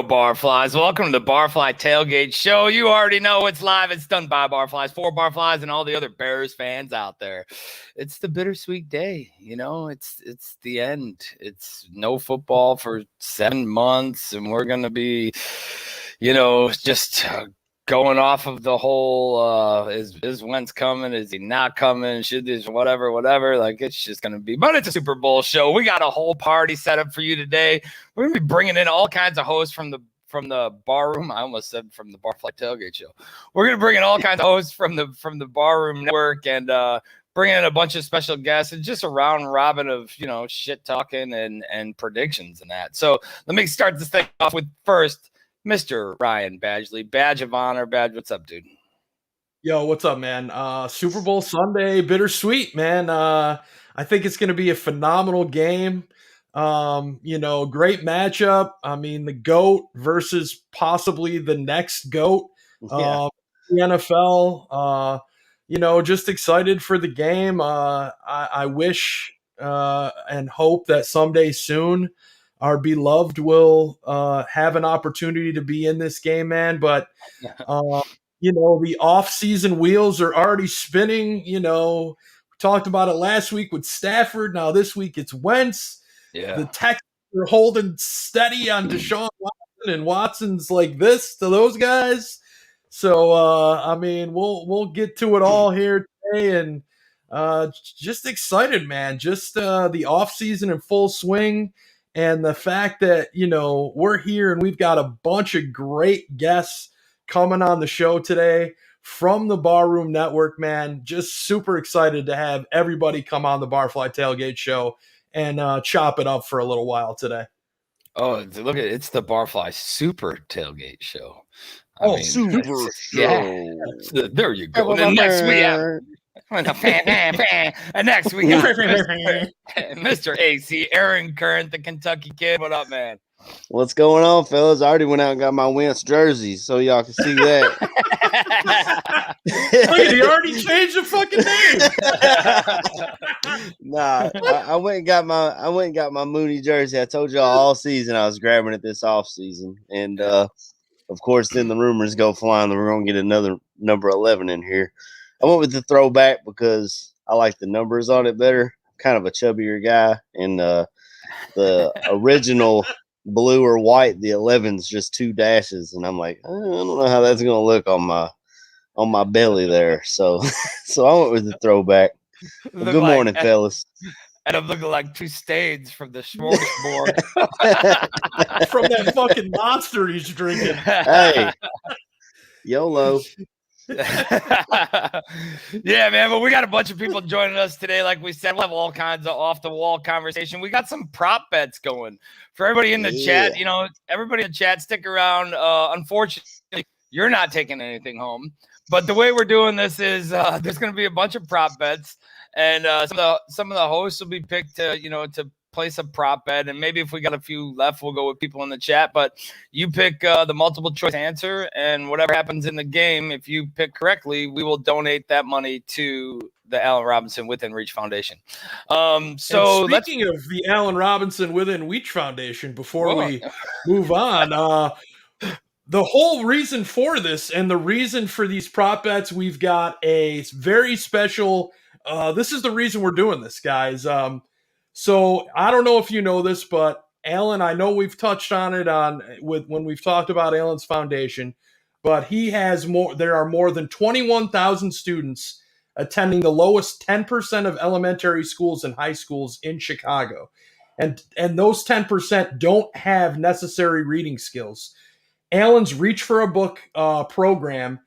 go, Barflies. Welcome to the Barfly Tailgate Show. You already know it's live. It's done by Barflies, for Barflies, and all the other Bears fans out there. It's the bittersweet day. You know, it's the end. It's no football for 7 months, and we're going to be, just going off of the whole is Wentz coming? Is he not coming? Should this whatever? Like, it's just going to be. But it's a Super Bowl show. We got a whole party set up for you today. We're going to be bringing in all kinds of hosts from the Barroom. I almost said from the Barfly Tailgate Show. We're going to bring in all kinds of hosts from the Barroom Network and bring in a bunch of special guests and just a round robin of, shit talking and predictions and that. So let me start this thing off with first Mr. Ryan Badgley, Badge of Honor. Badge, what's up, dude? Yo, what's up, man? Super Bowl Sunday, bittersweet, man. I think it's going to be a phenomenal game. Great matchup. I mean, the GOAT versus possibly the next GOAT. The NFL. Just excited for the game. I wish and hope that someday soon our beloved will have an opportunity to be in this game, man. But, the off-season wheels are already spinning. We talked about it last week with Stafford. Now this week it's Wentz. Yeah. The Texans are holding steady on Deshaun Watson, and Watson's like this to those guys. So, we'll get to it all here today, and just excited, man. Just the off-season in full swing. And the fact that, we're here and we've got a bunch of great guests coming on the show today from the Barroom Network, man. Just super excited to have everybody come on the Barfly Tailgate Show and chop it up for a little while today. Oh, look at it's the Barfly Super Tailgate Show. Super show. Yeah. There you go. And next we have and next we got Mr. AC, Aaron Current, the Kentucky Kid. What up, man? What's going on, fellas? I already went out and got my Wentz jersey, so y'all can see that. Wait, he already changed the fucking name. Nah, I went and got my Mooney jersey. I told y'all all season I was grabbing it this off season, and of course, then the rumors go flying that we're gonna get another number 11 in here. I went with the throwback because I like the numbers on it better. I'm kind of a chubbier guy, and the original blue or white, the 11's just 2 dashes, and I'm like, I don't know how that's gonna look on my belly there. So I went with the throwback. Well, good morning, fellas. And I'm looking like 2 stains from the smorgasbord. From that fucking monster he's drinking. Hey, YOLO. Yeah, man, but we got a bunch of people joining us today. Like we said, we'll have all kinds of off-the-wall conversation. We got some prop bets going for everybody in the chat. Everybody in the chat, stick around. Unfortunately, you're not taking anything home. But the way we're doing this is there's going to be a bunch of prop bets, and some of the hosts will be picked to place a prop bet, and maybe if we got a few left, we'll go with people in the chat. But you pick the multiple choice answer, and whatever happens in the game, if you pick correctly, we will donate that money to the Allen Robinson Within Reach Foundation. So speaking of the Allen Robinson Within Reach Foundation, before we move on, the whole reason for this and the reason for these prop bets, we've got a very special. This is the reason we're doing this, guys. So I don't know if you know this, but Allen, I know we've touched on it when we've talked about Allen's foundation, but he has more. There are more than 21,000 students attending the lowest 10% of elementary schools and high schools in Chicago, and those 10% don't have necessary reading skills. Allen's Reach for a Book program,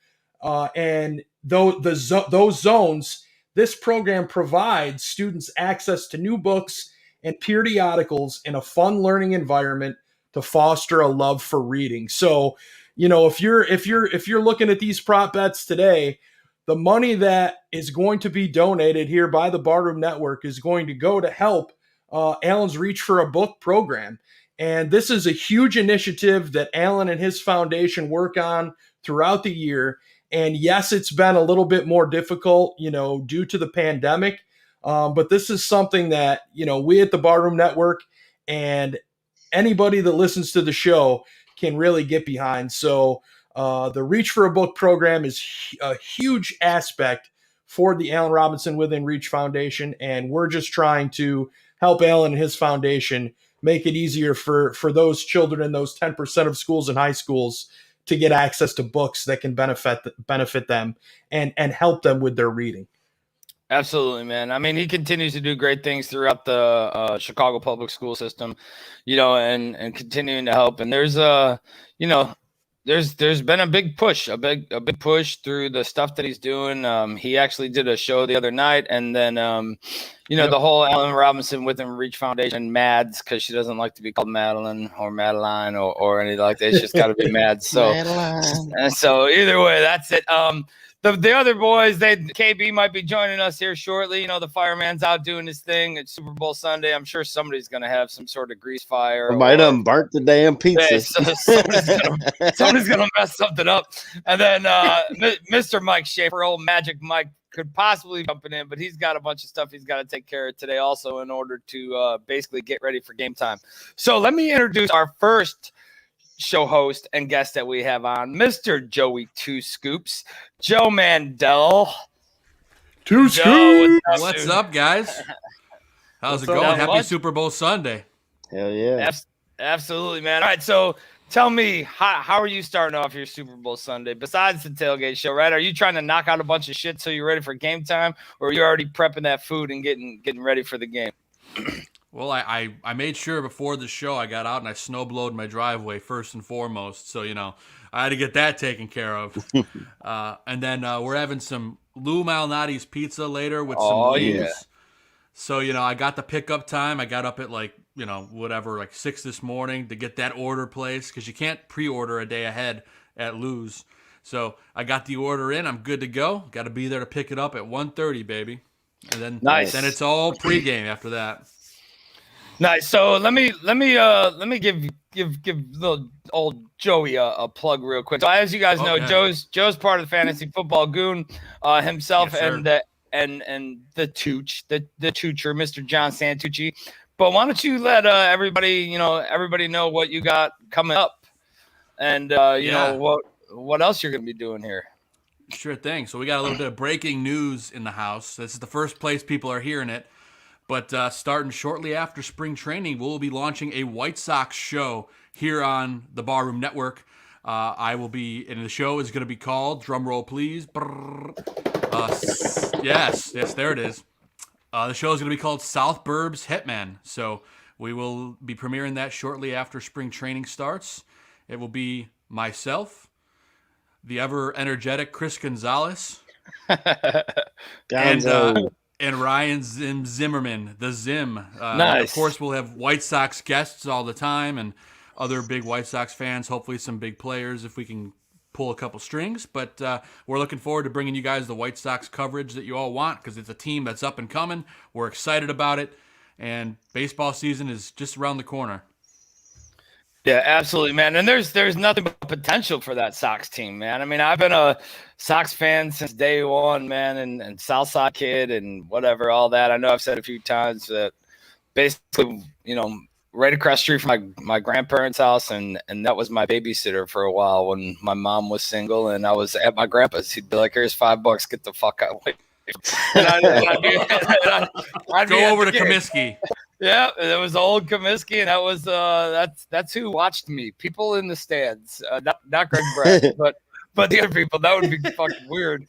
and those zones. This program provides students access to new books and periodicals in a fun learning environment to foster a love for reading. So, if you're looking at these prop bets today, the money that is going to be donated here by the Barroom Network is going to go to help Allen's Reach for a Book program. And this is a huge initiative that Allen and his foundation work on throughout the year. And yes, it's been a little bit more difficult, due to the pandemic. But this is something that, we at the Barroom Network and anybody that listens to the show can really get behind. So the Reach for a Book program is a huge aspect for the Allen Robinson Within Reach Foundation, and we're just trying to help Allen and his foundation make it easier for those children in those 10% of schools and high schools to get access to books that can benefit them and help them with their reading. Absolutely, man. I mean, he continues to do great things throughout the Chicago public school system, and continuing to help. And there's there's been a big push through the stuff that he's doing. He actually did a show the other night, and then the whole Allen Robinson Within Reach Foundation, Mads, because she doesn't like to be called Madeline or Madeline or anything like that. It's just got to be Mads. So either way, that's it. The other boys, KB might be joining us here shortly. The fireman's out doing his thing. It's Super Bowl Sunday. I'm sure somebody's going to have some sort of grease fire. Or might have burnt the damn pizza. Somebody's going to mess something up. And then Mr. Mike Schaefer, old Magic Mike, could possibly be jumping in, but he's got a bunch of stuff he's got to take care of today also in order to basically get ready for game time. So let me introduce our first show host and guest that we have on, Mr. Joey Two Scoops, Joe Mandel. Two Scoops. What's up, guys? How's it going? Happy Super Bowl Sunday. Hell yeah. Absolutely, man. All right, so tell me, how are you starting off your Super Bowl Sunday besides the tailgate show, right? Are you trying to knock out a bunch of shit so you're ready for game time, or are you already prepping that food and getting ready for the game? Well, I made sure before the show I got out and I snowblowed my driveway first and foremost. So, I had to get that taken care of. And then we're having some Lou Malnati's pizza later with some wings. Yeah. So, I got the pickup time. I got up at 6 this morning to get that order placed because you can't pre-order a day ahead at Lou's. So I got the order in. I'm good to go. Got to be there to pick it up at 1:30, baby. And then, then it's all pregame after that. Nice. So let me give little old Joey a plug real quick. So as you guys know, Joe's part of the Fantasy Football Goon himself, yes, and the Tooch, the Toocher, Mr. John Santucci. But why don't you let everybody know what you got coming up, and what else you're going to be doing here. Sure thing. So we got a little bit of breaking news in the house. This is the first place people are hearing it. But starting shortly after spring training, we'll be launching a White Sox show here on the Barroom Network. I will be, and the show is going to be called, drum roll please, yes, there it is. The show is going to be called South Burbs Hitman. So we will be premiering that shortly after spring training starts. It will be myself, the ever-energetic Chris Gonzalez, and Ryan Zimmerman, the Zim. Nice. Of course, we'll have White Sox guests all the time and other big White Sox fans, hopefully some big players if we can pull a couple strings. But we're looking forward to bringing you guys the White Sox coverage that you all want because it's a team that's up and coming. We're excited about it, and baseball season is just around the corner. Yeah, absolutely, man. And there's nothing but potential for that Sox team, man. I mean, I've been a Sox fan since day one, man, and Southside kid and whatever, all that. I know I've said a few times that basically, right across the street from my grandparents' house, and that was my babysitter for a while when my mom was single and I was at my grandpa's. He'd be like, "Here's $5, get the fuck out." And I'd go over to Comiskey. Yeah, it was old Comiskey, and that was that's who watched me. People in the stands, not Greg Brett, but the other people. That would be fucking weird.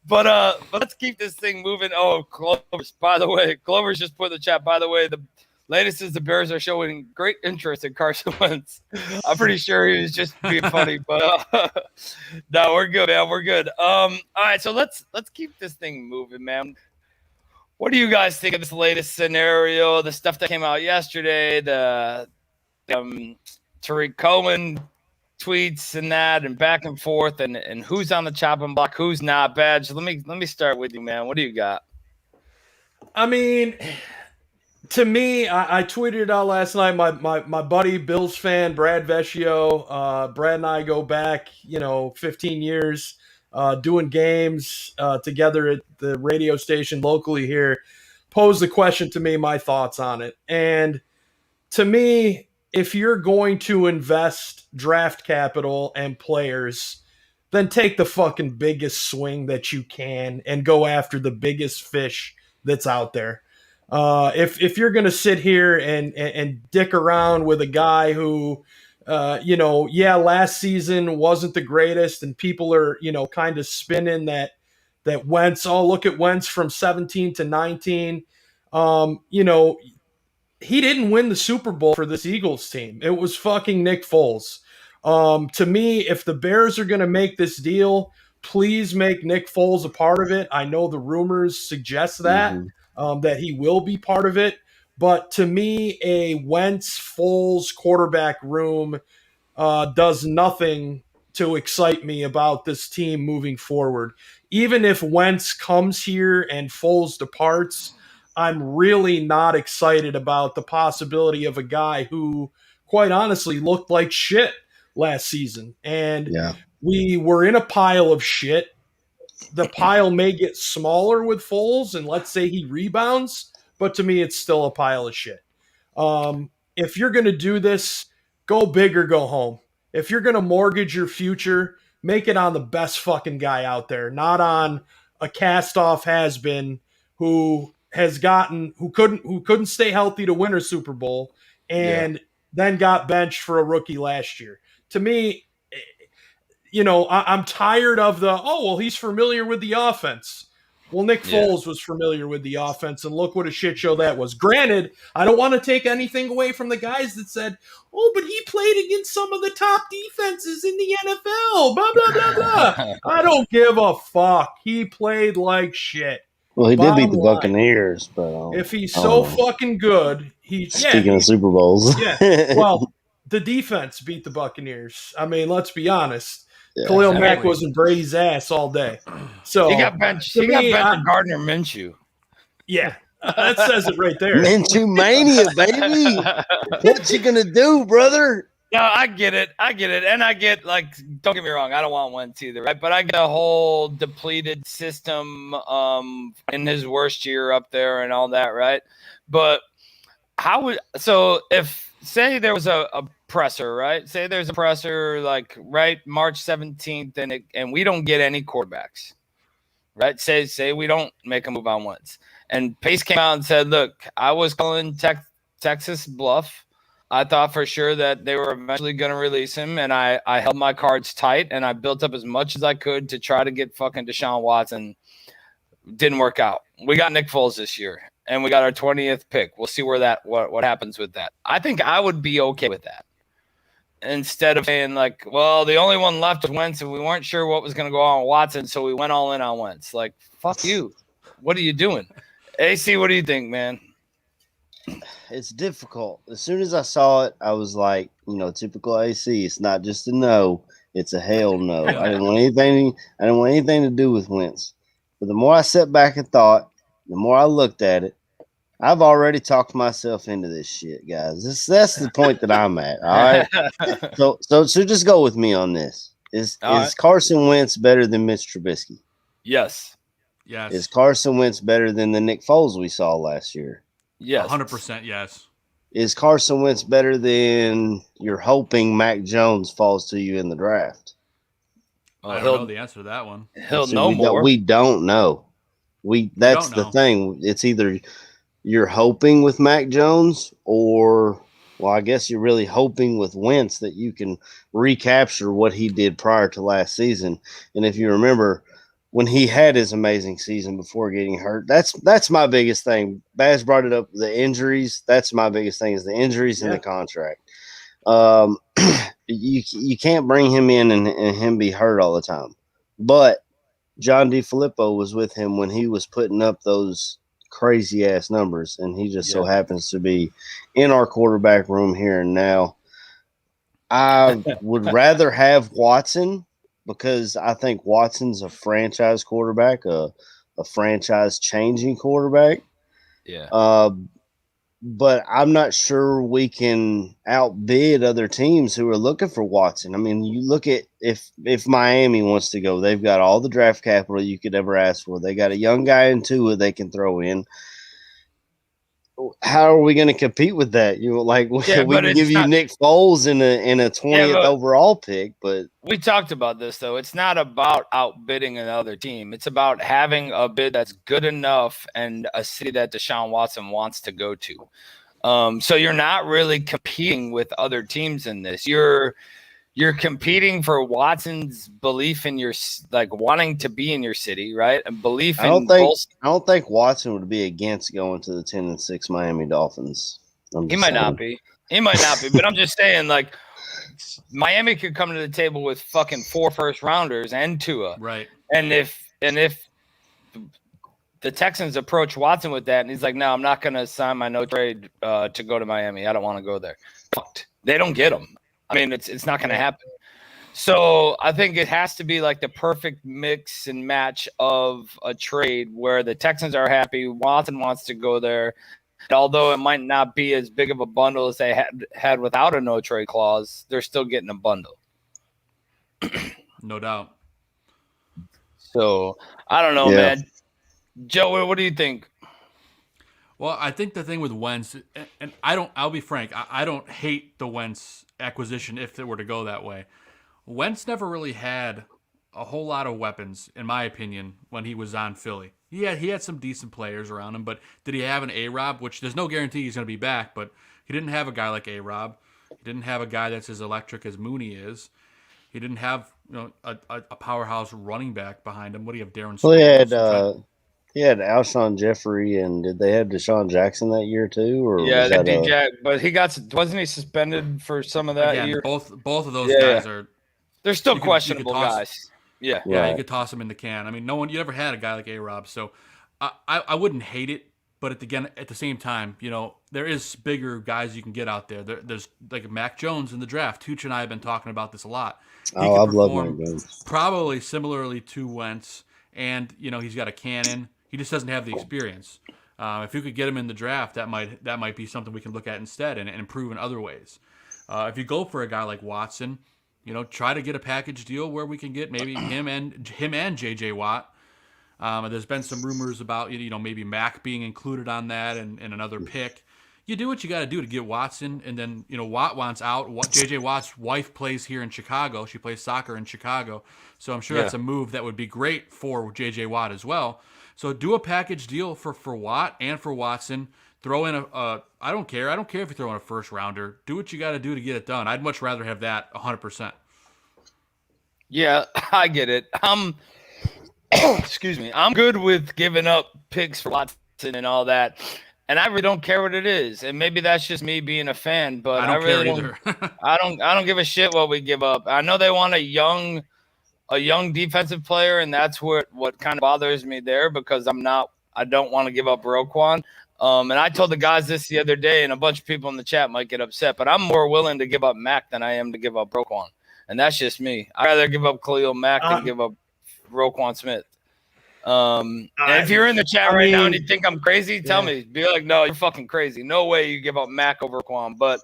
But let's keep this thing moving. Oh, Clovers, by the way, Clovers just put in the chat. By the way, the latest is the Bears are showing great interest in Carson Wentz. I'm pretty sure he was just being funny, but no, we're good, man. We're good. All right, so let's keep this thing moving, man. What do you guys think of this latest scenario? The stuff that came out yesterday, the Tariq Cohen tweets and that, and back and forth, and who's on the chopping block, who's not. Badge. Let me start with you, man. What do you got? I mean, to me, I tweeted it out last night. My buddy, Bills fan, Brad Vecchio, Brad and I go back, 15 years. Doing games together at the radio station locally here, posed the question to me, my thoughts on it. And to me, if you're going to invest draft capital and players, then take the fucking biggest swing that you can and go after the biggest fish that's out there. If you're going to sit here and dick around with a guy who, last season wasn't the greatest, and people are, kind of spinning that Wentz, look at Wentz from 17 to 19. He didn't win the Super Bowl for this Eagles team. It was fucking Nick Foles. To me, if the Bears are going to make this deal, please make Nick Foles a part of it. I know the rumors suggest that, that he will be part of it. But to me, a Wentz-Foles quarterback room does nothing to excite me about this team moving forward. Even if Wentz comes here and Foles departs, I'm really not excited about the possibility of a guy who, quite honestly, looked like shit last season. And we were in a pile of shit. The pile may get smaller with Foles, and let's say he rebounds, but to me, it's still a pile of shit. If you're going to do this, go big or go home. If you're going to mortgage your future, make it on the best fucking guy out there, not on a cast-off has-been who couldn't stay healthy to win a Super Bowl and then got benched for a rookie last year. To me, I'm tired of he's familiar with the offense. Well, Nick Foles was familiar with the offense, and look what a shit show that was. Granted, I don't want to take anything away from the guys that said, but he played against some of the top defenses in the NFL, blah, blah, blah, blah. I don't give a fuck. He played like shit. Well, he did beat the Buccaneers, but if he's so fucking good, speaking of Super Bowls, well, the defense beat the Buccaneers. I mean, let's be honest. Khalil Mack was in Brady's ass all day, so he got benched. He got benched for Gardner Minshew. Yeah, that says it right there. Minshew mania, baby. What you gonna do, brother? No, I get it, and I get don't get me wrong, I don't want Wentz either, right? But I get a whole depleted system in his worst year up there and all that, right? But if say there was a presser, right? Say there's a presser March 17th, and we don't get any quarterbacks, right? Say we don't make a move on Wentz, and Pace came out and said, "Look, I was calling Texas bluff. I thought for sure that they were eventually going to release him, and I held my cards tight, and I built up as much as I could to try to get fucking Deshaun Watson. Didn't work out. We got Nick Foles this year, and we got our 20th pick. We'll see what happens with that. I think I would be okay with that. Instead of saying the only one left was Wentz, and we weren't sure what was going to go on with Watson, so we went all in on Wentz. Fuck you. What are you doing? AC, what do you think, man? It's difficult. As soon as I saw it, I was like, typical AC. It's not just a no; it's a hell no. I didn't want anything to do with Wentz. But the more I sat back and thought, the more I looked at it, I've already talked myself into this shit, guys. That's the point that I'm at. All right. So just go with me on this. Is Carson Wentz better than Mitch Trubisky? Yes. Is Carson Wentz better than the Nick Foles we saw last year? Yes. 100% yes. Is Carson Wentz better than you're hoping Mac Jones falls to you in the draft? I don't know the answer to that one. He'll know more. We don't know. That's the thing. It's either you're hoping with Mac Jones or, I guess you're really hoping with Wentz that you can recapture what he did prior to last season. And if you remember, when he had his amazing season before getting hurt, that's my biggest thing. Baz brought it up, the injuries. That's my biggest thing is the injuries and the contract. You can't bring him in and him be hurt all the time. But John DeFilippo was with him when he was putting up those crazy ass numbers, and he just so happens to be in our quarterback room here and now. I would rather have Watson because I think Watson's a franchise quarterback, a franchise changing quarterback. Yeah. But I'm not sure we can outbid other teams who are looking for Watson. I mean, you look at if Miami wants to go, they've got all the draft capital you could ever ask for. They got a young guy in Tua they can throw in. how are we going to compete with that? Yeah, we but can it's give you not. Nick Foles in a 20th but overall pick, but we talked about this though. It's not about outbidding another team. It's about having a bid that's good enough and a city that Deshaun Watson wants to go to. So you're not really competing with other teams in this. You're competing for Watson's belief in your wanting to be in your city, right? And belief I don't in think both. I don't think Watson would be against going to the 10-6 Miami Dolphins. He might not be. He might not be, but I'm just saying, like, Miami could come to the table with fucking 4 first-rounders and Tua. Right. And if the Texans approach Watson with that, and he's like, no, I'm not going to sign my no trade to go to Miami. I don't want to go there. Fucked. They don't get him. I mean, it's not going to happen. So I think it has to be like the perfect mix and match of a trade where the Texans are happy. Watson wants to go there. And although it might not be as big of a bundle as they had without a no trade clause, they're still getting a bundle. No doubt. So I don't know, man. Joe, what do you think? Well, I think the thing with Wentz, and I'll be frank, I don't hate the Wentz acquisition if it were to go that way. Wentz never really had a whole lot of weapons, in my opinion, when he was on Philly. He had some decent players around him, but did he have an A-Rob? Which there's no guarantee he's going to be back, but he didn't have a guy like A-Rob. He didn't have a guy that's as electric as Mooney is. He didn't have a powerhouse running back behind him. What do you have, Darren Sproles? Well, he had Alshon Jeffrey, and did they have Deshaun Jackson that year too? Or yeah, they did Jack, but wasn't he suspended for some of that year? Both of those guys are. They're still questionable guys. Yeah, you could toss them in the can. I mean, you never had a guy like A-Rob, so I wouldn't hate it. But at the same time, there is bigger guys you can get out there. There's like Mac Jones in the draft. Tooch and I have been talking about this a lot. I've loved Mac Jones. Probably similarly to Wentz, and he's got a cannon. He just doesn't have the experience. If you could get him in the draft, that might be something we can look at instead and improve in other ways. If you go for a guy like Watson, try to get a package deal where we can get maybe him and J.J. Watt. There's been some rumors about maybe Mac being included on that and another pick. You do what you got to do to get Watson, and then Watt wants out. J.J. Watt's wife plays here in Chicago. She plays soccer in Chicago, so I'm sure that's a move that would be great for J.J. Watt as well. So do a package deal for Watt and for Watson. Throw in I don't care. I don't care if you throw in a first rounder. Do what you got to do to get it done. I'd much rather have that 100%. Yeah, I get it. Excuse me. I'm good with giving up picks for Watson and all that, and I really don't care what it is. And maybe that's just me being a fan, but I don't really care either. I don't give a shit what we give up. I know they want a young defensive player, and that's what kind of bothers me there because I don't want to give up Roquan. And I told the guys this the other day, and a bunch of people in the chat might get upset, but I'm more willing to give up Mac than I am to give up Roquan. And that's just me. I'd rather give up Khalil Mack than give up Roquan Smith. And if you're in the chat now and you think I'm crazy, tell me. Be like, no, you're fucking crazy. No way you give up Mac over Roquan. But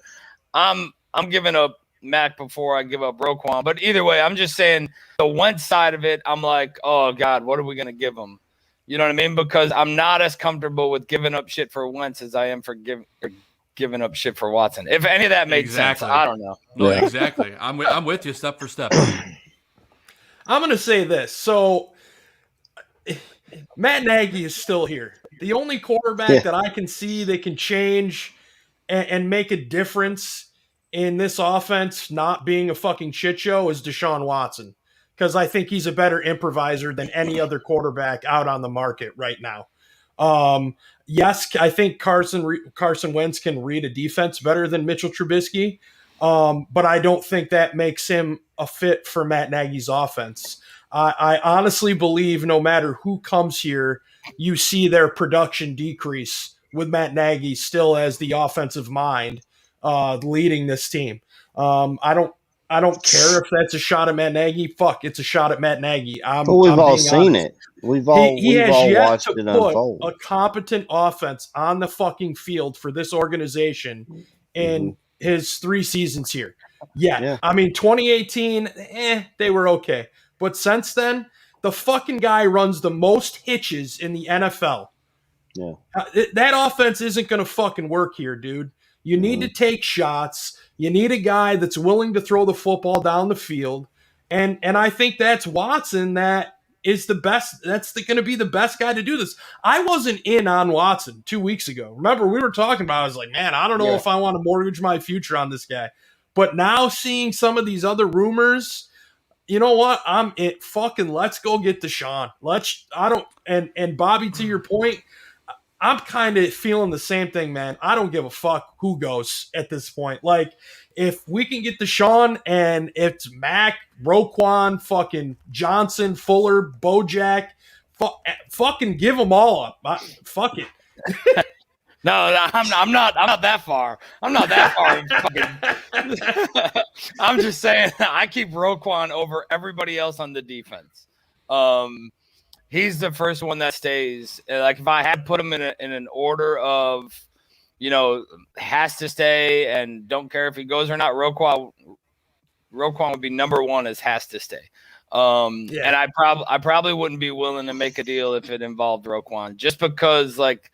I'm giving up Mac before I give up Roquan. But either way, I'm just saying the Wentz side of it, I'm like, oh, God, what are we going to give him? You know what I mean? Because I'm not as comfortable with giving up shit for Wentz as I am for giving up shit for Watson. If any of that made sense, I don't know. No, exactly. I'm with you step for step. I'm going to say this. So Matt Nagy is still here. The only quarterback that I can see that can change and make a difference in this offense not being a fucking shit show is Deshaun Watson, because I think he's a better improviser than any other quarterback out on the market right now. Yes, I think Carson Wentz can read a defense better than Mitchell Trubisky, but I don't think that makes him a fit for Matt Nagy's offense. I honestly believe no matter who comes here, you see their production decrease with Matt Nagy still as the offensive mind leading this team. I don't care if that's a shot at Matt Nagy. Fuck, it's a shot at Matt Nagy. We've all seen it. We've all watched it unfold. A competent offense on the fucking field for this organization in his 3 seasons here. Yeah. I mean, 2018, they were okay. But since then, the fucking guy runs the most hitches in the NFL. Yeah. That offense isn't going to fucking work here, dude. You need to take shots. You need a guy that's willing to throw the football down the field. And I think that's Watson that is the best. That's going to be the best guy to do this. I wasn't in on Watson 2 weeks ago. Remember, we were talking about it. I was like, man, I don't know if I want to mortgage my future on this guy. But now seeing some of these other rumors, you know what? Let's go get Deshaun. And Bobby, to your point, I'm kind of feeling the same thing, man. I don't give a fuck who goes at this point. Like, if we can get Deshaun and it's Mac, Roquan, fucking Johnson, Fuller, Bojack, fucking give them all up. Fuck it. No, I'm not that far. I'm not that far. I'm just saying I keep Roquan over everybody else on the defense. He's the first one that stays. Like, if I had put him in an order of, has to stay and don't care if he goes or not, Roquan would be number one as has to stay. And I probably wouldn't be willing to make a deal if it involved Roquan, just because, like,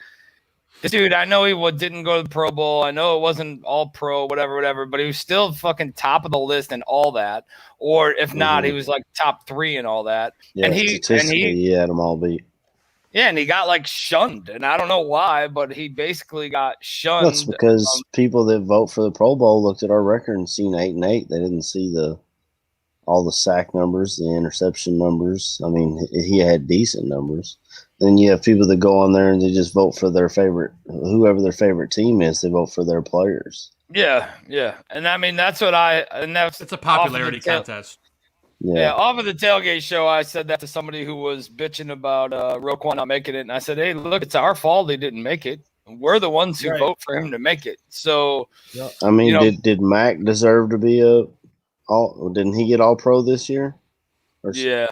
this dude, I know he didn't go to the Pro Bowl. I know it wasn't all pro, whatever, but he was still fucking top of the list and all that. Or if not, he was like top 3 and all that. Yeah, and he had them all beat. Yeah, and he got like shunned, and I don't know why, but he basically got shunned. That's because people that vote for the Pro Bowl looked at our record and seen 8-8. They didn't see all the sack numbers, the interception numbers. I mean, he had decent numbers. Then you have people that go on there and they just vote for their favorite, whoever their favorite team is. They vote for their players. Yeah, and I mean that's it's a popularity contest. Yeah, off of the tailgate show, I said that to somebody who was bitching about Roquan not making it, and I said, "Hey, look, it's our fault they didn't make it. We're the ones who vote for him to make it." So, I mean, did Mac deserve to be didn't he get all pro this year? Yeah.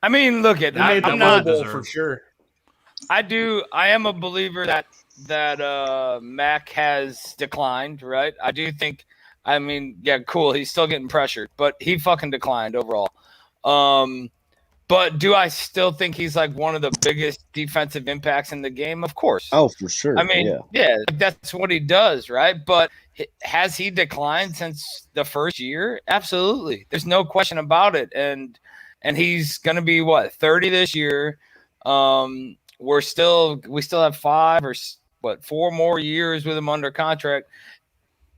I mean, look at I'm not for sure. I am a believer that Mac has declined, right? I do think. I mean, yeah, cool. He's still getting pressured, but he fucking declined overall. But do I still think he's like one of the biggest defensive impacts in the game? Of course. Oh, for sure. I mean, yeah, that's what he does, right? But has he declined since the first year? Absolutely. There's no question about it. And he's going to be 30 this year. We still have 4 more years with him under contract.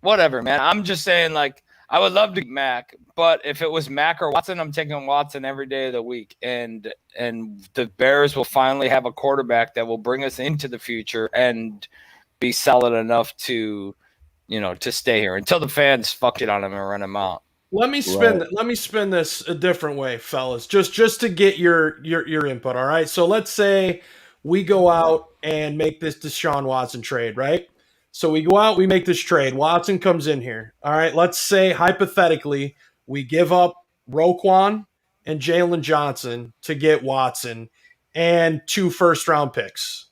Whatever, man. I'm just saying, like, I would love to get Mac, but if it was Mac or Watson, I'm taking Watson every day of the week. And the Bears will finally have a quarterback that will bring us into the future and be solid enough to stay here until the fans fuck it on him and run him out. Let me spin this a different way, fellas, just to get your input, all right? So let's say we go out and make this Deshaun Watson trade, right? So we go out, we make this trade. Watson comes in here. All right, let's say hypothetically we give up Roquan and Jalen Johnson to get Watson and 2 first-round picks,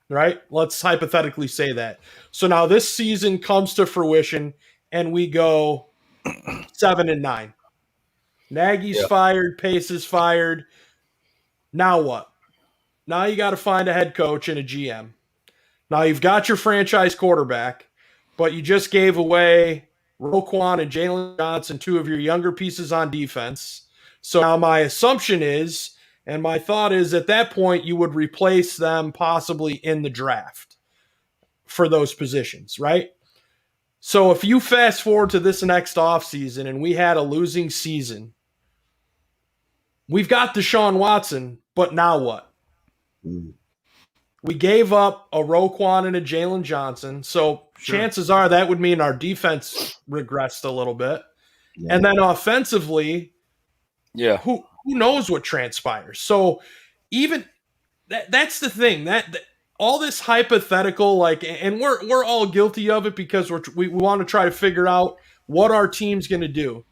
right? Let's hypothetically say that. So now this season comes to fruition and we go 7-9. Nagy's fired, Pace is fired. Now what? Now you got to find a head coach and a GM. Now you've got your franchise quarterback, but you just gave away Roquan and Jalen Johnson, 2 of your younger pieces on defense. So now my assumption is, and my thought is, at that point you would replace them possibly in the draft for those positions, right? So if you fast forward to this next offseason and we had a losing season, we've got Deshaun Watson, but now what? We gave up a Roquan and a Jalen Johnson, so chances are that would mean our defense regressed a little bit. Yeah. And then offensively, who knows what transpires? So even that's the thing, that all this hypothetical, like, and we're all guilty of it because we want to try to figure out what our team's going to do.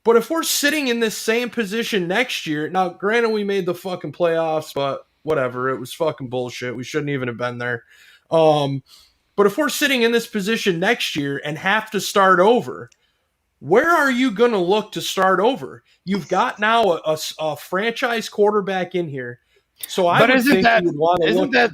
But if we're sitting in this same position next year, now granted we made the fucking playoffs, but whatever, it was fucking bullshit. We shouldn't even have been there. But if we're sitting in this position next year and have to start over, where are you going to look to start over? You've got now a franchise quarterback in here. So I would think you would want to look.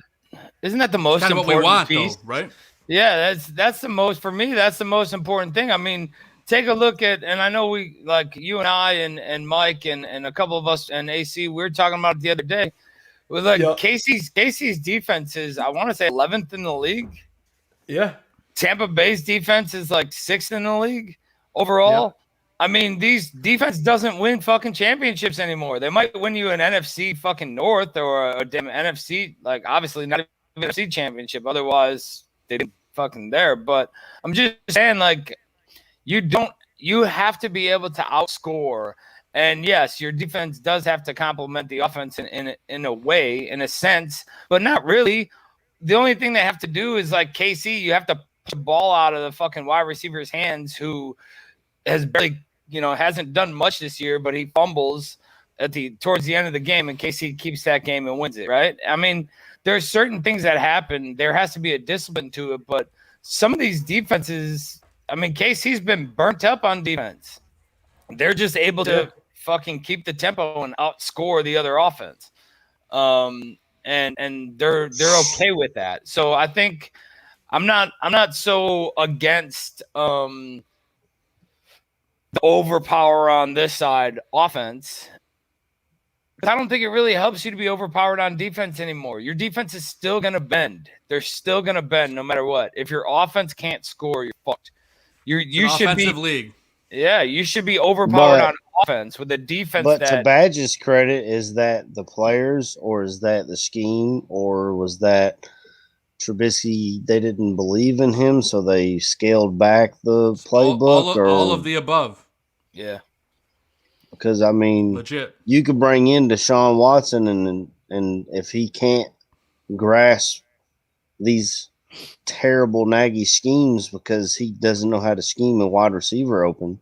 Isn't that the most kind of important what we want, piece? though, right? Yeah, that's the most for me. That's the most important thing. I mean, take a look at, and I know we like you and I and Mike and a couple of us and AC. We were talking about it the other day. It was like Yep. Casey's defense is, I want to say, 11th in the league. Yeah. Tampa Bay's defense is like 6th in the league overall. Yep. I mean, these defense doesn't win fucking championships anymore. They might win you an NFC fucking North or a damn NFC, like obviously not even NFC championship. Otherwise, they didn't fucking there. But I'm just saying, like, you have to be able to outscore. And yes, your defense does have to complement the offense in a way, in a sense, but not really. The only thing they have to do is like KC, you have to push the ball out of the fucking wide receiver's hands, who has barely, hasn't done much this year, but he fumbles towards the end of the game, and KC keeps that game and wins it, right? I mean, there's certain things that happen. There has to be a discipline to it, but some of these defenses, I mean, KC's been burnt up on defense. They're just able to fucking keep the tempo and outscore the other offense. And they're okay with that. So I think I'm not so against the overpower on this side offense. I don't think it really helps you to be overpowered on defense anymore. Your defense is still going to bend. They're still going to bend no matter what. If your offense can't score, you're fucked. You should offensive be league. Yeah, you should be overpowered on offense with a defense. But to Badge's credit, is that the players, or is that the scheme, or was that Trubisky? They didn't believe in him, so they scaled back the playbook. All of the above. Yeah. Because I mean, legit, you could bring in Deshaun Watson, and if he can't grasp these terrible Nagy schemes because he doesn't know how to scheme a wide receiver open,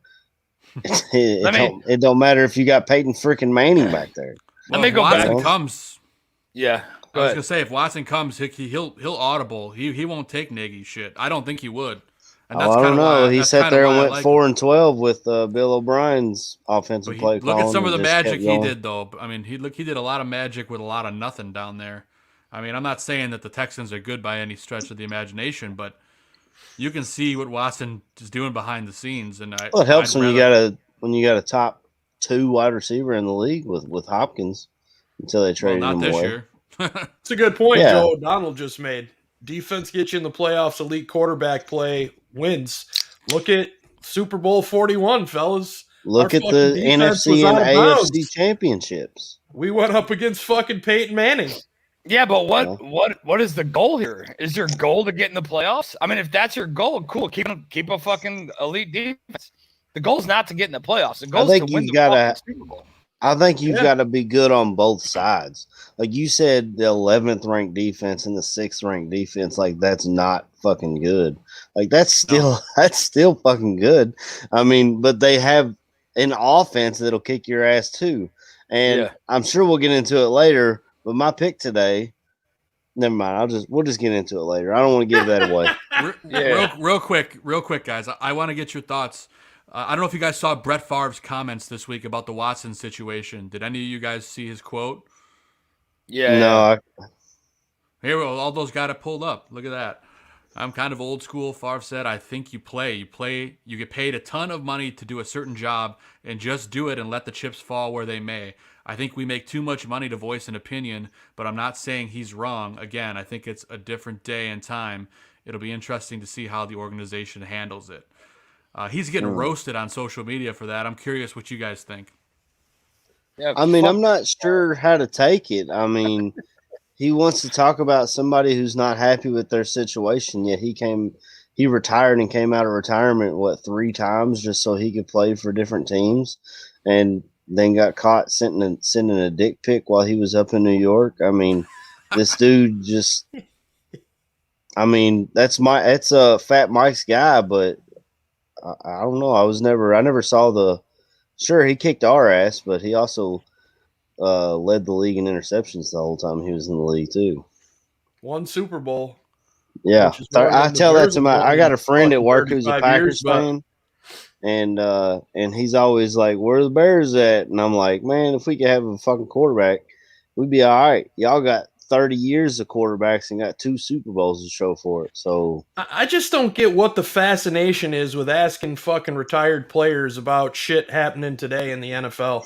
it don't matter if you got Peyton freaking Manning back there. Let me go back. Watson comes. Yeah. I was gonna say, if Watson comes, he'll audible. He won't take Nagy shit. I don't think he would. And that's I don't know. He sat there and went like 4-12 with Bill O'Brien's offensive play. Look at some of the magic he did, though. I mean, he did a lot of magic with a lot of nothing down there. I mean, I'm not saying that the Texans are good by any stretch of the imagination, but you can see what Watson is doing behind the scenes. And it helps when you got a top 2 wide receiver in the league with Hopkins until they traded him away. Year. It's a good point Joe O'Donnell just made. Defense gets you in the playoffs. Elite quarterback play wins. Look at Super Bowl 41, fellas. Look at the NFC and AFC championships. We went up against fucking Peyton Manning. Yeah, but what is the goal here? Is your goal to get in the playoffs? I mean, if that's your goal, cool. Keep a fucking elite defense. The goal is not to get in the playoffs. The goal is to win the Super Bowl. I think you've got to be good on both sides. Like you said, the 11th ranked defense and the 6th ranked defense, like that's not fucking good. Like that's still fucking good. I mean, but they have an offense that'll kick your ass too. And I'm sure we'll get into it later. But my pick today, never mind. We'll just get into it later. I don't want to give that away. Real quick, guys. I want to get your thoughts. I don't know if you guys saw Brett Favre's comments this week about the Watson situation. Did any of you guys see his quote? Yeah. No. Here, all those got it pulled up. Look at that. I'm kind of old school. Favre said, I think you play. You get paid a ton of money to do a certain job and just do it and let the chips fall where they may. I think we make too much money to voice an opinion, but I'm not saying he's wrong. Again, I think it's a different day and time. It'll be interesting to see how the organization handles it. He's getting roasted on social media for that. I'm curious what you guys think. Yeah, I mean, I'm not sure how to take it. I mean, he wants to talk about somebody who's not happy with their situation, yet he retired and came out of retirement, 3 times just so he could play for different teams, and then got caught sending a dick pic while he was up in New York. I mean, this dude just – I mean, that's Fat Mike's guy, but I don't know. I never saw sure, he kicked our ass, but he also led the league in interceptions the whole time he was in the league too. 1 Super Bowl. Yeah. I tell that to I got a friend at work who's a Packers fan, and he's always like, where are the Bears at? And I'm like, man, if we could have a fucking quarterback, we'd be all right. Y'all got 30 years of quarterbacks and got 2 Super Bowls to show for it. So I just don't get what the fascination is with asking fucking retired players about shit happening today in the NFL.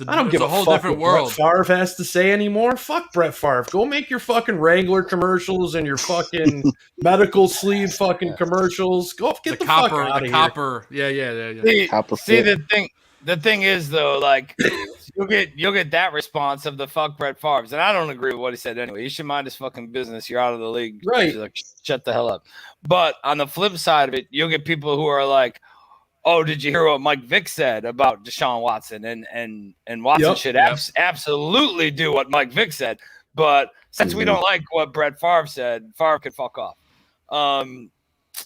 I don't give a whole different world. Brett Favre has to say anymore. Fuck Brett Favre. Go make your fucking Wrangler commercials and your fucking medical sleeve fucking commercials. Go get the fuck out of here. Yeah. See the thing is though, like you'll get that response of the fuck Brett Favre's, and I don't agree with what he said anyway. You should mind his fucking business. You're out of the league, right? Like, shut the hell up. But on the flip side of it, you'll get people who are like, oh, did you hear what Mike Vick said about Deshaun Watson? And Watson should absolutely do what Mike Vick said. But since we don't like what Brett Favre said, Favre could fuck off.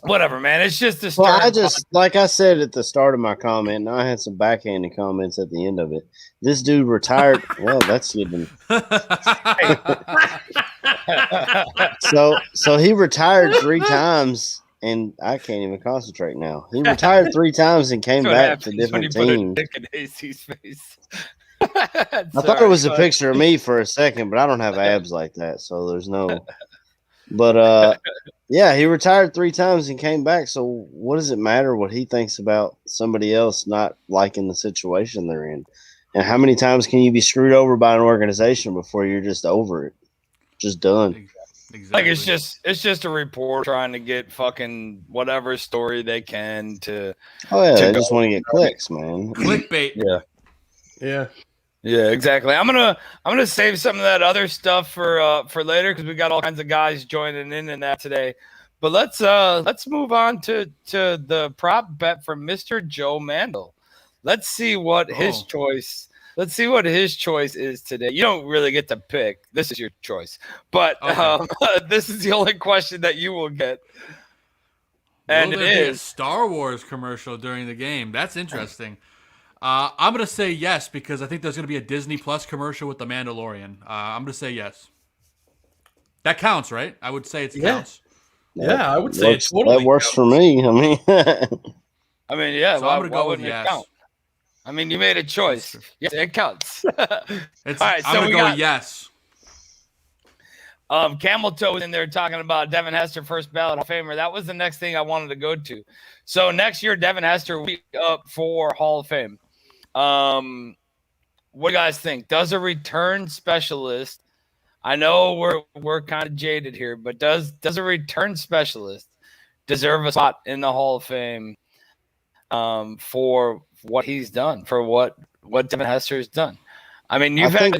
Whatever, man. It's just a Well, I just, like I said at the start of my comment, and I had some backhanded comments at the end of it. This dude retired. Well, that's even. So he retired 3 times. And I can't even concentrate now. He retired 3 times and came back to different teams. I thought it was a picture of me for a second, but I don't have abs like that, so there's no. But yeah, he retired 3 times and came back. So what does it matter what he thinks about somebody else not liking the situation they're in? And how many times can you be screwed over by an organization before you're just over it, just done? Exactly. Like it's just a report trying to get fucking whatever story they can to. Oh yeah, they just want to get clicks, man. Clickbait. Yeah, exactly. I'm gonna save some of that other stuff for later because we got all kinds of guys joining in that today. But let's move on to the prop bet for Mr. Joe Mandel. Let's see what his choice. Let's see what his choice is today. You don't really get to pick. This is your choice. But this is the only question that you will get. And it is a Star Wars commercial during the game. That's interesting. I'm going to say yes because I think there's going to be a Disney Plus commercial with The Mandalorian. I'm going to say yes. That counts, right? I would say it counts. Yeah, I would say it totally that works for me. I mean, yeah. So I'm going to go with yes. Count? I mean, you made a choice. Yes, it counts. All right, I'm going to go yes. Camel Toe was in there talking about Devin Hester, first ballot Hall of Famer. That was the next thing I wanted to go to. So next year, Devin Hester will be up for Hall of Fame. What do you guys think? Does a return specialist? I know we're kind of jaded here, but does a return specialist deserve a spot in the Hall of Fame for what he's done, for what Devin Hester has done? I mean, you've had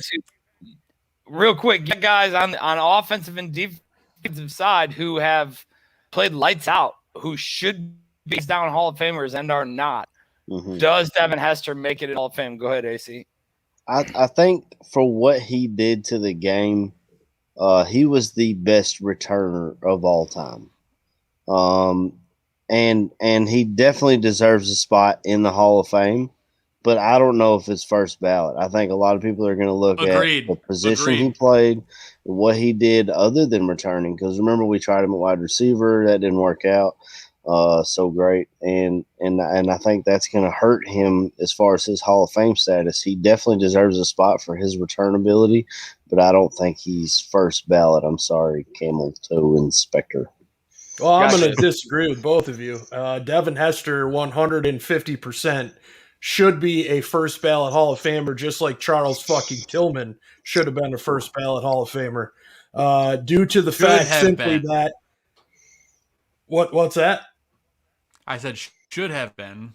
real quick guys on offensive and defensive side who have played lights out, who should be down Hall of Famers and are not. Mm-hmm. Does Devin Hester make it in Hall of Fame? Go ahead, AC. I think for what he did to the game, he was the best returner of all time. And he definitely deserves a spot in the Hall of Fame, but I don't know if it's first ballot. I think a lot of people are going to look at the position he played, what he did other than returning. Because remember, we tried him at wide receiver, that didn't work out so great, and I think that's going to hurt him as far as his Hall of Fame status. He definitely deserves a spot for his return ability, but I don't think he's first ballot. I'm sorry, Camel Toe Inspector. Well, I'm going to disagree with both of you. Devin Hester, 150%, should be a first ballot Hall of Famer, just like Charles fucking Tillman should have been a first ballot Hall of Famer. Due to the fact simply that. What's that? I said should have been.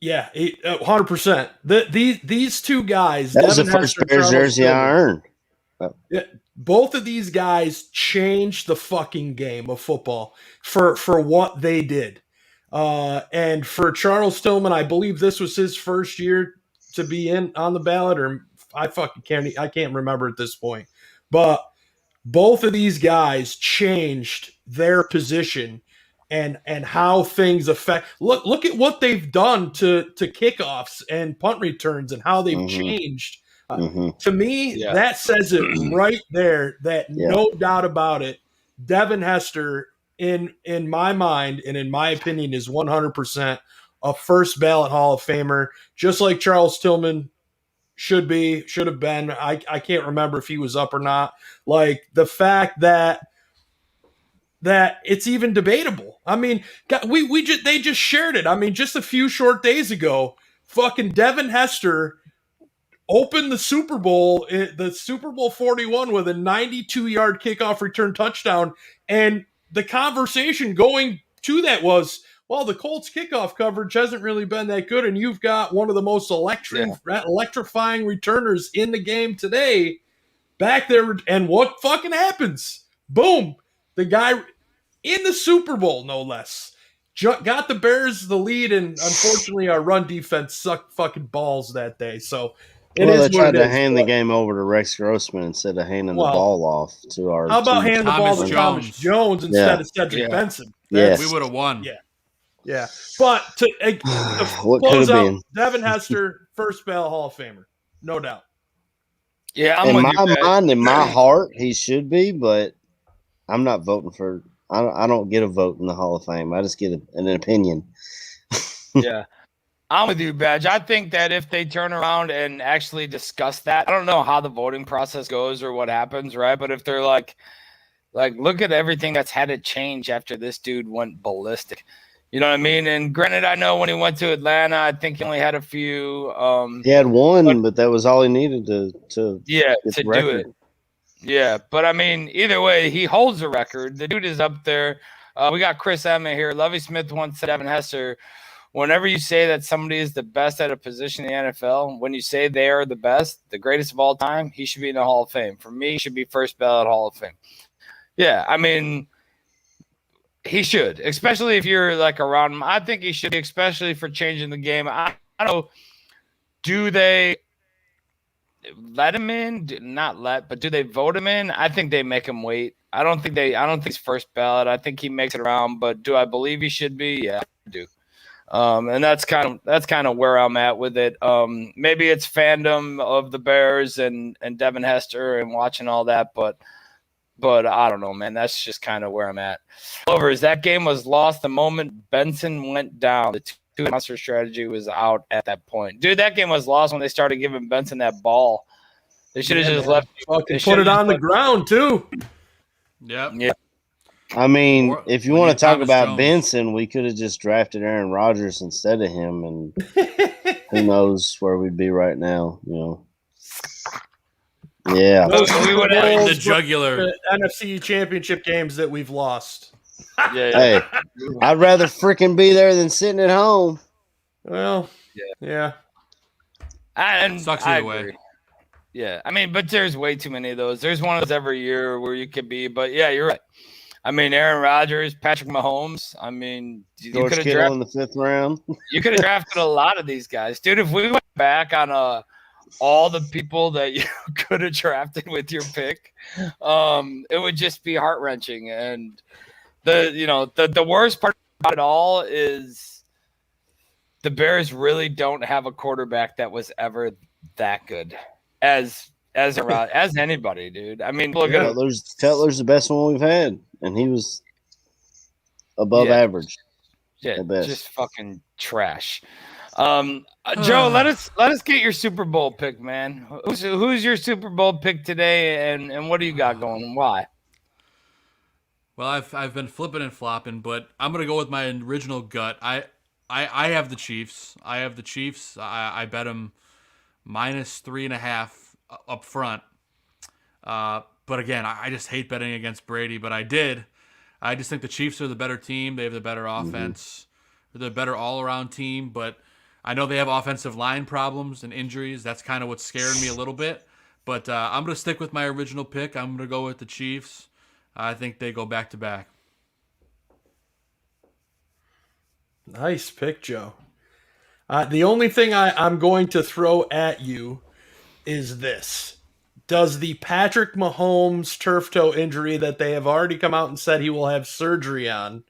Yeah, 100%. These two guys. That was the first Bears jersey I earned. Yeah, both of these guys changed the fucking game of football for what they did. And for Charles Tillman, I believe this was his first year to be on the ballot, or I can't remember at this point. But both of these guys changed their position and how things affect. Look at what they've done to kickoffs and punt returns and how they've changed. To me, that says it right there that no doubt about it, Devin Hester, in my mind and in my opinion, is 100% a first ballot Hall of Famer, just like Charles Tillman should have been. I can't remember if he was up or not. Like the fact that it's even debatable. I mean, they just shared it. I mean, just a few short days ago, fucking Devin Hester opened the Super Bowl 41 with a 92-yard kickoff return touchdown, and the conversation going to that was, well, the Colts kickoff coverage hasn't really been that good, and you've got one of the most electrifying returners in the game today back there, and what fucking happens? Boom. The guy in the Super Bowl, no less, got the Bears the lead, and unfortunately our run defense sucked fucking balls that day. So they tried to hand the game over to Rex Grossman instead of handing the ball off to our. How about hand the ball to Thomas Jones instead of Cedric Benson? Yes. We would have won. Yeah. But to close out, Devin Hester, first ballot Hall of Famer, no doubt. Yeah, in my mind, in my heart, he should be, but I'm not voting for. I don't get a vote in the Hall of Fame. I just get an opinion. Yeah. I'm with you, Badge. I think that if they turn around and actually discuss that, I don't know how the voting process goes or what happens, right? But if they're like look at everything that's had to change after this dude went ballistic. You know what I mean? And granted, I know when he went to Atlanta, I think he only had a few. He had one, but that was all he needed to do it. Yeah, but I mean, either way, he holds the record. The dude is up there. We got Chris Emmett here. Lovie Smith once said, Devin Hester, whenever you say that somebody is the best at a position in the NFL, when you say they are the best, the greatest of all time, he should be in the Hall of Fame. For me, he should be first ballot Hall of Fame. Yeah, I mean, he should, especially if you're like around him. I think he should, especially for changing the game. I don't know, do they let him in? But do they vote him in? I think they make him wait. I don't think he's first ballot. I think he makes it around, but do I believe he should be? Yeah, I do. And that's kind of where I'm at with it. Maybe it's fandom of the Bears and Devin Hester and watching all that, but I don't know, man. That's just kind of where I'm at. Overs, that game was lost the moment Benson went down. The two-monster strategy was out at that point. Dude, that game was lost when they started giving Benson that ball. They should have just left. Fucking put it on the ground, too. Yep. Yeah. I mean, if you want to talk about Benson, we could have just drafted Aaron Rodgers instead of him, and who knows where we'd be right now, you know. Yeah. We would have the jugular. NFC championship games that we've lost. Yeah. Hey, I'd rather freaking be there than sitting at home. Well, yeah. And sucks either way. Yeah, I mean, but there's way too many of those. There's one of those every year where you could be, but yeah, you're right. I mean, Aaron Rodgers, Patrick Mahomes. I mean, you could have drafted in the 5th round. You could have drafted a lot of these guys, dude. If we went back on all the people that you could have drafted with your pick, it would just be heart wrenching. And the worst part about it all is the Bears really don't have a quarterback that was ever that good as anybody, dude. I mean, look at Cutler's the best one we've had, and he was above average. Yeah, just fucking trash. Joe, let us get your Super Bowl pick, man. Who's your Super Bowl pick today, and what do you got going, and why? Well, I've been flipping and flopping, but I'm gonna go with my original gut. I have the Chiefs. I bet them -3.5 up front. But again, I just hate betting against Brady, but I did. I just think the Chiefs are the better team. They have the better offense. They're the better all-around team, but I know they have offensive line problems and injuries. That's kind of what scared me a little bit. But I'm going to stick with my original pick. I'm going to go with the Chiefs. I think they go back-to-back. Nice pick, Joe. The only thing I'm going to throw at you is this. Does the Patrick Mahomes turf toe injury that they have already come out and said he will have surgery on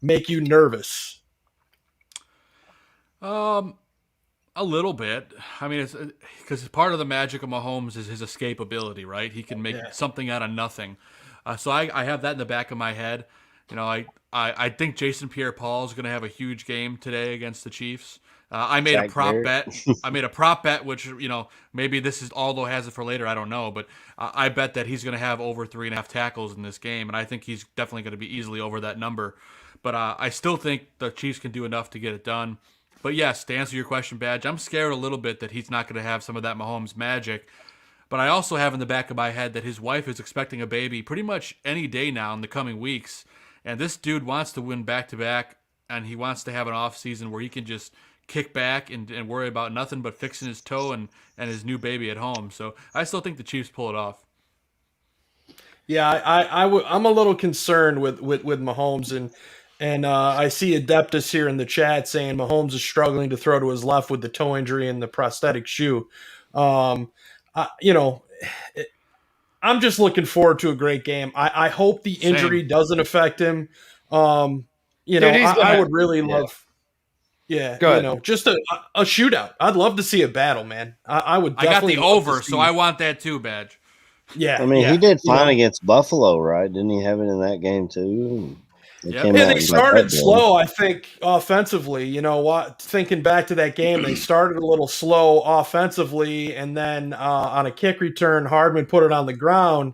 make you nervous? A little bit. I mean, it's because part of the magic of Mahomes is his escapability, right? He can make something out of nothing. So I have that in the back of my head. You know, I think Jason Pierre-Paul is going to have a huge game today against the Chiefs. I made Zach a prop Barrett. bet. I made a prop bet, which maybe this is Aldo has it for later. I don't know, but I bet that he's going to have over 3.5 tackles in this game, and I think he's definitely going to be easily over that number. But I still think the Chiefs can do enough to get it done. But yes, to answer your question, Badge, I'm scared a little bit that he's not going to have some of that Mahomes magic. But I also have in the back of my head that his wife is expecting a baby pretty much any day now in the coming weeks, and this dude wants to win back-to-back, and he wants to have an off season where he can just kick back and worry about nothing but fixing his toe and his new baby at home. So I still think the Chiefs pull it off. Yeah, I'm a little concerned with Mahomes, and I see Adeptus here in the chat saying Mahomes is struggling to throw to his left with the toe injury and the prosthetic shoe. I'm just looking forward to a great game. I hope the injury doesn't affect him. I would really love. Yeah, just a shootout. I'd love to see a battle, man. I would. Definitely I got the over, so I want that too, Badge. Yeah, I mean, he did fine against Buffalo, right? Didn't he have it in that game too? They started slow, I think, offensively. You know what? Thinking back to that game, they started a little slow offensively, and then on a kick return, Hardman put it on the ground.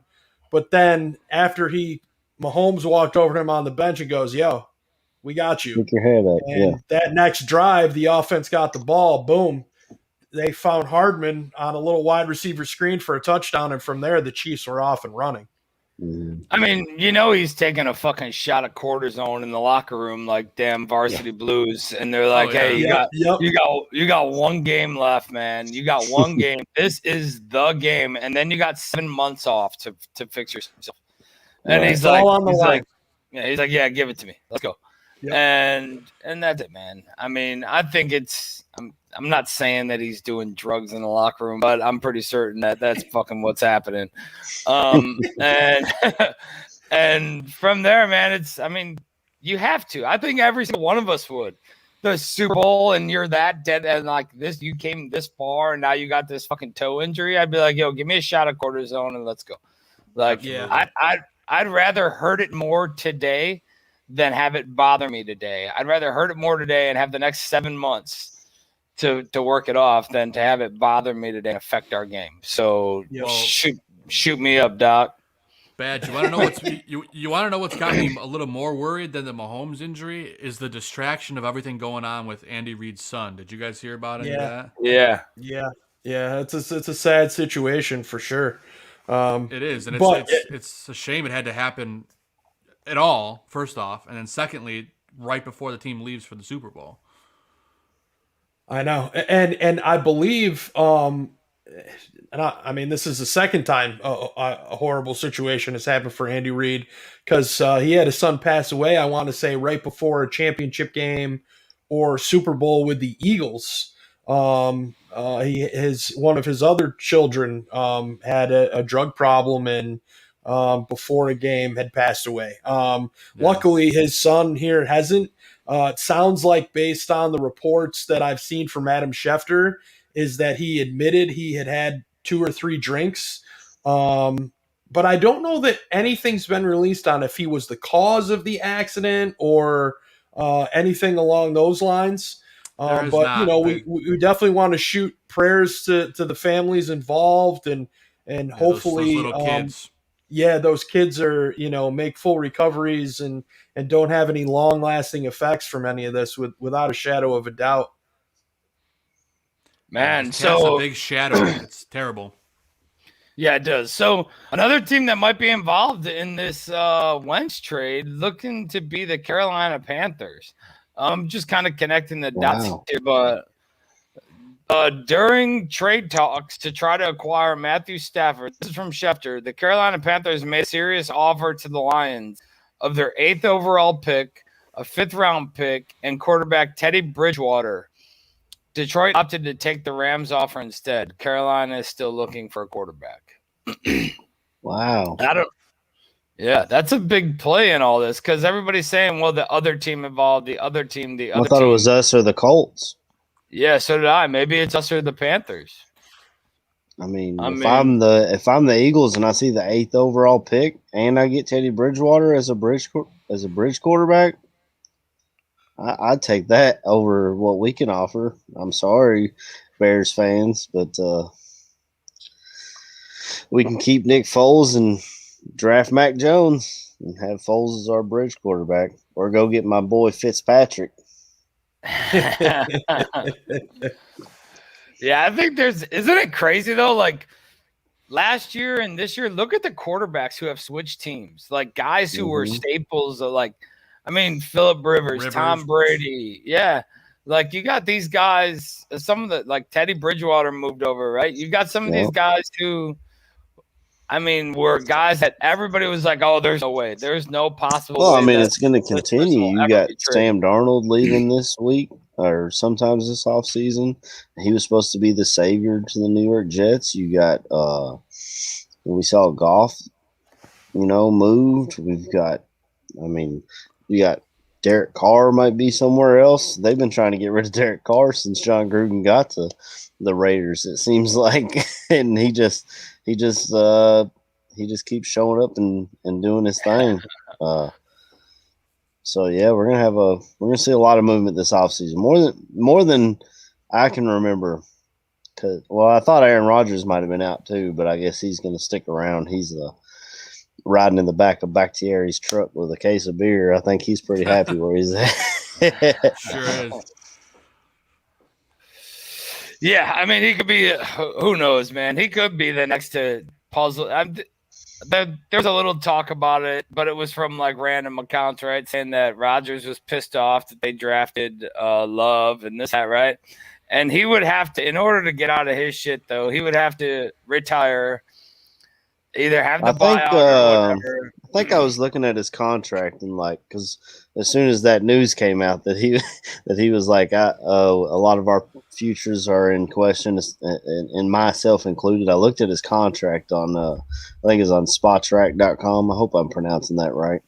But then after Mahomes walked over to him on the bench and goes, "Yo, we got you." Pick your head up. And that next drive, the offense got the ball. Boom. They found Hardman on a little wide receiver screen for a touchdown, and from there, the Chiefs were off and running. I mean, he's taking a fucking shot of cortisone in the locker room, like damn Varsity Blues, and they're like, "Hey, you got one game left, man. You got one game. This is the game, and then you got 7 months off to fix yourself." And he's like, "Yeah, give it to me. Let's go." Yep. And that's it, man. I mean, I think I'm not saying that he's doing drugs in the locker room, but I'm pretty certain that that's fucking what's happening. And from there, man, you have to. I think every single one of us would. The Super Bowl, and you're that dead, and like this, you came this far, and now you got this fucking toe injury. I'd be like, "Yo, give me a shot of cortisone and let's go." Like, I'd rather hurt it more today than have it bother me today. I'd rather hurt it more today and have the next 7 months to work it off than to have it bother me today and affect our game. So shoot me up, Doc. Bad. You want to know what's you want to know what's got me a little more worried than the Mahomes injury is the distraction of everything going on with Andy Reid's son. Did you guys hear about any of that? Yeah. It's a sad situation for sure. It is, and it's a shame it had to happen at all, first off, and then secondly, right before the team leaves for the Super Bowl. I know, and I believe, this is the second time a horrible situation has happened for Andy Reid, because he had his son pass away, I want to say, right before a championship game or Super Bowl with the Eagles. One of his other children had a drug problem, and before a game had passed away. Luckily, his son here hasn't. It sounds like, based on the reports that I've seen from Adam Schefter, is that he admitted he had 2 or 3 drinks. But I don't know that anything's been released on if he was the cause of the accident or anything along those lines. We definitely want to shoot prayers to the families involved, and hopefully those little kids. Those kids are, make full recoveries and don't have any long-lasting effects from any of this, without a shadow of a doubt. Man, it's a big shadow. It's terrible. Yeah, it does. So another team that might be involved in this Wentz trade, looking to be the Carolina Panthers. I'm just kind of connecting the dots here, but during trade talks to try to acquire Matthew Stafford, this is from Schefter, the Carolina Panthers made a serious offer to the Lions of their 8th overall pick, a 5th-round pick, and quarterback Teddy Bridgewater. Detroit opted to take the Rams offer instead. Carolina is still looking for a quarterback. Wow. That's a big play in all this, because everybody's saying, well, the other team involved, I thought it was us or the Colts. Yeah, so did I. Maybe it's us or the Panthers. If I'm the Eagles and I see the 8th overall pick and I get Teddy Bridgewater as a bridge quarterback, I'd take that over what we can offer. I'm sorry, Bears fans, but we can keep Nick Foles and draft Mac Jones and have Foles as our bridge quarterback, or go get my boy Fitzpatrick. Yeah, I think isn't it crazy though? Like last year and this year, look at the quarterbacks who have switched teams. Like guys who were staples of Phillip Rivers, Tom Brady. Yeah. Like you got these guys, some of the like Teddy Bridgewater moved over, right? You got some of these guys who were guys that everybody was like, oh, there's no way. There's no possible way. It's going to continue. You got Sam Darnold leaving this week or sometimes this offseason. He was supposed to be the savior to the New York Jets. You got we saw Goff, moved. We've got we got Derek Carr might be somewhere else. They've been trying to get rid of Derek Carr since John Gruden got to the Raiders, it seems like. And he just keeps showing up and doing his thing. So yeah, we're gonna see a lot of movement this offseason. More than I can remember. I thought Aaron Rodgers might have been out too, but I guess he's gonna stick around. He's riding in the back of Bakhtiari's truck with a case of beer. I think he's pretty happy where he's at. Sure is. Yeah, he could be. Who knows, man? He could be the next to puzzle. There's a little talk about it, but it was from like random accounts, right? Saying that Rodgers was pissed off that they drafted Love and this, that, right? And he would have to, in order to get out of his shit, though, he would have to retire. Either have the buyout or whatever. I think I was looking at his contract and because as soon as that news came out that he was like, a lot of our futures are in question, and myself included. I looked at his contract on, I think it's on Spotrac.com. I hope I'm pronouncing that right.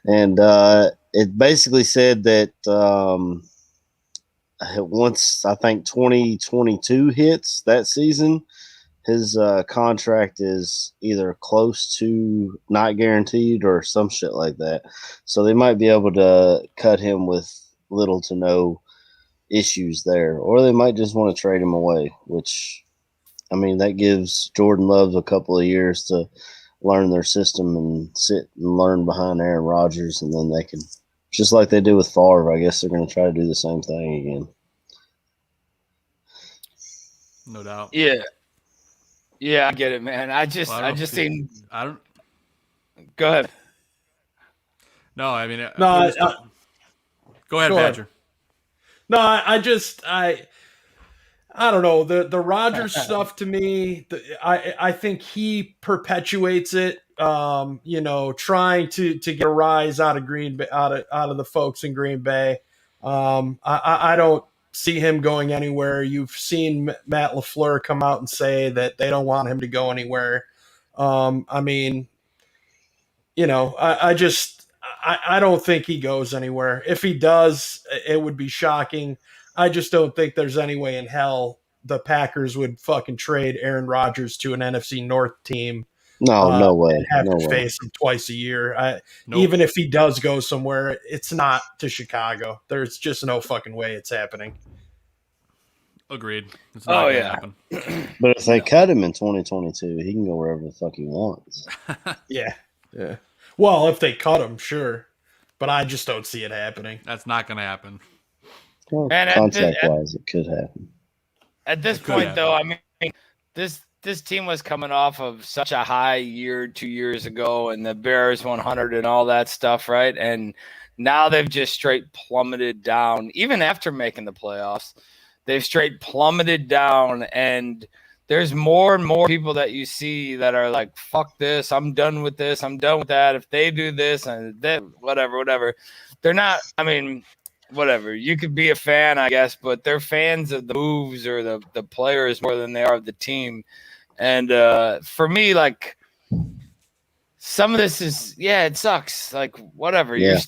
And it basically said that once I think 2022 hits that season, his contract is either close to not guaranteed or some shit like that. So they might be able to cut him with little to no issues there. Or they might just want to trade him away, which, that gives Jordan Love a couple of years to learn their system and sit and learn behind Aaron Rodgers. And then they can, just like they do with Favre, I guess they're going to try to do the same thing again. No doubt. Yeah. Yeah, I get it, man. I don't. Go ahead. No, no. Go ahead, Badger. No, I don't know the Rodgers stuff. To me, I think he perpetuates it. Trying to get a rise out of Green Bay, out of the folks in Green Bay. I don't see him going anywhere. You've seen Matt LaFleur come out and say that they don't want him to go anywhere. I don't think he goes anywhere. If he does, it would be shocking. I just don't think there's any way in hell the Packers would fucking trade Aaron Rodgers to an NFC North team. No way. And have to face him twice a year. Nope. Even if he does go somewhere, it's not to Chicago. There's just no fucking way it's happening. Agreed. It's not gonna happen. But if they cut him in 2022, he can go wherever the fuck he wants. Yeah. Well, if they cut him, sure. But I just don't see it happening. That's not going to happen. Well, contract-wise, it could happen. At this point, though, this team was coming off of such a high year 2 years ago, and the Bears 100 and all that stuff, right? And now they've just straight plummeted down. Even after making the playoffs, they've straight plummeted down, and there's more and more people that you see that are like, fuck this, I'm done with this, I'm done with that. If they do this and that, whatever. They're not, whatever. You could be a fan, I guess, but they're fans of the moves or the players more than they are of the team. And for me, like, some of this is, it sucks. Like, whatever. Yeah.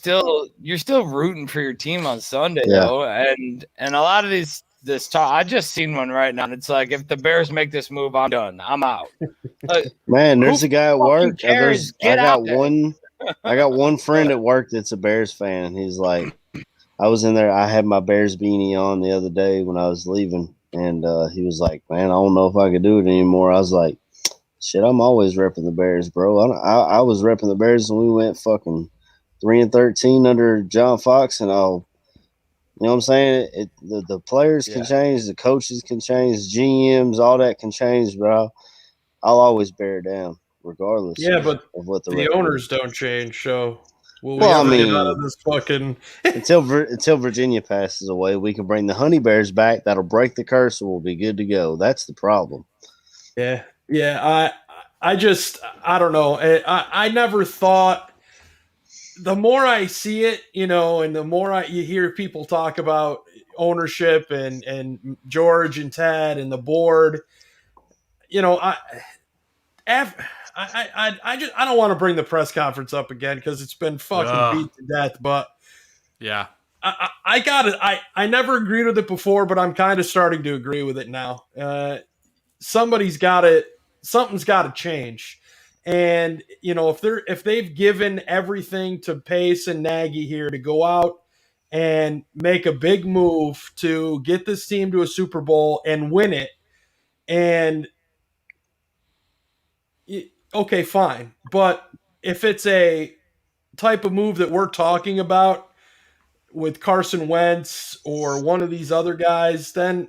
You're still rooting for your team on Sunday, though. And a lot of this talk, I just seen one right now, and it's like, if the Bears make this move, I'm done. I'm out. Man, there's a guy at work. I got one friend at work that's a Bears fan. He's like, I was in there. I had my Bears beanie on the other day when I was leaving, and he was like, "Man, I don't know if I could do it anymore." I was like, "Shit, I'm always repping the Bears, bro. I was repping the Bears when we went fucking 3-13 under John Fox, and I'll." You know what I'm saying? The players can change, the coaches can change, GMs, all that can change, bro. I'll always bear down, regardless but of what the owners don't change, so will we Well, I ever get out mean- of this fucking until Virginia passes away, we can bring the Honey Bears back. That'll break the curse, and we'll be good to go. That's the problem. Yeah. I don't know. I never thought. The more I see it, and the more you hear people talk about ownership and George and Ted and the board, I don't want to bring the press conference up again because it's been fucking beat to death. But yeah, I got it. I never agreed with it before, but I'm kind of starting to agree with it now. Something's got to change. And if they've given everything to Pace and Nagy here to go out and make a big move to get this team to a Super Bowl and win it, and okay, fine. But if it's a type of move that we're talking about with Carson Wentz or one of these other guys, then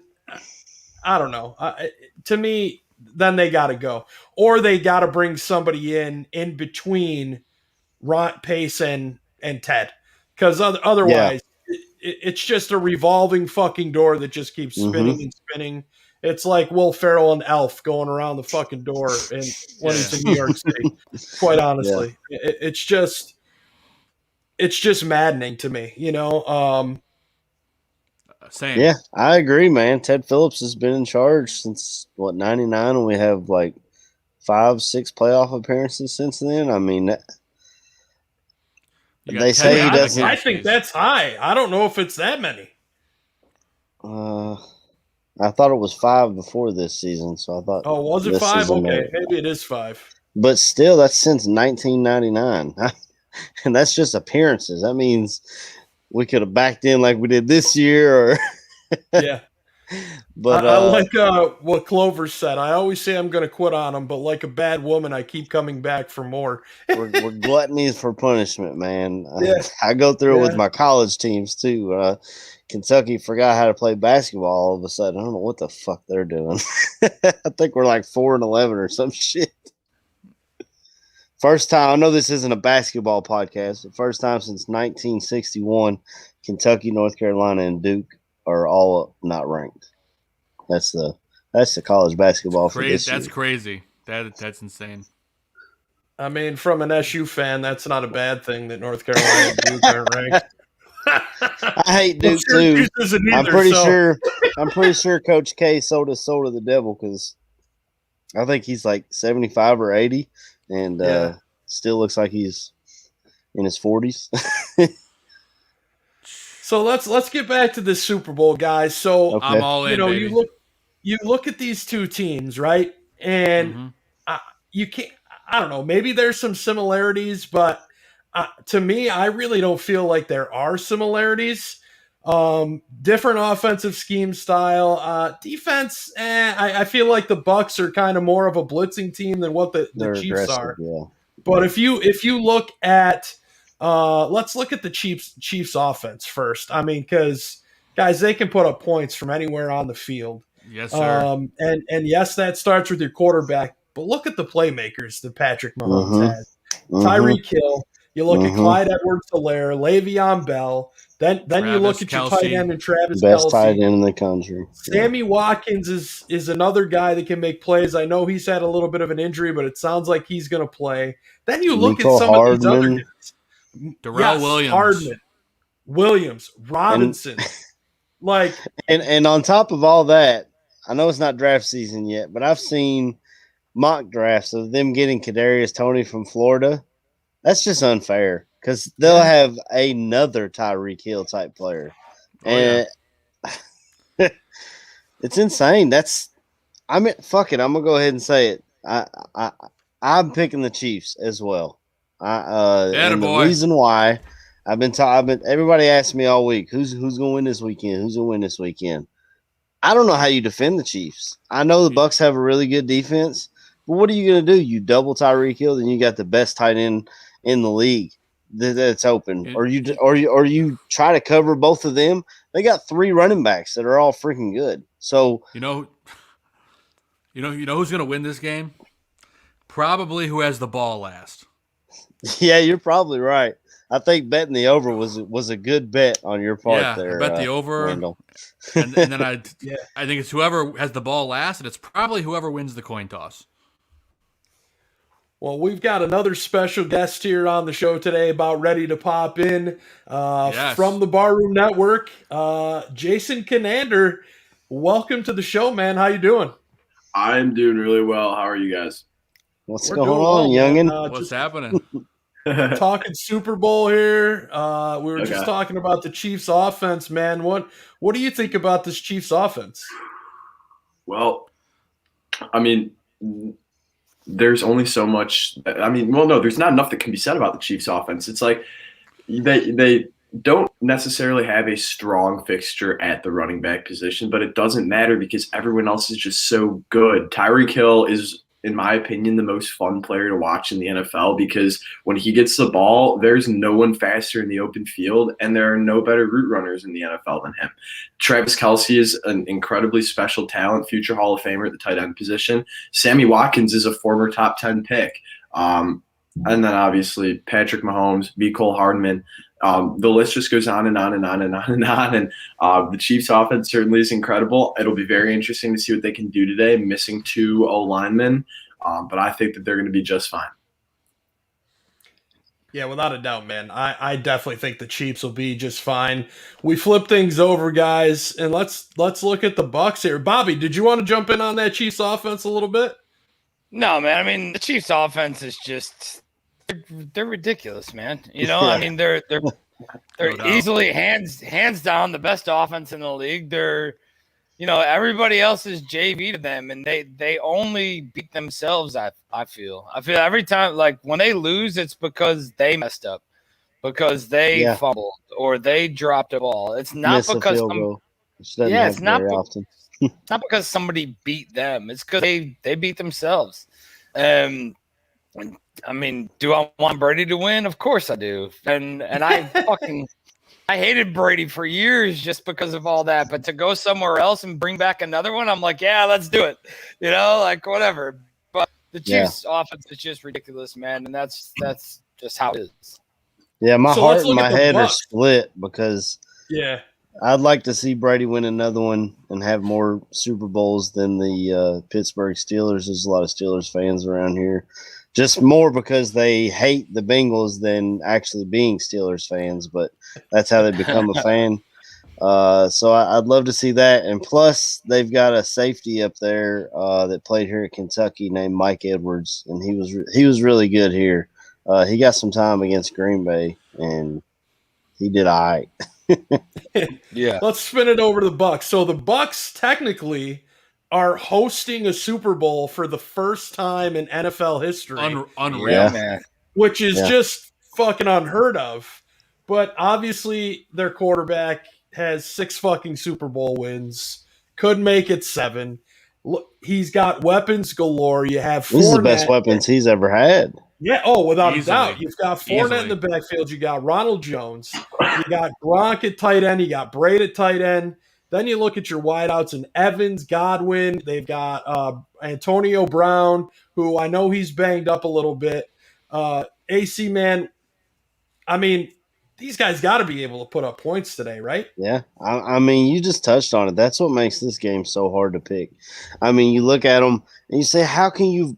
I don't know. To me, then they got to go. Or they got to bring somebody in between Pace and Ted. Because otherwise, it's just a revolving fucking door that just keeps spinning and spinning. It's like Will Ferrell and Elf going around the fucking door when he's in New York City. Quite honestly, it's just maddening to me. Same. Yeah, I agree, man. Ted Phillips has been in charge since '99, and we have like 5-6 playoff appearances since then. I mean, they say he doesn't. I think that's high. I don't know if it's that many. I thought it was 5 before this season, so I thought. Oh, was it 5? Okay, maybe it is 5. But still, that's since 1999, and that's just appearances. That means we could have backed in like we did this year, or yeah. But I like what Clover said. I always say I'm going to quit on them, but like a bad woman, I keep coming back for more. we're gluttonies for punishment, man. I go through it with my college teams too. Kentucky forgot how to play basketball all of a sudden. I don't know what the fuck they're doing. I think we're like 4-11 or some shit. First time, I know this isn't a basketball podcast, but first time since 1961, Kentucky, North Carolina, and Duke are all not ranked. That's the college basketball for this year. That's crazy. That's insane. I mean, from an SU fan, that's not a bad thing that North Carolina and Duke aren't ranked. I hate Duke too. I'm pretty sure Coach K sold his soul to the devil because I think he's like 75 or 80, and still looks like he's in his 40s. So let's get back to this Super Bowl, guys. So I'm all in. Baby. you look at these two teams, right? And you can't. I don't know. Maybe there's some similarities, but to me, I really don't feel like there are similarities. Different offensive scheme style, defense. I feel like the Bucs are kind of more of a blitzing team than what the Chiefs are. Yeah. But if you look at, let's look at the Chiefs offense first. I mean, because guys, they can put up points from anywhere on the field. Yes, sir. And yes, that starts with your quarterback. But look at the playmakers that Patrick Mahomes has. Tyreek Hill. You look at Clyde Edwards-Helaire, Le'Veon Bell. Then you look at your tight end and Travis Kelce. Best tight end in the country. Sammy Watkins is another guy that can make plays. I know he's had a little bit of an injury, but it sounds like he's going to play. Then you look at some of these other guys. Darrell Williams. Hardman, Williams, Robinson. And on top of all that, I know it's not draft season yet, but I've seen mock drafts of them getting Kadarius Toney from Florida. That's just unfair because they'll have another Tyreek Hill type player, and it's insane. Fuck it. I'm gonna go ahead and say it. I'm picking the Chiefs as well. And the reason why Everybody asks me all week, who's gonna win this weekend? Who's gonna win this weekend? I don't know how you defend the Chiefs. I know the Bucs have a really good defense, but what are you gonna do? You double Tyreek Hill, then you got the best tight end in the league that's open, or you try to cover both of them. They got 3 running backs that are all freaking good. So you know who's gonna win this game? Probably who has the ball last. Yeah, you're probably right. I think betting the over was a good bet on your part there. I bet the over, Randall. and then I think it's whoever has the ball last, and it's probably whoever wins the coin toss. Well, we've got another special guest here on the show today, about ready to pop in from the Barroom Network. Jason Conander, welcome to the show, man. How you doing? I'm doing really well. How are you guys? What's going on, youngin? What's happening? Talking Super Bowl here. We were just talking about the Chiefs offense, man. What do you think about this Chiefs offense? Well, I mean, there's only so much. No, there's not enough that can be said about the Chiefs offense. It's like they don't necessarily have a strong fixture at the running back position, but it doesn't matter because everyone else is just so good. Tyreek Hill is, in my opinion, the most fun player to watch in the NFL because when he gets the ball, there's no one faster in the open field, and there are no better route runners in the NFL than him. Travis Kelce is an incredibly special talent, future Hall of Famer at the tight end position. Sammy Watkins is a former top 10 pick. And then obviously Patrick Mahomes, Cole Hardman. The list just goes on and on and on and on and on. And the Chiefs offense certainly is incredible. It'll be very interesting to see what they can do today, missing 2 O-linemen. But I think that they're going to be just fine. Yeah, without a doubt, man. I definitely think the Chiefs will be just fine. We flip things over, guys, and let's look at the Bucs here. Bobby, did you want to jump in on that Chiefs offense a little bit? No, man. I mean, the Chiefs offense is just they're ridiculous, man. You know, I mean, they're easily hands down the best offense in the league. They're, you know, everybody else is JV to them, and they only beat themselves. I feel every time, like when they lose, it's because they messed up, because they fumbled or they dropped a ball. It's not because it's not often. It's not because somebody beat them. It's because they beat themselves. I mean, do I want Brady to win? Of course I do. And I I hated Brady for years just because of all that. But to go somewhere else and bring back another one, I'm like, yeah, let's do it. You know, like whatever. But the Chiefs offense is just ridiculous, man. And that's just how it is. Yeah, my heart and my head are split because I'd like to see Brady win another one and have more Super Bowls than the Pittsburgh Steelers. There's a lot of Steelers fans around here. Just more because they hate the Bengals than actually being Steelers fans, but that's how they become a fan. So I'd love to see that. And plus, they've got a safety up there that played here at Kentucky named Mike Edwards, and he was really good here. He got some time against Green Bay, and he did all right. Yeah. Let's spin it over to the Bucs. So the Bucs technically are hosting a Super Bowl for the first time in NFL history. Unreal, man. Which is just fucking unheard of. But obviously their quarterback has 6 fucking Super Bowl wins. Could make it 7. Look, he's got weapons galore. You have Fournette. These are the best weapons he's ever had. Yeah, without a doubt. You've got Fournette in the backfield. You got Ronald Jones. You got Gronk at tight end. You got Braid at tight end. Then you look at your wideouts and Evans, Godwin. They've got Antonio Brown, who I know he's banged up a little bit. AC, man, I mean, these guys got to be able to put up points today, right? Yeah. I mean, you just touched on it. That's what makes this game so hard to pick. I mean, you look at them and you say, how can you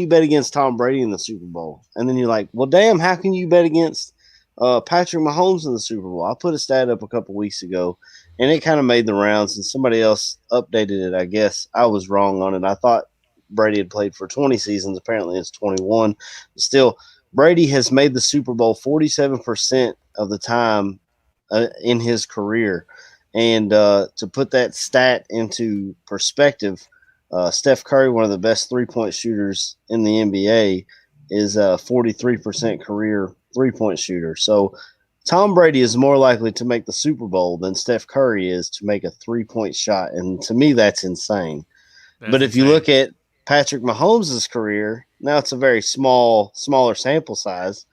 bet against Tom Brady in the Super Bowl? And then you're like, well, damn, how can you bet against Patrick Mahomes in the Super Bowl? I put a stat up a couple weeks ago, and it kind of made the rounds, and somebody else updated it. I guess I was wrong on it. I thought Brady had played for 20 seasons. Apparently it's 21. But still, Brady has made the Super Bowl 47% of the time in his career. And to put that stat into perspective, Steph Curry, one of the best three-point shooters in the NBA, is a 43% career three-point shooter. So Tom Brady is more likely to make the Super Bowl than Steph Curry is to make a 3-point shot. And to me, that's insane. But if you look at Patrick Mahomes' career, now it's a very smaller sample size.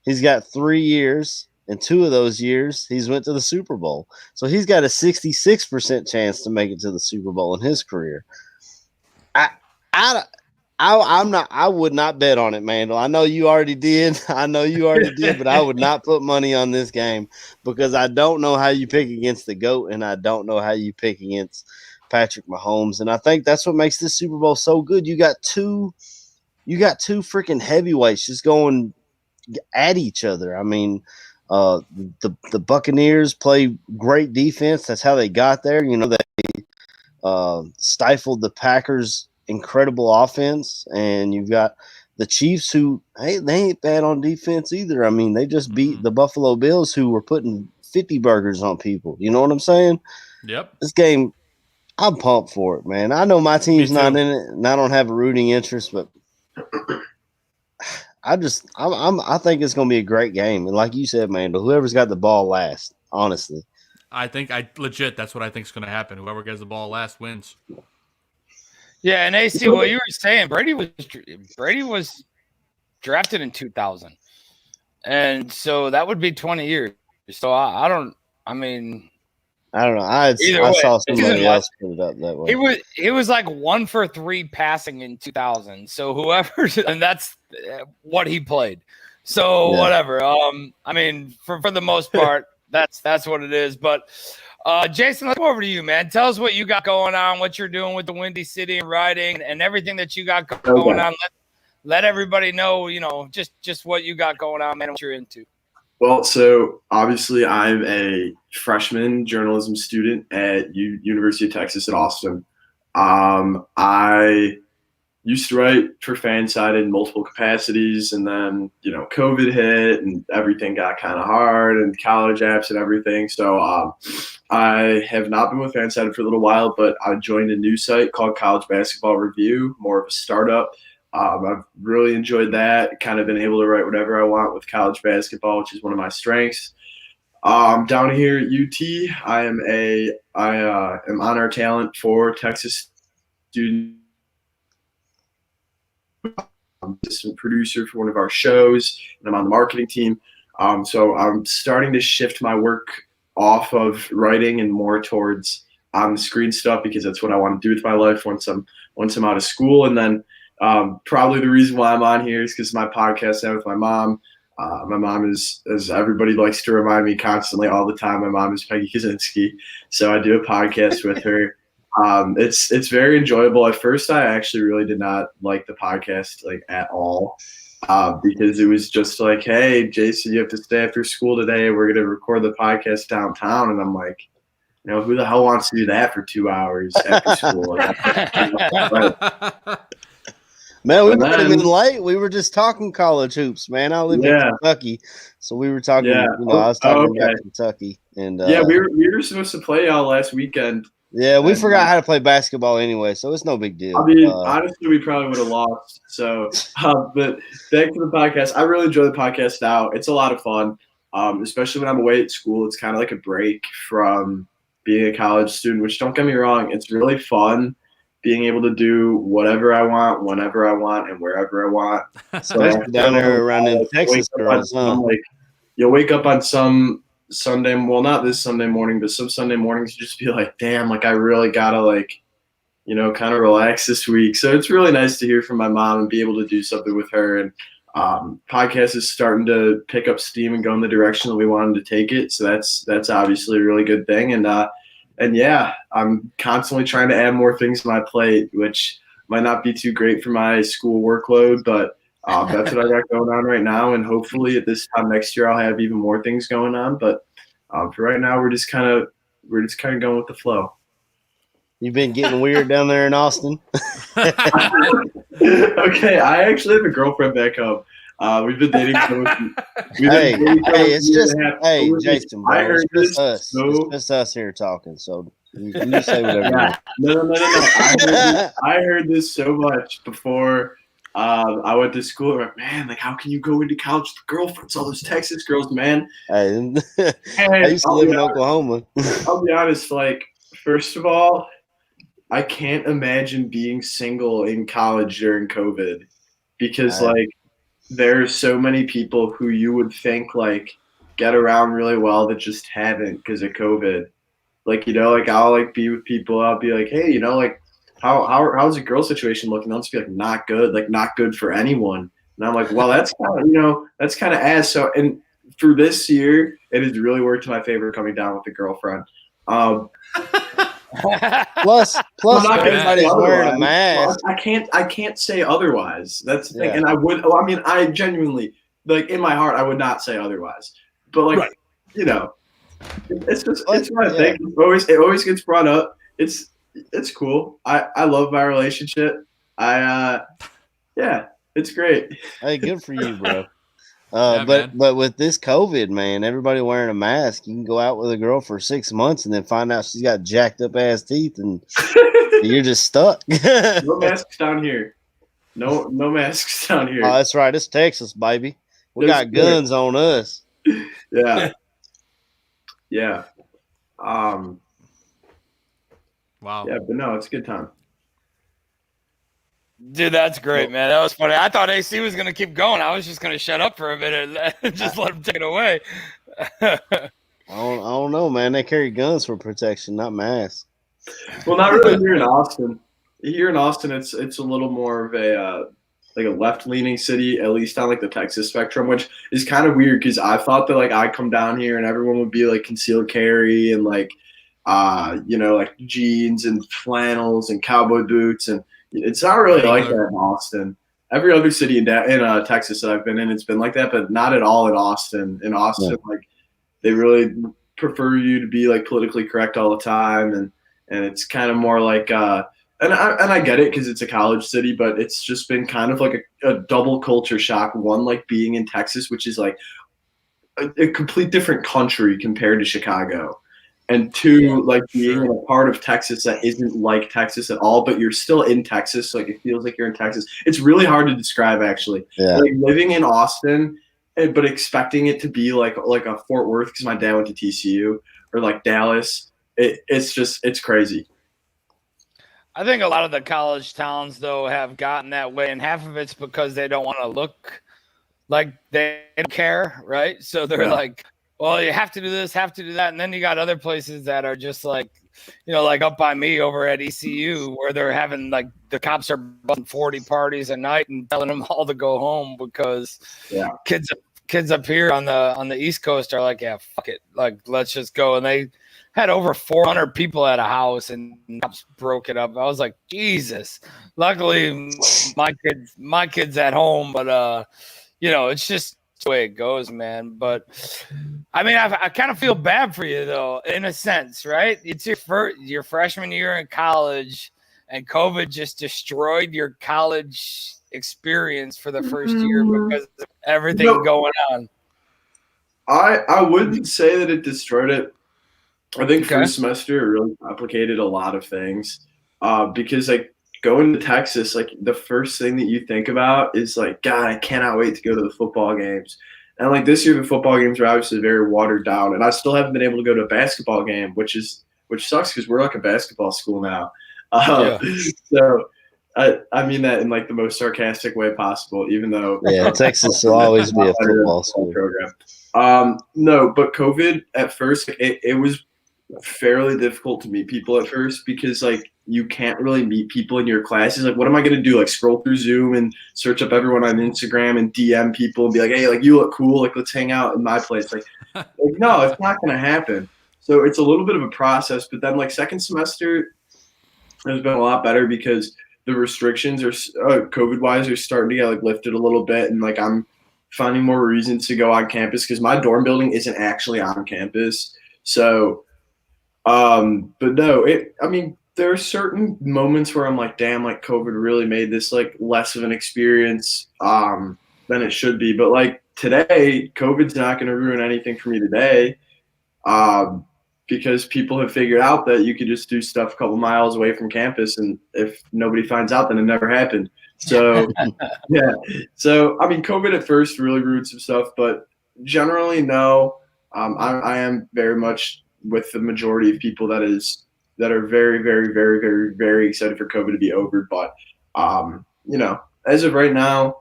He's got 3 years, and 2 of those years he's went to the Super Bowl. So he's got a 66% chance to make it to the Super Bowl in his career. I would not bet on it, Mandel. I know you already did. But I would not put money on this game because I don't know how you pick against the GOAT, and I don't know how you pick against Patrick Mahomes. And I think that's what makes this Super Bowl so good. You got two freaking heavyweights just going at each other. I mean, the Buccaneers play great defense. That's how they got there. You know, they stifled the Packers' incredible offense, and you've got the Chiefs who, hey, they ain't bad on defense either. I mean, they just beat the Buffalo Bills who were putting 50 burgers on people. You know what I'm saying? Yep. This game, I'm pumped for it, man. I know my team's not in it, and I don't have a rooting interest, but I think it's going to be a great game. And like you said, man, whoever's got the ball last, honestly. That's what I think is going to happen. Whoever gets the ball last wins. Yeah, and AC, what you were saying, Brady was drafted in 2000, and so that would be 20 years. So I don't know. I saw somebody else put it up that way. He was like 1 for 3 passing in 2000. So whoever, and that's what he played. So whatever. I mean, for the most part, that's what it is. But Jason, let's go over to you, man. Tell us what you got going on, what you're doing with the Windy City and writing, and everything that you got going on. Let everybody know, just what you got going on, man, and what you're into. Well, so obviously I'm a freshman journalism student at University of Texas at Austin. I used to write for Fanside in multiple capacities, and then, COVID hit and everything got kind of hard and college apps and everything. So I have not been with Fanside for a little while, but I joined a new site called College Basketball Review, more of a startup. I've really enjoyed that, kind of been able to write whatever I want with college basketball, which is one of my strengths. Down here at UT, I am on-air talent for Texas student. I'm assistant producer for one of our shows, and I'm on the marketing team. So I'm starting to shift my work off of writing and more towards on-the-screen stuff because that's what I want to do with my life once I'm out of school. And then probably the reason why I'm on here is because my podcast I have with my mom. My mom is, as everybody likes to remind me constantly all the time, my mom is Peggy Kaczynski. So I do a podcast with her. It's very enjoyable. At first, I actually really did not like the podcast at all because it was just like, hey, Jason, you have to stay after school today. We're going to record the podcast downtown. And I'm like, who the hell wants to do that for 2 hours after school? Man, we might have been late. We were just talking college hoops, man. I live in Kentucky, so we were talking. I was talking about Kentucky, and we were supposed to play y'all last weekend. Yeah, we forgot how to play basketball anyway, so it's no big deal. I mean, honestly, we probably would have lost. So, but thanks for the podcast. I really enjoy the podcast now. It's a lot of fun, especially when I'm away at school. It's kind of like a break from being a college student. Which, don't get me wrong, it's really fun. Being able to do whatever I want, whenever I want, and wherever I want. So down there around in Texas, you'll wake up on some Sunday, well, not this Sunday morning, but some Sunday mornings, you just be like, damn, I really gotta kind of relax this week. So it's really nice to hear from my mom and be able to do something with her. And podcast is starting to pick up steam and go in the direction that we wanted to take it. So that's obviously a really good thing. And yeah, I'm constantly trying to add more things to my plate, which might not be too great for my school workload, but that's what I got going on right now. And hopefully at this time next year, I'll have even more things going on. But for right now, we're just kind of going with the flow. You've been getting weird down there in Austin. Okay, I actually have a girlfriend back home. We've been dating. Jason, bro, it's just us. It's just us here talking. So you say whatever. No. I heard this so much before I went to school. Like, man, like how can you go into college with girlfriends? All those Texas girls, man. I used to live in Oklahoma. I'll be honest. Like, first of all, I can't imagine being single in college during COVID because like there's so many people who you would think like get around really well that just haven't because of COVID. Like, you know, like I'll like be with people. I'll be like, hey, you know, like how's the girl situation looking? They'll just be like, not good, like not good for anyone. And I'm like, well, that's kind of, you know, that's kind of ass. So, and for this year, it has really worked to my favor coming down with a girlfriend. Plus everybody's wearing a mask. I can't say otherwise. That's the thing. And I would. I mean, I genuinely, like in my heart, I would not say otherwise. But like, you know, it's just it's what I think. It always gets brought up. It's cool. I love my relationship. It's great. Hey, good for you, bro. But with this COVID, man, everybody wearing a mask. You can go out with a girl for 6 months and then find out she's got jacked up ass teeth, and you're just stuck. No masks down here. No masks down here. Oh, that's right. It's Texas, baby. We got guns on us. Yeah. Yeah. Wow. Yeah, but no, it's a good time. Dude, that's great, man. That was funny. I thought AC was going to keep going. I was just going to shut up for a minute and just let him take it away. I don't know, man. They carry guns for protection, not masks. Well, not really here in Austin. Here in Austin, it's a little more of a like a left-leaning city, at least on like the Texas spectrum, which is kind of weird because I thought that like I'd come down here and everyone would be like concealed carry and like you know, like jeans and flannels and cowboy boots, and it's not really like that in Austin. Every other city in Texas that I've been in, it's been like that, but not at all in Austin. In Austin, like they really prefer you to be like politically correct all the time, and it's kind of more like and I get it because it's a college city, but it's just been kind of like a double culture shock. One, like being in Texas, which is like a complete different country compared to Chicago. And two, like being in a part of Texas that isn't like Texas at all, but you're still in Texas. So like it feels like you're in Texas. It's really hard to describe, actually. Yeah. Like living in Austin, but expecting it to be like a Fort Worth because my dad went to TCU, or like Dallas. It's crazy. I think a lot of the college towns, though, have gotten that way, and half of it's because they don't want to look like they don't care, right? So they're like, well, you have to do this, have to do that. And then you got other places that are just like, you know, like up by me over at ECU, where they're having like the cops are busting 40 parties a night and telling them all to go home because kids up here on the East Coast are like, yeah, fuck it. Like, let's just go. And they had over 400 people at a house and cops broke it up. I was like, Jesus. Luckily, my kid's at home, but you know, it's just the way it goes, man. But I mean, I kind of feel bad for you though, in a sense, right? It's your freshman year in college, and COVID just destroyed your college experience for the first year because of everything going on. I wouldn't say that it destroyed it. I think first semester really complicated a lot of things because like going to Texas, like the first thing that you think about is like, God, I cannot wait to go to the football games. And like this year, the football games are obviously very watered down, and I still haven't been able to go to a basketball game, which sucks because we're like a basketball school now. So I mean that in like the most sarcastic way possible, even though Texas will always be a football school program. No, but COVID at first, it was fairly difficult to meet people at first because like you can't really meet people in your classes. Like, what am I going to do? Like scroll through Zoom and search up everyone on Instagram and DM people and be like, hey, like you look cool. Like, let's hang out in my place. Like no, it's not going to happen. So it's a little bit of a process, but then like second semester has been a lot better because the restrictions are COVID wise are starting to get like lifted a little bit. And like, I'm finding more reasons to go on campus because my dorm building isn't actually on campus. So, but no, I mean, there are certain moments where I'm like, damn, like COVID really made this like less of an experience than it should be. But like today, COVID's not going to ruin anything for me today. because people have figured out that you could just do stuff a couple miles away from campus, and if nobody finds out, then it never happened. So, yeah. So, I mean, COVID at first really ruined some stuff, but generally, no. I am very much with the majority of people that are very, very, very, very, very excited for COVID to be over. But, as of right now,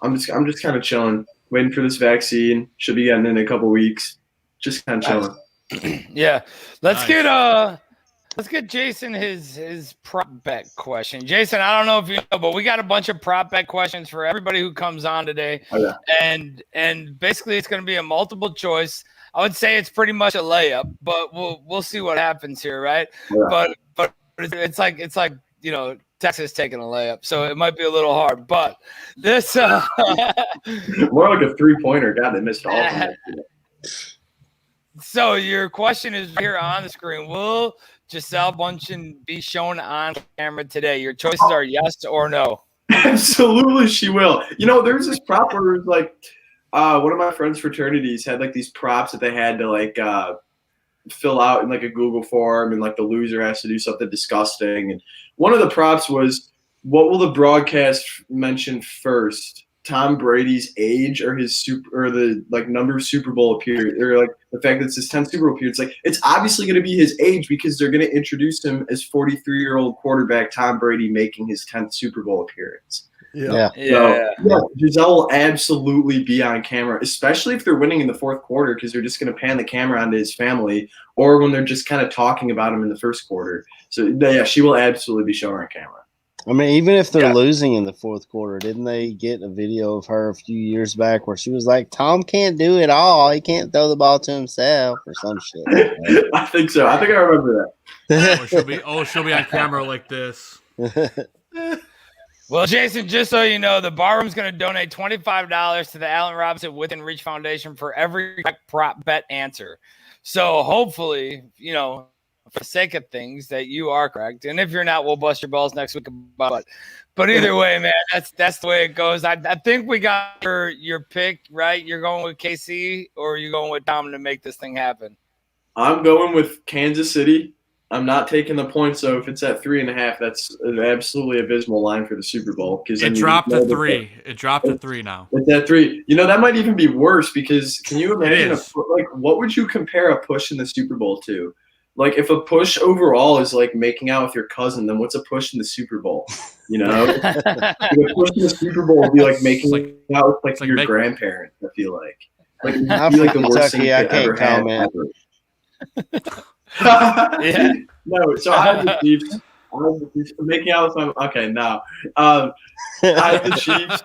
I'm just kind of chilling, waiting for this vaccine. Should be getting in a couple weeks. Just kind of chilling. Yeah, let's Nice. get Jason his prop bet question. Jason, I don't know if you know, but we got a bunch of prop bet questions for everybody who comes on today. Oh, yeah. And basically it's going to be a multiple choice. I would say it's pretty much a layup, but we'll see what happens here, right? Yeah. But it's like Texas taking a layup, so it might be a little hard. But this more like a 3-pointer. God, they missed all of them. So your question is here on the screen. Will Gisele Bundchen be shown on camera today? Your choices are yes or no. Absolutely, she will. There's this prop where it was like one of my friends' fraternities had like these props that they had to like fill out in like a Google form, and like the loser has to do something disgusting. And one of the props was, what will the broadcast mention first? Tom Brady's age or the like number of Super Bowl appearances, or like the fact that it's his 10th Super Bowl appearance. Like, it's obviously going to be his age because they're going to introduce him as 43-year-old quarterback Tom Brady making his 10th Super Bowl appearance. Yeah. So, Gisele will absolutely be on camera, especially if they're winning in the fourth quarter, because they're just going to pan the camera onto his family, or when they're just kind of talking about him in the first quarter. So, yeah, she will absolutely be shown on camera. I mean, even if they're losing in the fourth quarter, didn't they get a video of her a few years back where she was like, Tom can't do it all. He can't throw the ball to himself or some shit. I think so. I think I remember that. She'll be on camera like this. Well, Jason, just so you know, the Barroom's going to donate $25 to the Allen Robinson Within Reach Foundation for every prop bet answer. So hopefully, for the sake of things, that you are correct. And if you're not, we'll bust your balls next week about it. But either way, man, that's the way it goes. I think we got your pick, right? You're going with KC, or are you going with Tom to make this thing happen? I'm going with Kansas City. I'm not taking the points, so if it's at 3.5, that's an absolutely abysmal line for the Super Bowl. It dropped to 3. It dropped to 3 now. It's at 3. That might even be worse, because can you imagine what would you compare a push in the Super Bowl to? Like, if a push overall is like making out with your cousin, then what's a push in the Super Bowl? A push in the Super Bowl would be like making out with like your grandparents. I feel like I'm like from the worst thing Kentucky. you I could ever can't have. comment. Yeah. No, so I have the Chiefs. Making out with my okay. Now, I have the Chiefs.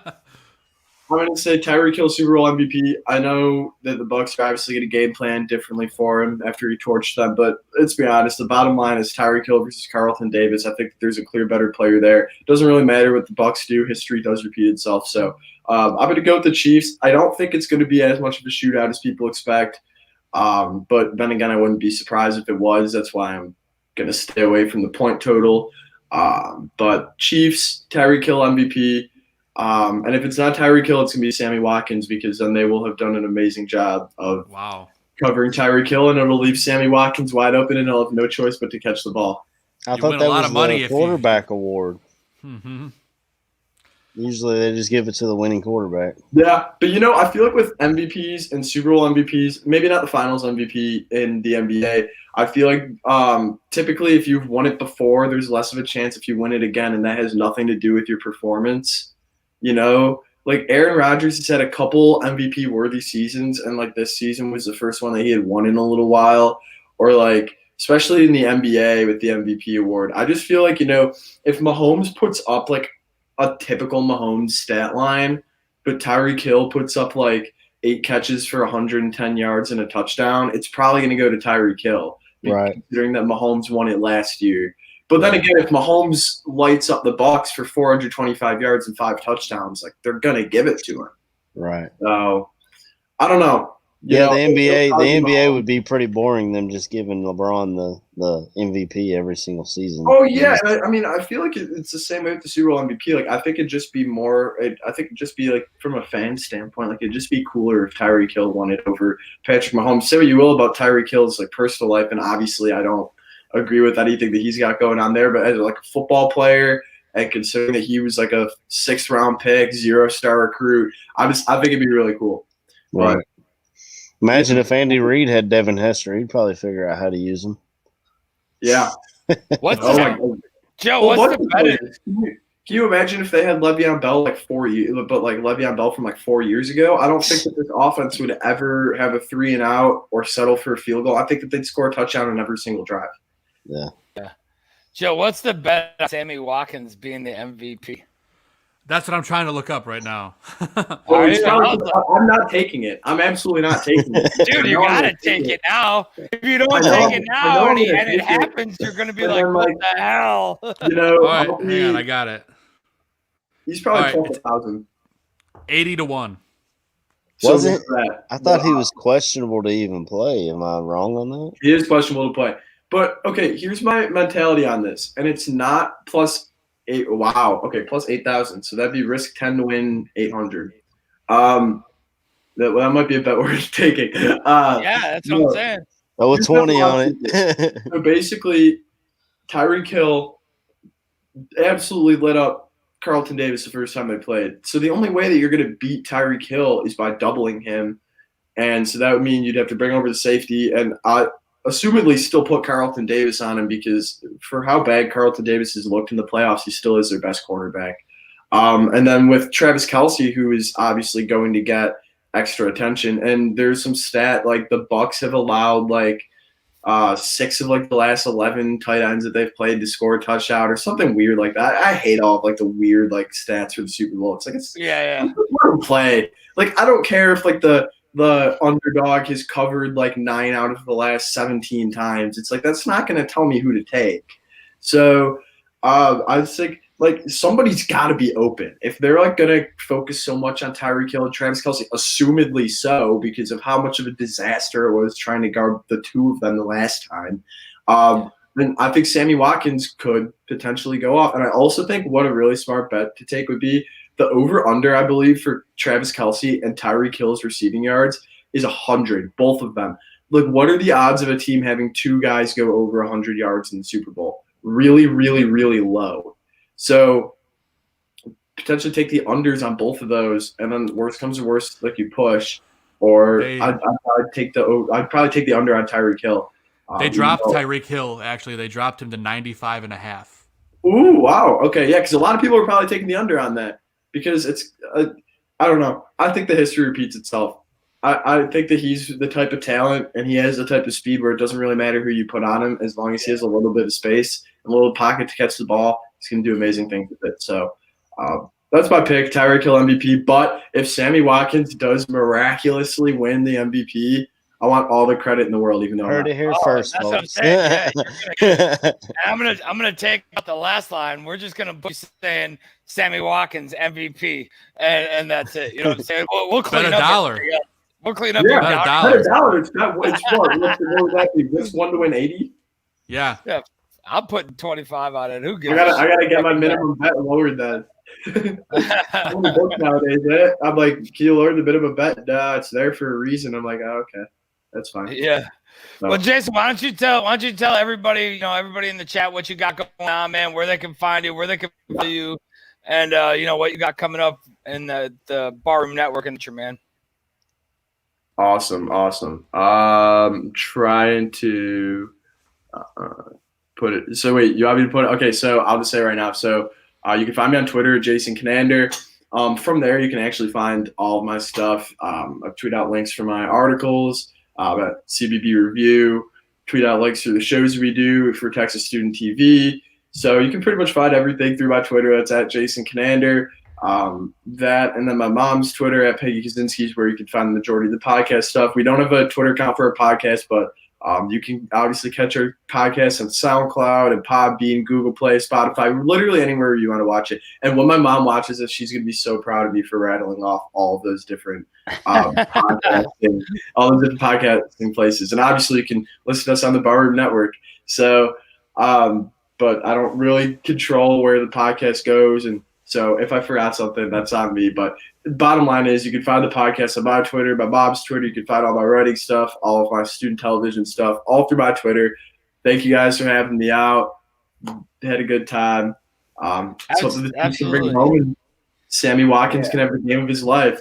I'm going to say Tyreek Hill Super Bowl MVP. I know that the Bucs are obviously going to game plan differently for him after he torched them, but let's be honest. The bottom line is Tyreek Hill versus Carlton Davis. I think there's a clear better player there. It doesn't really matter what the Bucs do. History does repeat itself. So I'm going to go with the Chiefs. I don't think it's going to be as much of a shootout as people expect. But then again, I wouldn't be surprised if it was. That's why I'm going to stay away from the point total. But Chiefs, Tyreek Hill MVP. And if it's not Tyreek Hill, it's going to be Sammy Watkins, because then they will have done an amazing job of covering Tyreek Hill, and it'll leave Sammy Watkins wide open, and he'll have no choice but to catch the ball. I thought that was the quarterback award. Mm-hmm. Usually they just give it to the winning quarterback. Yeah, but I feel like with MVPs and Super Bowl MVPs, maybe not the Finals MVP in the NBA, I feel like typically if you've won it before, there's less of a chance if you win it again, and that has nothing to do with your performance. Like Aaron Rodgers has had a couple MVP-worthy seasons, and like this season was the first one that he had won in a little while, or like especially in the NBA with the MVP award. I just feel like, if Mahomes puts up like a typical Mahomes stat line, but Tyreek Hill puts up like 8 catches for 110 yards and a touchdown, it's probably going to go to Tyreek Hill, right? Considering that Mahomes won it last year. But then again, if Mahomes lights up the Bucs for 425 yards and 5 touchdowns, like they're going to give it to him. Right. So I don't know. The NBA would be pretty boring. Them just giving LeBron the MVP every single season. Oh yeah, I mean, I feel like it's the same way with the Super Bowl MVP. Like, I think it'd just be more. I think it'd just be like from a fan standpoint, like it'd just be cooler if Tyreek Hill won it over Patrick Mahomes. Say what you will about Tyreek Hill's like personal life, and obviously I don't agree with anything that he's got going on there. But as like a football player, and considering that he was like a 6th round pick, 0-star recruit, I think it'd be really cool. Right. But, imagine if Andy Reid had Devin Hester, he'd probably figure out how to use him. Yeah. What's Joe? What's the better? Can you imagine if they had Le'Veon Bell like 4 years, but like Le'Veon Bell from like 4 years ago? I don't think that this offense would ever have a 3-and-out or settle for a field goal. I think that they'd score a touchdown on every single drive. Yeah. Joe, what's the bet on Sammy Watkins being the MVP? That's what I'm trying to look up right now. I'm not taking it. I'm absolutely not taking it. Dude, you gotta take it now. If you don't take it now and it happens, you're gonna be like, what the hell? All right, hang on, I got it. He's probably 12,000. 80 to 1. Was it? I thought he was questionable to even play. Am I wrong on that? He is questionable to play. But okay, here's my mentality on this, and it's not plus 8. Wow. Okay, plus 8,000. So that'd be risk 10 to win 800. That might be a bet worth taking. That's what I'm saying. Oh, 20 on it. So basically, Tyreek Hill absolutely lit up Carlton Davis the first time they played. So the only way that you're going to beat Tyreek Hill is by doubling him, and so that would mean you'd have to bring over the safety and assumedly still put Carlton Davis on him, because for how bad Carlton Davis has looked in the playoffs, he still is their best cornerback. And then with Travis Kelce, who is obviously going to get extra attention, and there's some stat like the Bucs have allowed like 6 of like the last 11 tight ends that they've played to score a touchdown or something weird like that. I hate all of like the weird like stats for the Super Bowl. It's like it's play. Like I don't care if like the underdog has covered like 9 out of the last 17 times. It's like that's not going to tell me who to take. So I think like somebody's got to be open if they're like going to focus so much on Tyreek Hill and Travis Kelce, assumedly so because of how much of a disaster it was trying to guard the two of them the last time. Then I think Sammy Watkins could potentially go off, and I also think what a really smart bet to take would be the over-under, I believe, for Travis Kelce and Tyreek Hill's receiving yards is 100, both of them. Like, what are the odds of a team having 2 guys go over 100 yards in the Super Bowl? Really, really, really low. So potentially take the unders on both of those, and then worst comes to worst, like you push. Or I'd probably take the under on Tyreek Hill. They dropped Tyreek Hill, actually. They dropped him to 95.5. Ooh, wow. Okay, yeah, because a lot of people are probably taking the under on that. Because it's, I don't know. I think the history repeats itself. I think that he's the type of talent and he has the type of speed where it doesn't really matter who you put on him as long as he has a little bit of space, a little pocket to catch the ball. He's going to do amazing things with it. So that's my pick, Tyreek Hill MVP. But if Sammy Watkins does miraculously win the MVP, I want all the credit in the world, even though heard it here first, that's folks. what I'm saying. Yeah, I'm gonna take out the last line. We're just gonna be saying Sammy Watkins MVP, and that's it. You know what I'm saying? We'll clean up $1. We'll clean up $1. $1. It's not. It's what? What would that be? This one to win 80? Yeah. I'm putting 25 on it. Who gives? I gotta get my minimum bet lowered then. Nowadays, I'm like, can you lower the minimum bet? Nah, it's there for a reason. I'm like, oh, okay, that's fine. Yeah. Well, Jason, why don't you tell everybody, everybody in the chat what you got going on, man, where they can find you, where they can follow you, and what you got coming up in the Barroom Network and man. Awesome. Trying to put it. So wait, you want me to put it? Okay, so I'll just say right now. So you can find me on Twitter, Jason Conander. From there, you can actually find all of my stuff. I tweet out links for my articles at CBB Review, tweet out links for the shows we do for Texas Student TV. So you can pretty much find everything through my Twitter. That's at Jason Conander. That, and then my mom's Twitter at Peggy Kaczynski is where you can find the majority of the podcast stuff. We don't have a Twitter account for a podcast, but You can obviously catch our podcast on SoundCloud and Podbean, Google Play, Spotify, literally anywhere you want to watch it. And when my mom watches it, she's going to be so proud of me for rattling off all of those different podcasting, all the different podcasting places. And obviously you can listen to us on the Barroom Network. So, but I don't really control where the podcast goes. And so if I forgot something, that's on me. But the bottom line is you can find the podcast on my Twitter, my mom's Twitter. You can find all my writing stuff, all of my student television stuff, all through my Twitter. Thank you guys for having me out. Had a good time. Something that you can bring home, and Sammy Watkins can have the game of his life.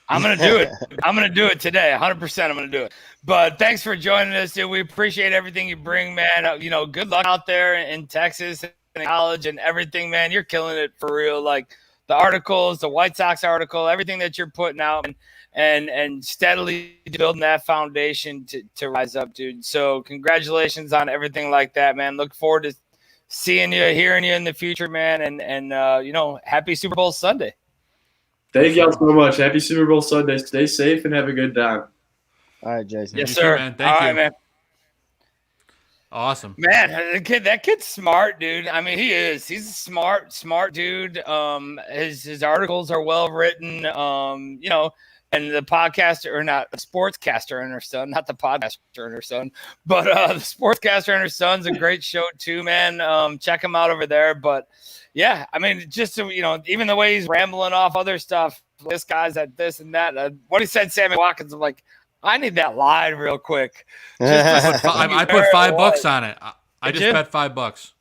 I'm going to do it. I'm going to do it today. 100% I'm going to do it. But thanks for joining us, dude. We appreciate everything you bring, man. Good luck out there in Texas and college and everything, man. You're killing it for real. Like the articles, the White Sox article, everything that you're putting out and steadily building that foundation to rise up, dude. So congratulations on everything like that, man. Look forward to seeing you, hearing you in the future, man. And happy Super Bowl Sunday. Thank y'all so much. Happy Super Bowl Sunday. Stay safe and have a good time. All right, Jason. Yes, sir. Man. Thank you. Right, man. Awesome. Man, that kid's smart, dude. I mean, he is. He's a smart dude. His articles are well written. And the podcaster, or not the sportscaster and her son, not the podcaster and her son, but the sportscaster and her son's a great show too, man. Check him out over there. But yeah, I mean, just so, even the way he's rambling off other stuff, this guy's at this and that. What he said, Sammy Watkins, I'm like, I need that line real quick. I put $5 on it. I just bet $5.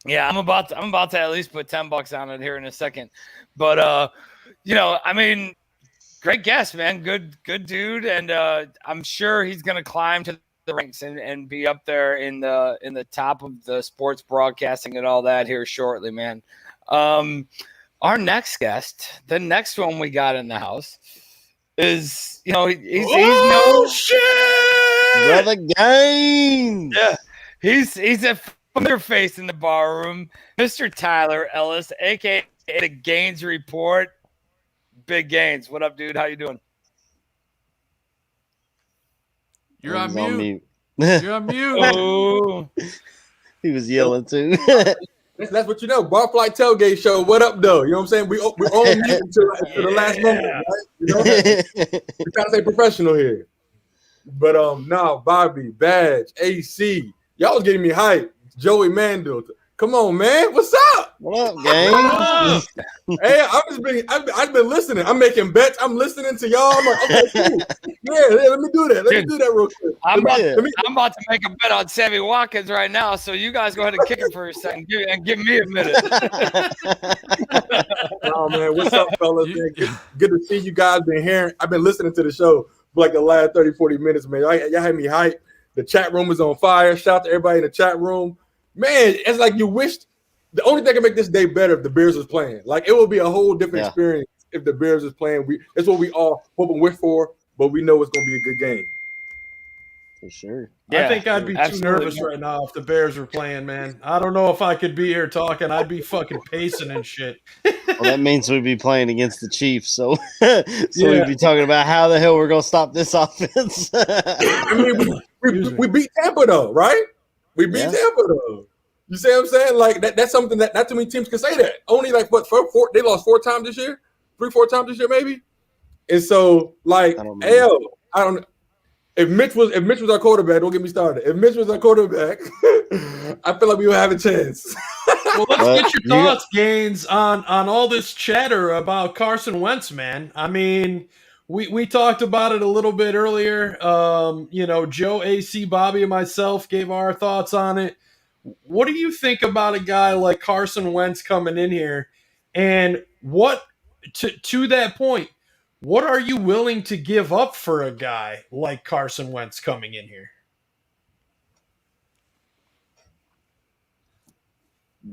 Yeah, I'm about to at least put $10 on it here in a second. But I mean, great guess, man. Good dude, and I'm sure he's gonna climb to the ranks and be up there in the top of the sports broadcasting and all that here shortly, man. Our next guest, the next one we got in the house, is he's no shit, brother Gaines. Yeah, he's a familiar face in the bar room, Mr. Tyler Ellis, aka the Gaines Report. Big Gaines, what up, dude? How you doing? You're on mute. You're on mute. Oh, he was yelling too. That's what Barfly Tailgate show. What up, though? You know what I'm saying? We're on mute until the last moment, right? We're trying to stay professional here. But Bobby, Badge, AC, y'all was getting me hyped. Joey Mandel, come on, man. What's up? What up, gang? Hey, I've been listening. I'm making bets. I'm listening to y'all. I'm like, okay, cool. Yeah, let me do that. Let me do that real quick. I'm about to make a bet on Sammy Watkins right now, so you guys go ahead and kick it for a second and give me a minute. Oh, man. What's up, fellas? Good to see you guys. I've been listening to the show for like the last 30, 40 minutes, man. Y'all had me hyped. The chat room is on fire. Shout out to everybody in the chat room. Man, it's like you wished the only thing that could make this day better if the Bears was playing. Like, it would be a whole different experience if the Bears was playing. That's what we all hope and wish for, but we know it's going to be a good game. For sure. Yeah, I think I'd be too nervous right now if the Bears were playing, man. I don't know if I could be here talking. I'd be fucking pacing and shit. Well, that means we'd be playing against the Chiefs, so we'd be talking about how the hell we're going to stop this offense. I mean, we beat Tampa, though, right? We beat Tampa, though. You see what I'm saying? Like, that's something that not too many teams can say that. Only like four, they lost 4 times this year? 3-4 times this year, maybe? And so, like, I don't. If Mitch was our quarterback, don't get me started. If Mitch was our quarterback, I feel like we would have a chance. Well, let's get your thoughts, Gaines, on all this chatter about Carson Wentz, man. I mean, we talked about it a little bit earlier. Joe, AC, Bobby, and myself gave our thoughts on it. What do you think about a guy like Carson Wentz coming in here? And what, to that point, what are you willing to give up for a guy like Carson Wentz coming in here?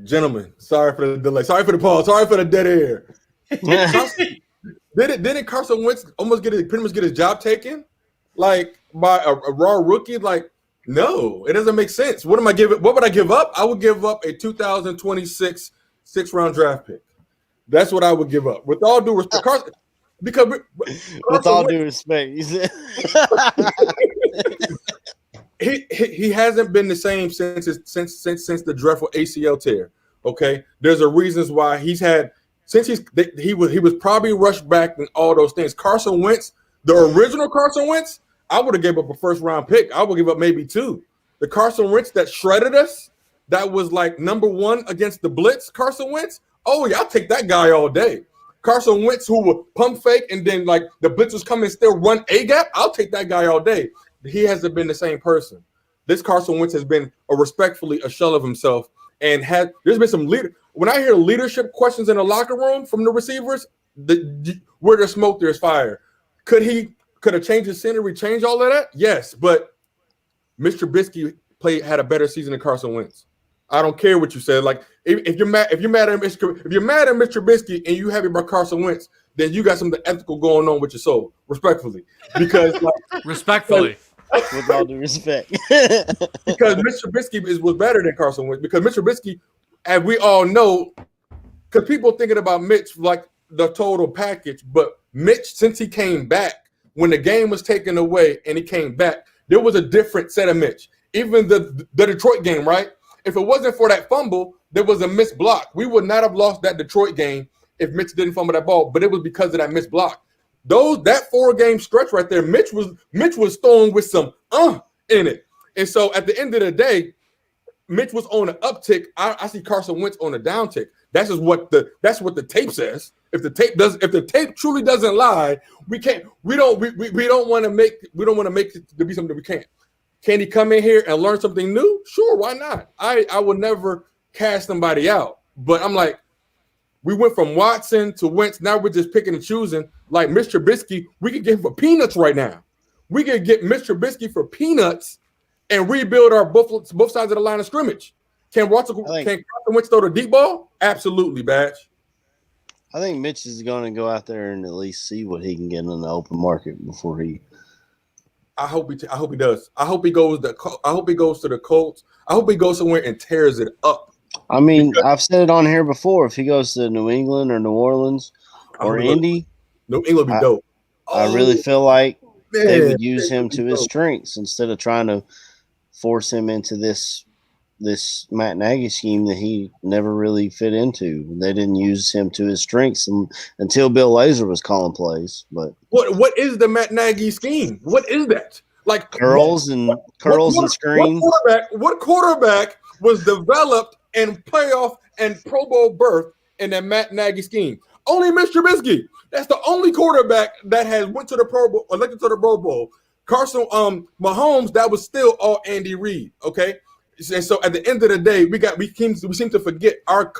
Gentlemen, sorry for the delay. Sorry for the pause. Sorry for the dead air. Didn't Carson Wentz pretty much get his job taken? Like, by a raw rookie? Like, no, it doesn't make sense. What would I give up? I would give up a 2026 6th-round draft pick. That's what I would give up. With all due respect, Carson, with all due respect, you said. he hasn't been the same since the dreadful ACL tear. Okay, there's a reasons why he was probably rushed back and all those things. Carson Wentz, the original Carson Wentz, I would have gave up a first round pick. I would give up maybe 2. The Carson Wentz that shredded us, that was like number 1 against the blitz. Carson Wentz, oh yeah, I'll take that guy all day. Carson Wentz, who would pump fake and then like the blitz was coming and still run a gap, I'll take that guy all day. He hasn't been the same person. This Carson Wentz has been respectfully a shell of himself, and there's been some leader. When I hear leadership questions in the locker room from the receivers, where there's smoke, there's fire. Could have changed his scenery, changed all of that? Yes, but Mr. Trubisky had a better season than Carson Wentz. I don't care what you said. Like if you're mad at Mr. Trubisky and you happy about Carson Wentz, then you got something ethical going on with your soul, respectfully. Because respectfully. With all due respect. Because Mr. Trubisky was better than Carson Wentz. Because Mr. Trubisky, as we all know, because people thinking about Mitch like the total package, but Mitch, since he came back, when the game was taken away and he came back, there was a different set of Mitch. Even the Detroit game, right? If it wasn't for that fumble, there was a missed block. We would not have lost that Detroit game if Mitch didn't fumble that ball, but it was because of that missed block. That 4-game stretch right there, Mitch was throwing with some in it. And so at the end of the day, Mitch was on an uptick. I see Carson Wentz on a downtick. That's what the tape says. If the tape truly doesn't lie, we don't want to make it to be something we can't. Can he come in here and learn something new? Sure, why not? I would never cast somebody out. But I'm like, we went from Watson to Wentz. Now we're just picking and choosing. Like Mr. Trubisky, we could get him for peanuts right now. We could get Mr. Trubisky for peanuts and rebuild our both sides of the line of scrimmage. Can Carson Wentz throw the deep ball? Absolutely, Badge. I think Mitch is going to go out there and at least see what he can get in the open market before he. I hope he does. I hope he goes to the Colts. I hope he goes somewhere and tears it up. I mean, I've said it on here before. If he goes to New England or New Orleans or Indy, New England would be dope. I really feel like they would use him to his strengths instead of trying to force him into this Matt Nagy scheme that he never really fit into. They didn't use him to his strengths until Bill Lazor was calling plays. But what is the Matt Nagy scheme? What is that? Like curls and screens. What quarterback was developed in playoff and Pro Bowl berth in that Matt Nagy scheme? Only Mr. Trubisky. That's the only quarterback that has went to the Pro Bowl, elected to the Pro Bowl. Carson Mahomes, that was still all Andy Reid. Okay. And so at the end of the day, we seem to forget our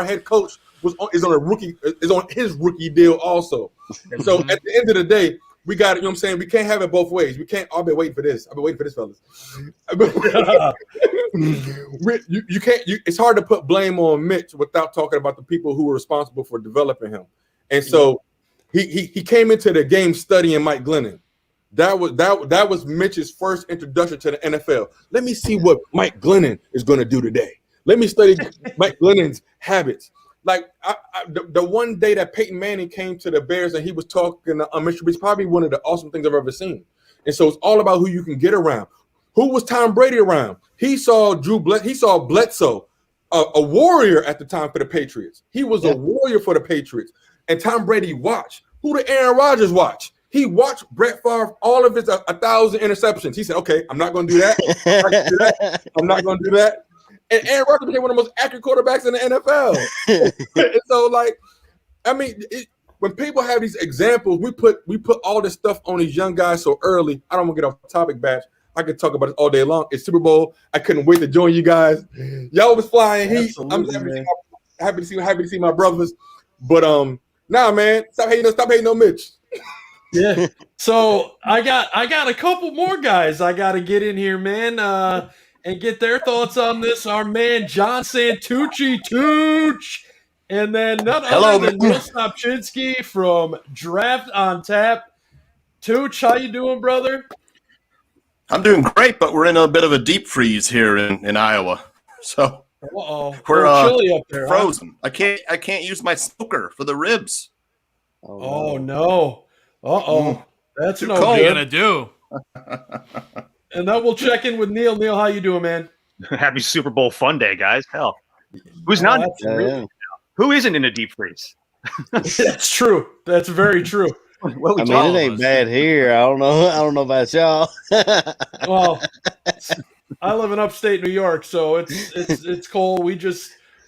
head coach is on his rookie deal also. And so at the end of the day, we got it. You know what I'm saying? We can't have it both ways. We can't. I've been waiting for this, fellas. You can't. It's hard to put blame on Mitch without talking about the people who were responsible for developing him. And so he came into the game studying Mike Glennon. That was Mitch's first introduction to the NFL. Let me see what Mike Glennon is going to do today. Let me study Mike Glennon's habits. Like the one day that Peyton Manning came to the Bears and he was talking to Mr. It's probably one of the awesome things I've ever seen. And so it's all about who you can get around. Who was Tom Brady around? He saw Bledsoe, a warrior at the time for the Patriots. He was a warrior for the Patriots. And Tom Brady watched. Who did Aaron Rodgers watch? He watched Brett Favre, all of his 1,000 interceptions. He said, okay, I'm not going to do that. I'm not going to do that. And Aaron Rodgers became one of the most accurate quarterbacks in the NFL. And so, like, I mean, when people have these examples, we put all this stuff on these young guys so early. I don't want to get off the topic, Batch. I could talk about it all day long. It's Super Bowl. I couldn't wait to join you guys. Y'all was flying heat. I'm happy to see my brothers. But nah, man, stop hating on Mitch. Yeah. So I got a couple more guys I got to get in here, man, and get their thoughts on this. Our man John Santucci, Tooch, and then none other than Will Snopchinski from Draft on Tap. Tooch, how you doing, brother? I'm doing great, but we're in a bit of a deep freeze here in Iowa, so we're chilly up there, frozen. Huh? I can't use my smoker for the ribs. Oh no! That's Too no cold. What good. are you gonna do? And then we'll check in with Neil. Neil, how you doing, man? Happy Super Bowl fun day, guys. Hell, who's not? Who isn't in a deep freeze? That's true. That's very true. Well, I mean, it ain't bad here. I don't know about y'all. Well, I live in upstate New York, so it's cold.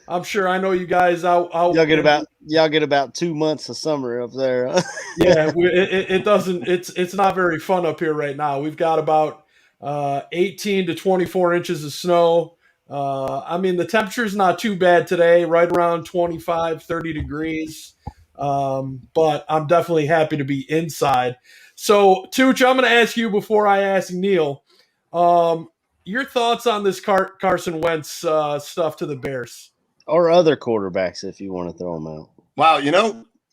I'm sure I know you guys out. Y'all get about 2 months of summer up there. Huh? Yeah, it's not very fun up here right now. We've got about 18 to 24 inches of snow. I mean, the temperature's not too bad today, right around 25, 30 degrees. But I'm definitely happy to be inside. So, Tooch, I'm going to ask you before I ask Neil, your thoughts on this Carson Wentz stuff to the Bears. Or other quarterbacks if you want to throw them out. Wow,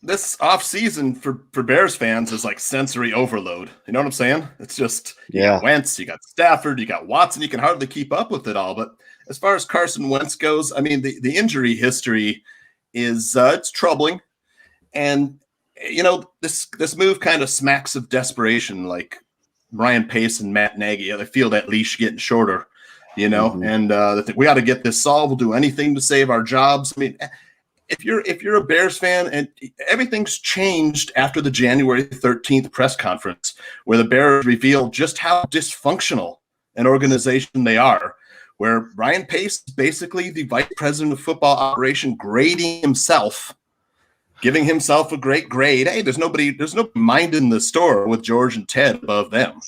this offseason for Bears fans is like sensory overload. You know what I'm saying? It's just you got Wentz, you got Stafford, you got Watson. You can hardly keep up with it all. But as far as Carson Wentz goes, I mean, the injury history is it's troubling. And, this move kind of smacks of desperation, like Ryan Pace and Matt Nagy. They feel that leash getting shorter, and we got to get this solved. We'll do anything to save our jobs. I mean, if you're a Bears fan, and everything's changed after the January 13th press conference, where the Bears revealed just how dysfunctional an organization they are, where Ryan Pace is basically the vice president of football operation, grading himself, giving himself a great grade. Hey, there's no mind in the store with George and Ted above them.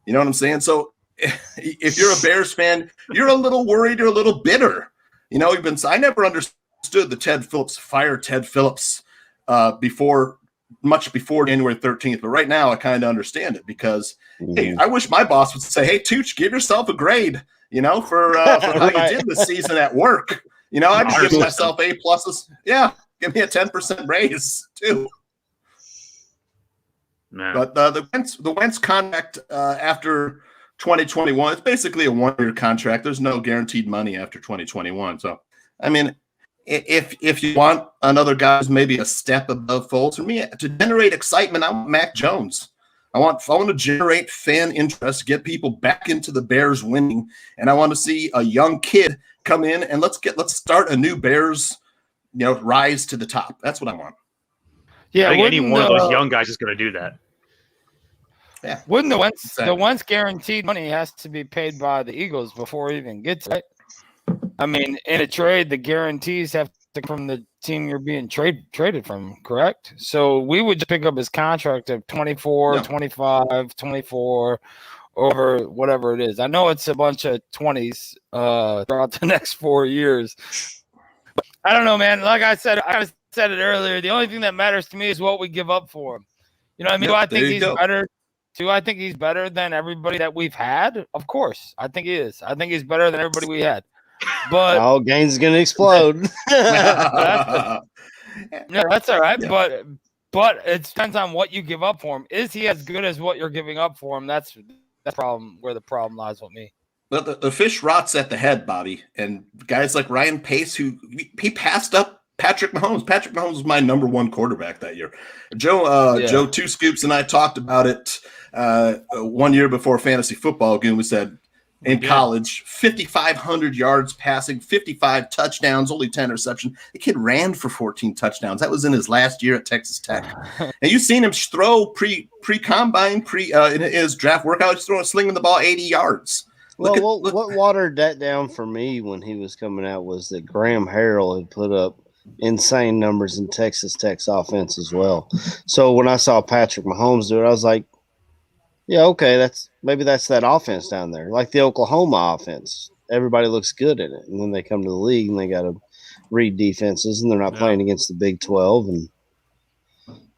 You know what I'm saying? So if you're a Bears fan, you're a little worried, you're a little bitter. I never understood the Ted Phillips, fire Ted Phillips much before January 13th. But right now I kind of understand it because, hey, I wish my boss would say, hey, Tooch, give yourself a grade, for how you did this season at work. I'd give myself A pluses. Yeah. Give me a 10% raise too. Man. But the Wentz contract after 2021, it's basically a 1-year contract. There's no guaranteed money after 2021. So, I mean, if you want another guy who's maybe a step above Foles, for me to generate excitement, I want Mac Jones. I want to generate fan interest, get people back into the Bears winning, and I want to see a young kid come in and let's start a new Bears. Rise to the top. That's what I want. Yeah, I think any one of those young guys is going to do that. Yeah, wouldn't the Wentz guaranteed money has to be paid by the Eagles before it even gets right? I mean, in a trade, the guarantees have to come from the team you're being traded from, correct? So we would just pick up his contract of 24, 25, 24 over whatever it is. I know it's a bunch of 20s throughout the next 4 years. I don't know, man. Like I said it earlier. The only thing that matters to me is what we give up for him. You know what I mean? Do I think he's better? Do I think he's better than everybody that we've had? Of course. I think he is. I think he's better than everybody we had. But all gains going to explode. No, that's all right. Yeah. But it depends on what you give up for him. Is he as good as what you're giving up for him? That's the problem where the problem lies with me. But the fish rots at the head, Bobby. And guys like Ryan Pace, he passed up Patrick Mahomes. Patrick Mahomes was my number one quarterback that year. Joe Two Scoops and I talked about it 1 year before Fantasy Football Goon. We said in college, 5,500 yards passing, 55 touchdowns, only 10 receptions. The kid ran for 14 touchdowns. That was in his last year at Texas Tech. And you've seen him throw pre-combine, in his draft workout, he's slinging the ball 80 yards. Well, what watered that down for me when he was coming out was that Graham Harrell had put up insane numbers in Texas Tech's offense as well. So when I saw Patrick Mahomes do it, I was like, yeah, okay, that's that offense down there, like the Oklahoma offense. Everybody looks good in it, and then they come to the league and they got to read defenses, and they're not playing against the Big 12 and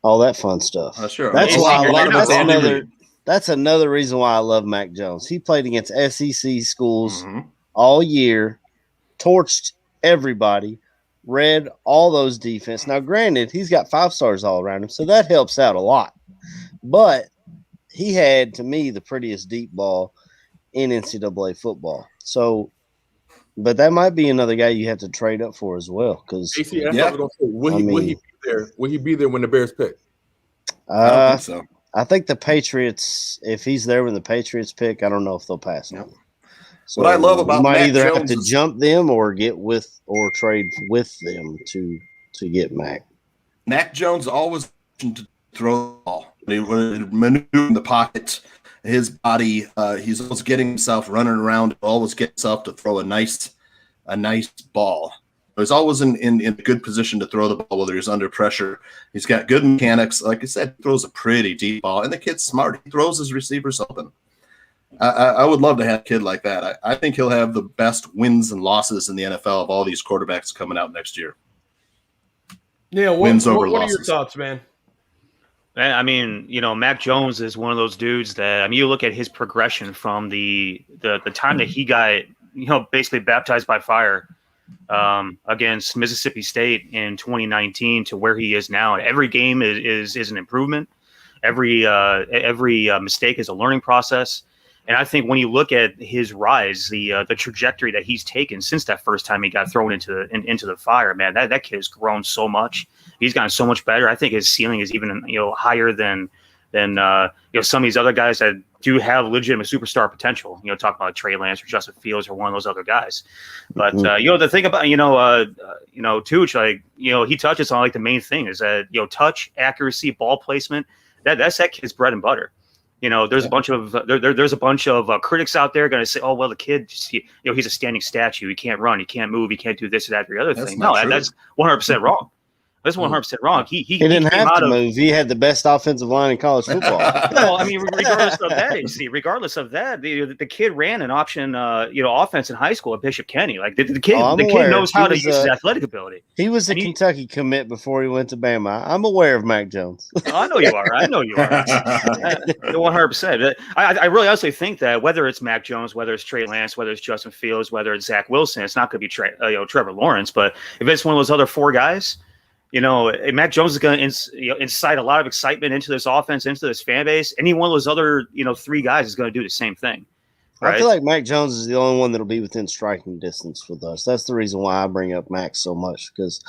all that fun stuff. Sure. That's why That's another reason why I love Mac Jones. He played against SEC schools all year, torched everybody, read all those defense. Now, granted, he's got 5 stars all around him, so that helps out a lot. But he had, to me, the prettiest deep ball in NCAA football. So, but that might be another guy you have to trade up for as well. Because will he be there when the Bears pick? I don't think so. I think the Patriots, if he's there when the Patriots pick, I don't know if they'll pass him. So what I love about you might Mac either have Jones to jump them or get with or trade with them to get Mac. Mac Jones always to throw the ball. When he maneuver in the pocket, his body, he's always getting himself running around, always get himself to throw a nice ball. He's always in a good position to throw the ball, whether he's under pressure. He's got good mechanics. Like I said, he throws a pretty deep ball, and the kid's smart. He throws his receivers open. I would love to have a kid like that. I think he'll have the best wins and losses in the NFL of all these quarterbacks coming out next year. Yeah, what are your thoughts, man? I mean, Mac Jones is one of those dudes that, I mean, you look at his progression from the time that he got, basically baptized by fire against Mississippi State in 2019 to where he is now. Every game is an improvement. Every mistake is a learning process. And I think when you look at his rise, the trajectory that he's taken since that first time he got thrown into the fire, man, that kid has grown so much. He's gotten so much better. I think his ceiling is even higher than some of these other guys that do have legitimate superstar potential. Talking about Trey Lance or Justin Fields or one of those other guys. But the thing about Tooch, like he touches on like the main thing is that touch, accuracy, ball placement. That's that kid's bread and butter. There's a bunch of critics out there going to say, oh, well, the kid, he's a standing statue. He can't run. He can't move. He can't do this or that or the other thing. No, that's 100% wrong. That's 100% wrong. He didn't have to move. He had the best offensive line in college football. Well, I mean, regardless of that, the kid ran an option, offense in high school at Bishop Kenny. Like the kid knows how to use his athletic ability. He was a Kentucky commit before he went to Bama. I'm aware of Mac Jones. I know you are. 100%. I really honestly think that whether it's Mac Jones, whether it's Trey Lance, whether it's Justin Fields, whether it's Zach Wilson, it's not going to be Trevor Lawrence. But if it's one of those other four guys, Mac Jones is going to incite a lot of excitement into this offense, into this fan base. Any one of those other, three guys is going to do the same thing. Right? I feel like Mac Jones is the only one that'll be within striking distance with us. That's the reason why I bring up Mac so much, because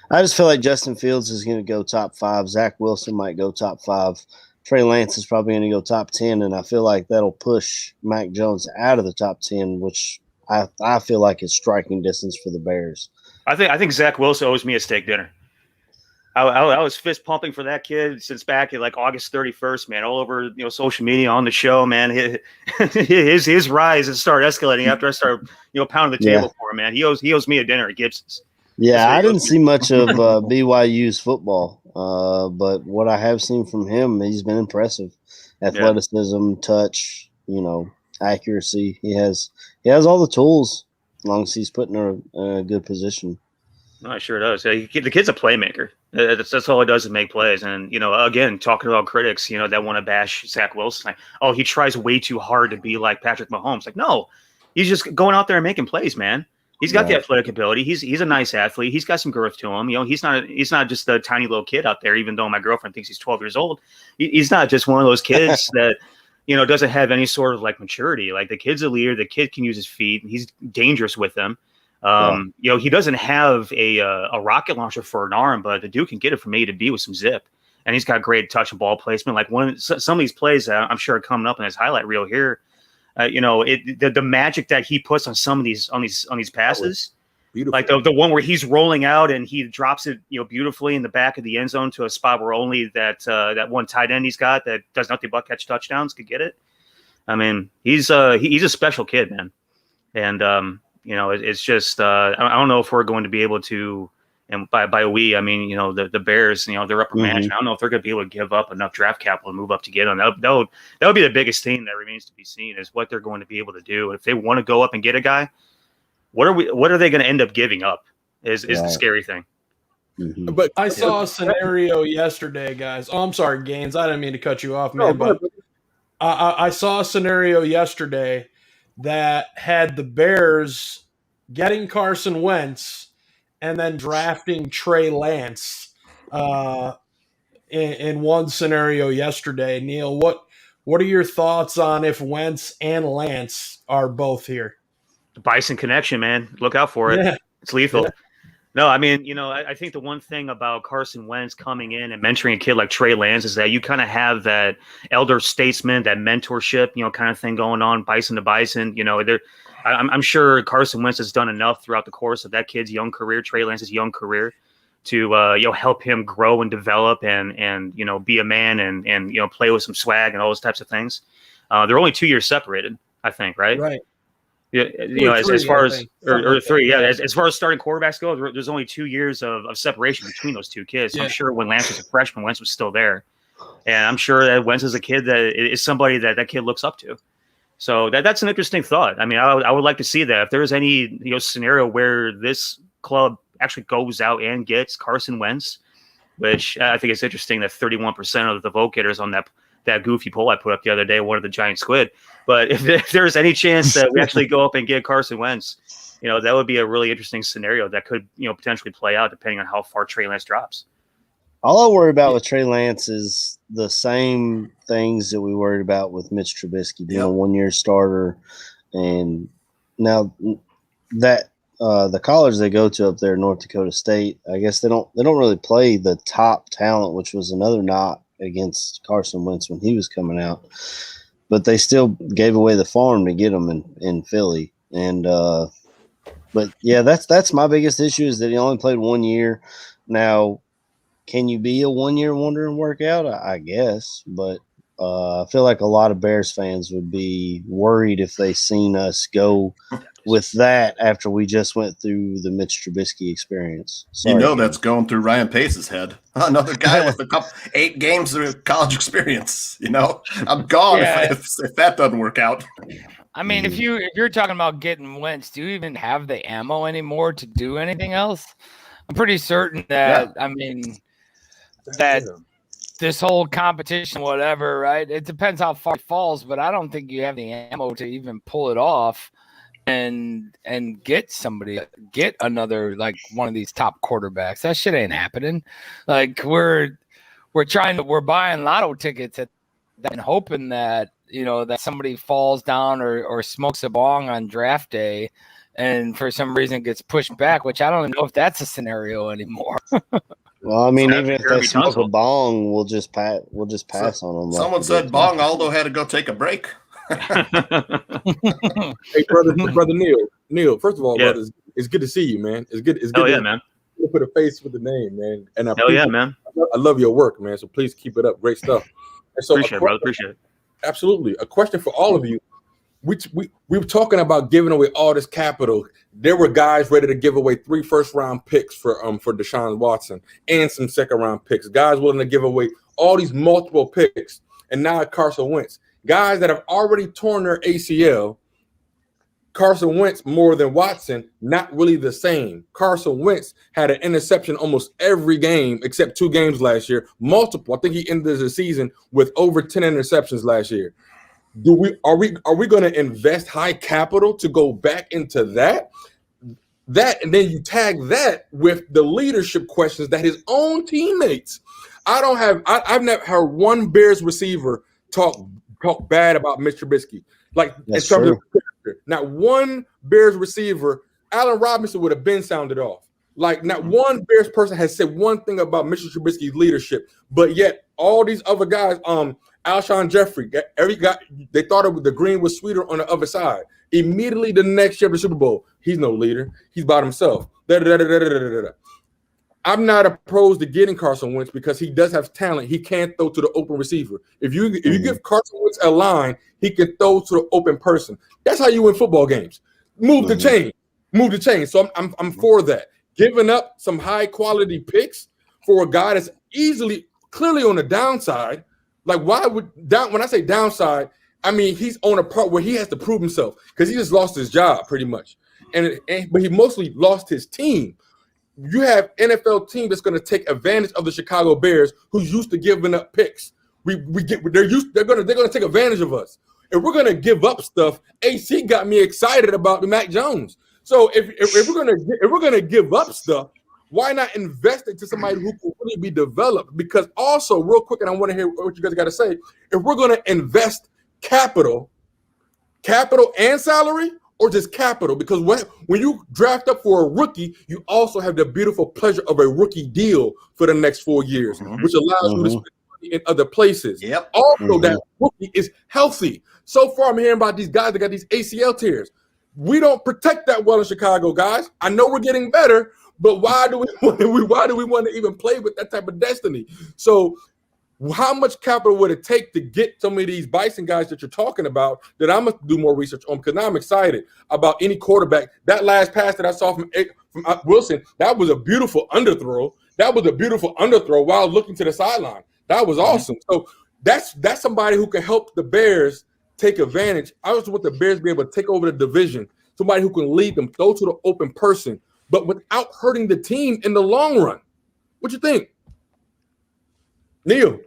I just feel like Justin Fields is going to go top 5. Zach Wilson might go top 5. Trey Lance is probably going to go top 10, and I feel like that'll push Mac Jones out of the top 10, which I feel like is striking distance for the Bears. I think Zach Wilson owes me a steak dinner. I was fist pumping for that kid since back at like August 31st, man, all over social media, on the show, man. His rise has started escalating after I started pounding the table for him, man. He owes me a dinner at Gibson's. Yeah, I didn't see much of BYU's football, but what I have seen from him, he's been impressive. Athleticism, touch, accuracy. He has all the tools as long as he's put in a good position. No, it sure does. The kid's a playmaker. That's all he does is make plays. And, again, talking about critics, that want to bash Zach Wilson. Like, oh, he tries way too hard to be like Patrick Mahomes. Like, no, he's just going out there and making plays, man. He's got the athletic ability. He's a nice athlete. He's got some girth to him. He's not just a tiny little kid out there, even though my girlfriend thinks he's 12 years old. He's not just one of those kids that, doesn't have any sort of like maturity. Like, the kid's a leader. The kid can use his feet. He's dangerous with them. He doesn't have a rocket launcher for an arm, but the dude can get it from A to B with some zip, and he's got great touch and ball placement. Like some of these plays, I'm sure are coming up in his highlight reel here. The magic that he puts on some of these passes, like the one where he's rolling out and he drops it, beautifully in the back of the end zone to a spot where only that one tight end he's got that does nothing but catch touchdowns could get it. I mean, he's a special kid, man, and it's just I don't know if we're going to be able to, and by we I mean the Bears, their upper management. I don't know if they're going to be able to give up enough draft capital to move up to get on. That would be the biggest thing that remains to be seen, is what they're going to be able to do if they want to go up and get a guy. What are they going to end up giving up? Is the scary thing. Mm-hmm. But I saw a scenario yesterday, guys. Oh, I'm sorry, Gaines. I didn't mean to cut you off, man. But I saw a scenario yesterday that had the Bears getting Carson Wentz and then drafting Trey Lance in one scenario yesterday. Neil, what are your thoughts on if Wentz and Lance are both here? The Bison connection, man. Look out for it. Yeah. It's lethal. No, I mean, I think the one thing about Carson Wentz coming in and mentoring a kid like Trey Lance is that you kind of have that elder statesman, that mentorship, kind of thing going on, bison to bison. I'm sure Carson Wentz has done enough throughout the course of that kid's young career, Trey Lance's young career, to help him grow and develop and be a man and play with some swag and all those types of things. They're only 2 years separated, I think, right? Right. Yeah, as far as or three, yeah. As far as starting quarterbacks go, there's only 2 years of separation between those two kids. So I'm sure when Lance was a freshman, Wentz was still there, and I'm sure that Wentz is a kid that is somebody that kid looks up to. So that's an interesting thought. I mean, I would like to see that if there's any scenario where this club actually goes out and gets Carson Wentz, which I think is interesting that 31% of the vote getters on that goofy poll I put up the other day wanted the giant squid. But if there's any chance that we actually go up and get Carson Wentz, that would be a really interesting scenario that could, potentially play out depending on how far Trey Lance drops. All I worry about with Trey Lance is the same things that we worried about with Mitch Trubisky being a 1-year starter. And now that the college they go to up there, North Dakota State, I guess they don't really play the top talent, which was another knock against Carson Wentz when he was coming out. But they still gave away the farm to get him in Philly. And but yeah, that's my biggest issue is that he only played 1 year. Now, can you be a 1-year wonder and work out? I guess, but I feel like a lot of Bears fans would be worried if they seen us go with that after we just went through the Mitch Trubisky experience. Sorry, that's going through Ryan Pace's head. Another guy with 8 games of college experience. I'm gone if that doesn't work out. I mean, if you're talking about getting Wentz, do you even have the ammo anymore to do anything else? I'm pretty certain that that this whole competition, whatever, right? It depends how far it falls, but I don't think you have the ammo to even pull it off and get another like one of these top quarterbacks. That shit ain't happening. Like we're buying lotto tickets and hoping that that somebody falls down or smokes a bong on draft day and for some reason gets pushed back, which I don't know if that's a scenario anymore. Well, I mean, even if they smoke a bong, we'll just pass on them. Someone said Bong Aldo had to go take a break. Hey, brother Neil. First of all, brother, it's good to see you, man. It's good. Man. To put a face with the name, man. And man. I love your work, man. So please keep it up. Great stuff. And so appreciate it, brother. Appreciate it. Absolutely. A question for all of you. We were talking about giving away all this capital. There were guys ready to give away 3 first-round picks for Deshaun Watson and some second-round picks. Guys willing to give away all these multiple picks. And now Carson Wentz. Guys that have already torn their ACL. Carson Wentz more than Watson, not really the same. Carson Wentz had an interception almost every game except 2 games last year. Multiple. I think he ended the season with over 10 interceptions last year. Are we going to invest high capital to go back into that, and then you tag that with the leadership questions that his own teammates. I've never heard one Bears receiver talk bad about Mitch Trubisky. Like that's in terms true. of not one Bears receiver, Allen Robinson would have been sounded off. Like not one Bears person has said one thing about Mitch Trubisky's leadership, but yet all these other guys, Alshon Jeffrey, every guy, they thought the green was sweeter on the other side. Immediately the next year of the Super Bowl, he's no leader. He's by himself. I'm not opposed to getting Carson Wentz because he does have talent. He can throw to the open receiver. If you give Carson Wentz a line, he can throw to the open person. That's how you win football games. Move the chain. So I'm for that. Giving up some high quality picks for a guy that's clearly on the downside. Like when I say downside, I mean he's on a part where he has to prove himself because he just lost his job pretty much, but he mostly lost his team. You have NFL team that's going to take advantage of the Chicago Bears, who's used to giving up picks. They're going to take advantage of us, and we're going to give up stuff. AC got me excited about Mac Jones. So if we're going to give up stuff, why not invest it to somebody who can really be developed? Because also, real quick, and I want to hear what you guys got to say. If we're going to invest capital and salary, or just capital? Because when you draft up for a rookie, you also have the beautiful pleasure of a rookie deal for the next 4 years, which allows you to spend money in other places. Yep. Also, that rookie is healthy. So far, I'm hearing about these guys that got these ACL tears. We don't protect that well in Chicago, guys. I know we're getting better, but why do we want to even play with that type of destiny? So how much capital would it take to get some of these Bison guys that you're talking about that I'm going to do more research on, because now I'm excited about any quarterback. That last pass that I saw from Wilson, that was a beautiful underthrow. That was a beautiful underthrow while looking to the sideline. That was awesome. So that's somebody who can help the Bears take advantage. I also want the Bears to be able to take over the division, somebody who can lead them, throw to the open person, but without hurting the team in the long run. What you think, Neil?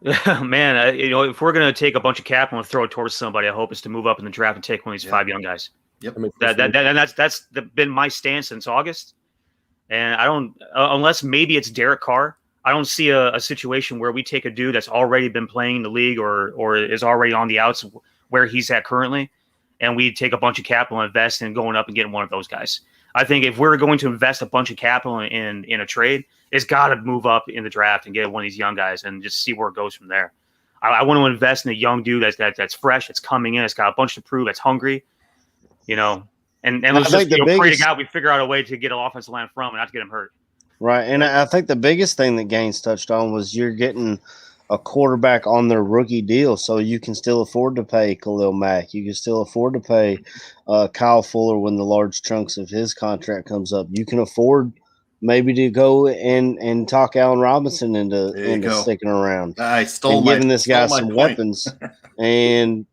Man, if we're going to take a bunch of capital and throw it towards somebody, I hope is to move up in the draft and take one of these 5 young guys. Yep. That's been my stance since August. And I don't, unless maybe it's Derek Carr, I don't see a situation where we take a dude that's already been playing in the league or is already on the outs where he's at currently, and we take a bunch of capital and invest in going up and getting one of those guys. I think if we're going to invest a bunch of capital in a trade, it's got to move up in the draft and get one of these young guys and just see where it goes from there. I want to invest in a young dude that's fresh, that's coming in, that's got a bunch to prove, that's hungry, and let's just pray to God we figure out a way to get an offensive line from and not to get him hurt. Right, and I think the biggest thing that Gaines touched on was you're getting a quarterback on their rookie deal, so you can still afford to pay Khalil Mack. You can still afford to pay Kyle Fuller when the large chunks of his contract comes up. You can afford maybe to go and talk Allen Robinson into sticking around. I stole and giving this guy some weapons and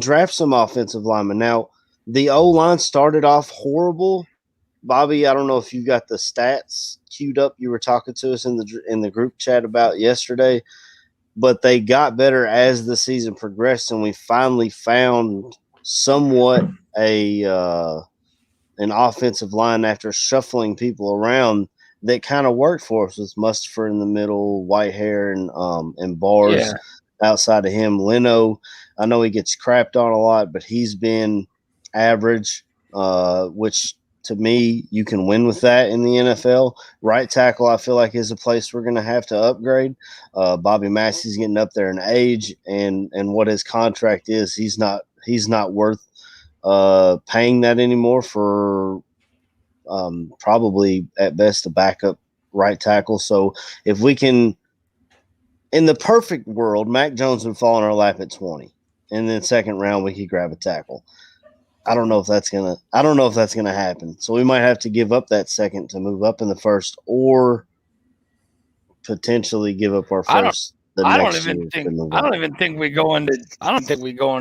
draft some offensive linemen. Now, the O-line started off horrible. Bobby, I don't know if you got the stats queued up. You were talking to us in the group chat about yesterday, but they got better as the season progressed, and we finally found somewhat an offensive line after shuffling people around that kind of worked for us with Mustapher in the middle, Whitehair and Bars outside of him. Leno, I know he gets crapped on a lot, but he's been average, which to me, you can win with that in the NFL. Right tackle, I feel like, is a place we're going to have to upgrade. Bobby Massey's getting up there in age, and what his contract is, he's not worth paying that anymore for probably at best a backup right tackle. So if we can, in the perfect world, Mac Jones would fall in our lap at 20, and then second round we could grab a tackle. I don't know if that's gonna happen. So we might have to give up that second to move up in the first, or potentially give up our first. I don't even think we go into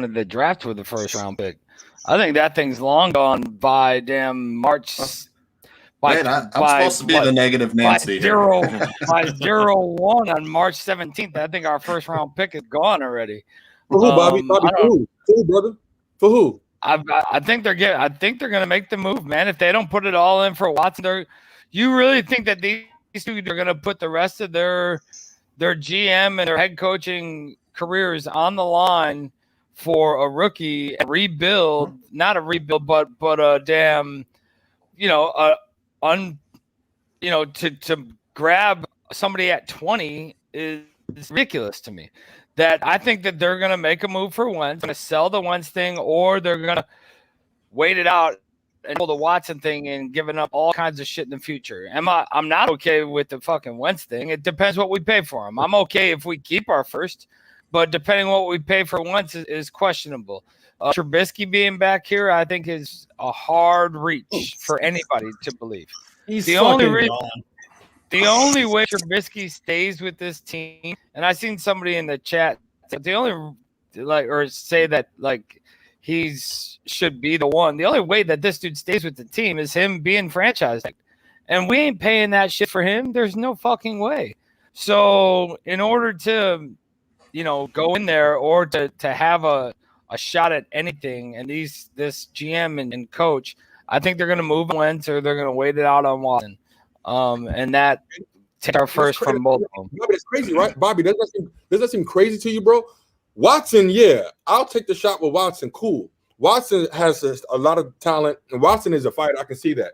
the draft with the first round pick. I think that thing's long gone by damn March. I'm supposed to be the negative Nancy. By 0-1 on March 17th. I think our first round pick is gone already. For who, Bobby? For who, brother? For who? I think they're going to make the move, man. If they don't put it all in for Watson, you really think that these two are going to put the rest of their GM and their head coaching careers on the line for a rookie and rebuild? Not a rebuild, but a damn, to grab somebody at 20 is ridiculous to me. That I think that they're going to make a move for Wentz, going to sell the Wentz thing, or they're going to wait it out and pull the Watson thing and giving up all kinds of shit in the future. I'm not okay with the fucking Wentz thing. It depends what we pay for him. I'm okay if we keep our first, but depending on what we pay for Wentz is questionable. Trubisky being back here, I think, is a hard reach for anybody to believe. He's the only way Trubisky stays with this team, and I seen somebody in the chat say that he's should be the one. The only way that this dude stays with the team is him being franchised, and we ain't paying that shit for him. There's no fucking way. So in order to, go in there or to have a shot at anything, and this GM and coach, I think they're going to move Wentz or they're going to wait it out on Watson. And that take our first from both of them. Bobby, that's crazy, right? Bobby, does that seem crazy to you, bro? Watson, yeah, I'll take the shot with Watson. Cool. Watson has a lot of talent, and Watson is a fighter. I can see that.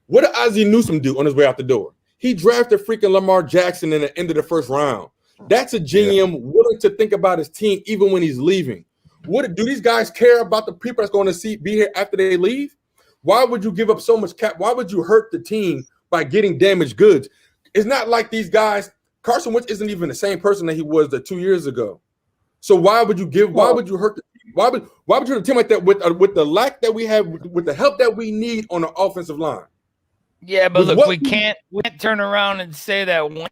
What did Ozzie Newsome do on his way out the door? He drafted freaking Lamar Jackson in the end of the first round. That's a GM willing to think about his team even when he's leaving. What do these guys care about the people that's going to be here after they leave? Why would you give up so much cap? Why would you hurt the team by getting damaged goods? It's not like these guys. Carson Wentz isn't even the same person that he was 2 years ago. So why would you give? Why would you hurt the team? Why would you hurt a team like that with the lack that we have, with the help that we need on the offensive line? Yeah, but look, we can't turn around and say that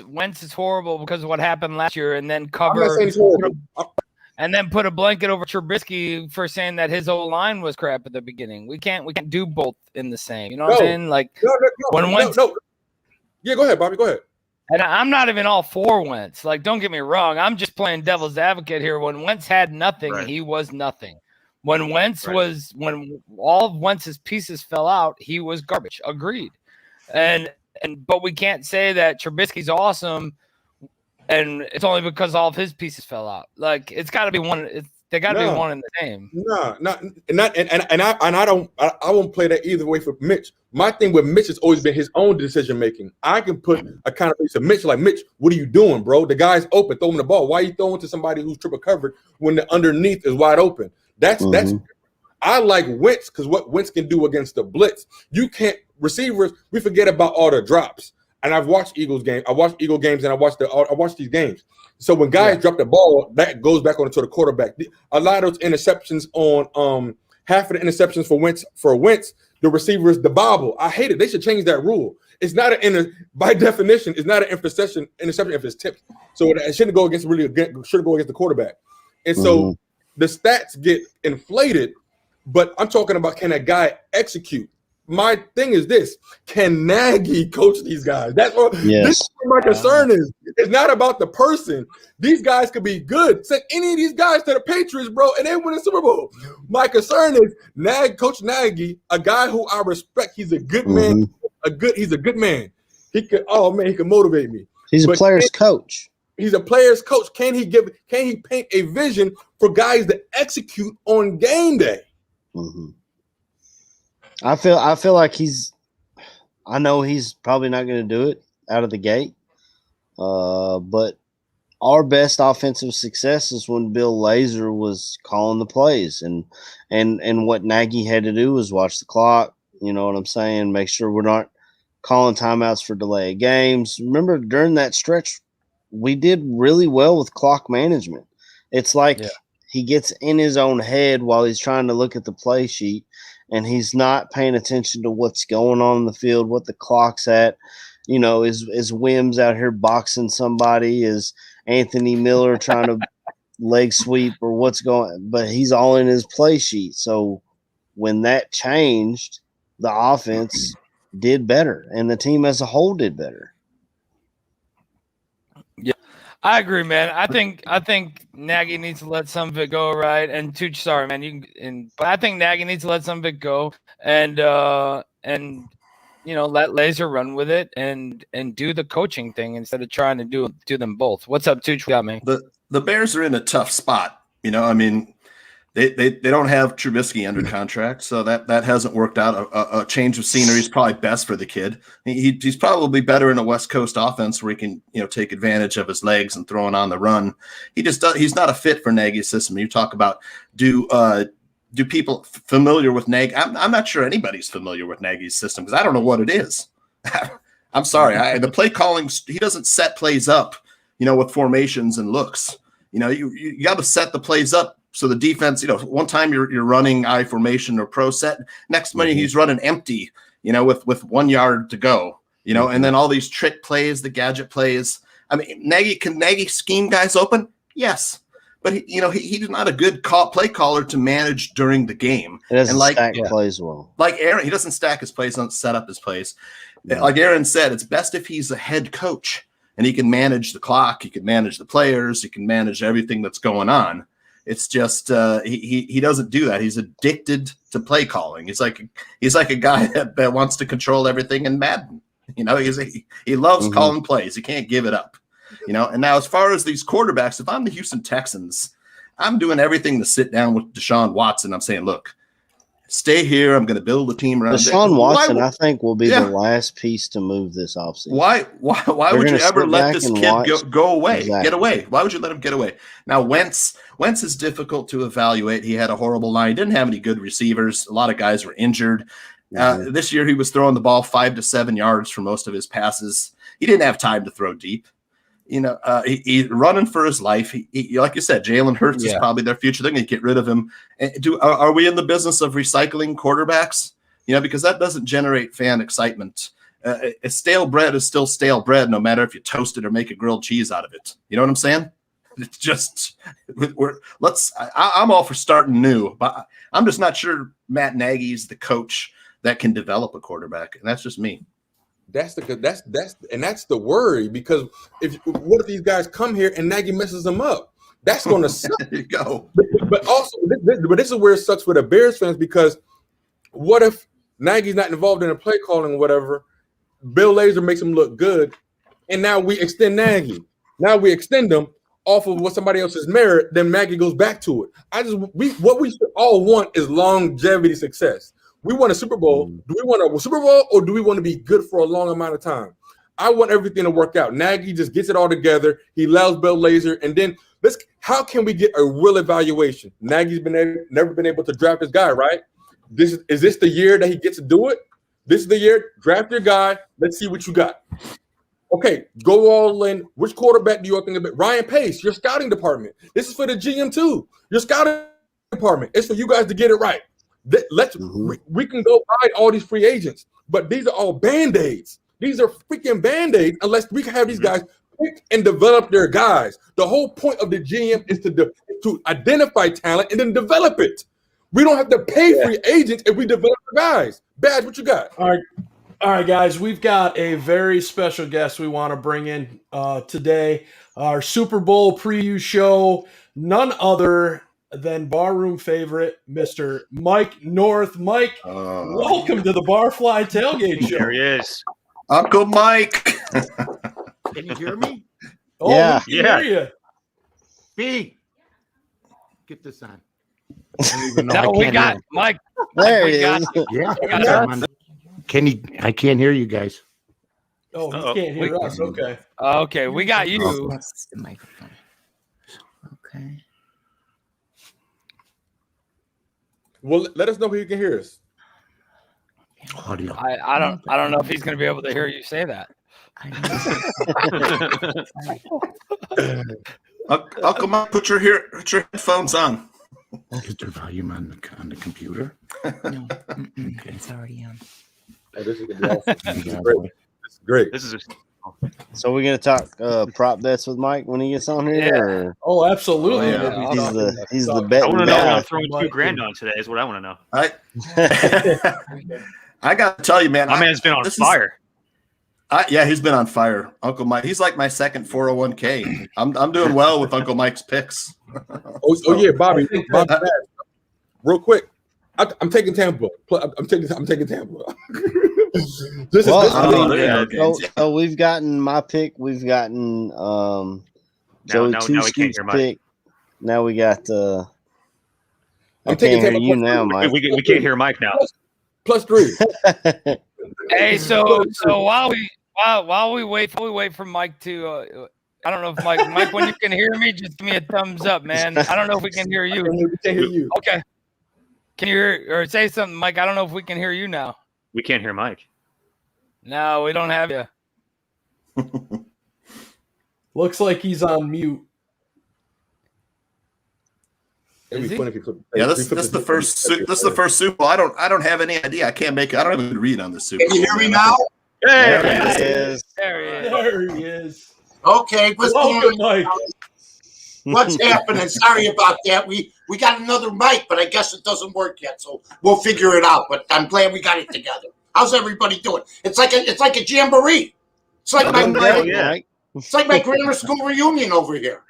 Wentz is horrible because of what happened last year, and then put a blanket over Trubisky for saying that his whole line was crap at the beginning. We can't do both in the same. You know what I'm saying? Like Wentz. Yeah, go ahead, Bobby. Go ahead. And I'm not even all for Wentz. Like, don't get me wrong. I'm just playing devil's advocate here. When Wentz had nothing, he was nothing. When Wentz when all of Wentz's pieces fell out, he was garbage. Agreed. But we can't say that Trubisky's awesome, and it's only because all of his pieces fell out. Like, it's got to be one. They got to be one and the same. I won't play that either way for Mitch. My thing with Mitch has always been his own decision making. I can put accountability to Mitch. Like, Mitch, what are you doing, bro? The guy's open, throw him the ball. Why are you throwing to somebody who's triple covered when the underneath is wide open? That's I like Wentz because what Wentz can do against the blitz. You can't receivers. We forget about all the drops. And I've watched Eagles games. I watched Eagle games, and I watched these games. So when guys drop the ball, that goes back onto the quarterback. A lot of those interceptions on half of the interceptions for Wentz, the receivers, the bobble. I hate it. They should change that rule. It's not by definition, it's not an interception if it's tipped. So it shouldn't go against the quarterback. And so the stats get inflated, but I'm talking about, can a guy execute? My thing is this: can Nagy coach these guys? That's what this is what my concern is. It's not about the person. These guys could be good. Send any of these guys to the Patriots, bro, and they win a Super Bowl. My concern is Coach Nagy, a guy who I respect. He's a good man. He's a good man. He can motivate me. He's a player's coach. He's a player's coach. Can he paint a vision for guys to execute on game day? I feel like I know he's probably not going to do it out of the gate. But our best offensive success is when Bill Lazor was calling the plays, and what Nagy had to do was watch the clock. You know what I'm saying? Make sure we're not calling timeouts for delay of games. Remember, during that stretch, we did really well with clock management. It's like he gets in his own head while he's trying to look at the play sheet, and he's not paying attention to what's going on in the field, what the clock's at. You know, is Wims out here boxing somebody? Is Anthony Miller trying to leg sweep or what's going? But he's all in his play sheet. So when that changed, the offense did better, and the team as a whole did better. Yeah, I agree, man. I think Nagy needs to let some of it go, right? And Tooch, sorry, man. But I think Nagy needs to let some of it go, and you know, let Lazor run with it and do the coaching thing instead of trying to do them both. What's up, Tooch? Got me. The Bears are in a tough spot. You know, I mean, they don't have Trubisky under contract, so that hasn't worked out. A change of scenery is probably best for the kid. He's probably better in a West Coast offense where he can, you know, take advantage of his legs and throwing on the run. He's not a fit for Nagy's system. You talk about do people familiar with Nagy? I'm not sure anybody's familiar with Nagy's system because I don't know what it is. I'm sorry. The play calling, he doesn't set plays up, you know, with formations and looks. You know, you got to set the plays up so the defense, you know, one time you're running I formation or pro set, next minute he's running empty, you know, with 1 yard to go, you know, and then all these trick plays, the gadget plays. I mean, can Nagy scheme guys open? Yes. But he's not a good play caller to manage during the game. He doesn't stack plays well. Like Aaron, he doesn't stack his plays, doesn't set up his plays. Yeah. Like Aaron said, it's best if he's a head coach and he can manage the clock, he can manage the players, he can manage everything that's going on. It's just he doesn't do that. He's addicted to play calling. He's like a guy that wants to control everything in Madden. You know, he loves calling plays. He can't give it up. You know, and now as far as these quarterbacks, if I'm the Houston Texans, I'm doing everything to sit down with Deshaun Watson. I'm saying, look, stay here. I'm going to build a team around Deshaun Watson, I think, will be the last piece to move this offseason. Why would you ever let this kid go away? Exactly. Get away. Why would you let him get away? Now, Wentz is difficult to evaluate. He had a horrible line. He didn't have any good receivers. A lot of guys were injured. This year, he was throwing the ball 5 to 7 yards for most of his passes. He didn't have time to throw deep. He's running for his life. He, like you said, Jalen Hurts is probably their future. They're going to get rid of him. Are we in the business of recycling quarterbacks? Because that doesn't generate fan excitement. Stale bread is still stale bread, no matter if you toast it or make a grilled cheese out of it. You know what I'm saying? It's just I'm all for starting new, but I'm just not sure Matt Nagy's the coach that can develop a quarterback, and that's just me. That's the worry, because what if these guys come here and Nagy messes them up? That's going to suck. There you go. But also, this is where it sucks for the Bears fans, because what if Nagy's not involved in the play calling or whatever? Bill Lazor makes him look good, and now we extend Nagy. Now we extend him off of what somebody else's merit. Then Nagy goes back to it. What we should all want is longevity success. We want a Super Bowl. Do we want a Super Bowl, or do we want to be good for a long amount of time? I want everything to work out. Nagy just gets it all together. He allows Bill Lazor, and then how can we get a real evaluation? Nagy's never been able to draft his guy, right? Is this the year that he gets to do it? This is the year. Draft your guy. Let's see what you got. Okay, go all in. Which quarterback do you all think about? Ryan Pace, your scouting department. This is for the GM too. Your scouting department. It's for you guys to get it right. We can go buy all these free agents, but these are all Band-Aids. These are freaking Band-Aids unless we can have these guys pick and develop their guys. The whole point of the GM is to identify talent and then develop it. We don't have to pay free agents if we develop the guys. Badge, what you got? All right, guys, we've got a very special guest we want to bring in today. Our Super Bowl preview show, none other than Barroom favorite, Mr. Mike North. Mike, welcome to the Barfly Tailgate Show. There he is. Uncle Mike. Can you hear me? Oh, yeah. We can hear you. B, get this on. We got Mike. There he is. Yeah. I can't hear you guys. Oh, he can't hear us. Okay. Okay, we got you. That's the microphone. Okay. Well, let us know who you can hear us. Audio. I don't know if he's going to be able to hear you say that. Uncle Mike, put your headphones on. Is there volume on the computer? No, it's already on. Oh, this is gonna be awesome. This is great. This is great. This is So we're gonna talk prop bets with Mike when he gets on here. Or? Oh, absolutely. He's the bet. I want to know what I'm throwing $2,000 on today. Is what I want to know. I got to tell you, man. My man's been on fire. Yeah, he's been on fire, Uncle Mike. He's like my second 401k. I'm doing well with Uncle Mike's picks. Oh yeah, Bobby, real quick. I'm taking Tampa. I'm taking Tampa. So we've gotten my pick. We've gotten Joey Tuski's pick. Now we got. I'm taking Tampa. You now, Mike. We can't hear Mike now. +3. Hey, so while we wait for Mike to. I don't know if Mike, when you can hear me, just give me a thumbs up, man. I don't know if we can hear you. We can't hear you. Okay. Can you hear or say something, Mike? I don't know if we can hear you now. We can't hear Mike. No, we don't have you. Looks like he's on mute. Yeah, this is the first. This is the first Super Bowl. I don't have any idea. I can't make it. I don't even read on the Super Bowl. Can you hear me now? There he is. There he is. Okay, welcome, Mike. What's happening? Sorry about that. We got another mic, but I guess it doesn't work yet, so we'll figure it out. But I'm glad we got it together. How's everybody doing? It's like a jamboree. It's like it's like my grammar school reunion over here.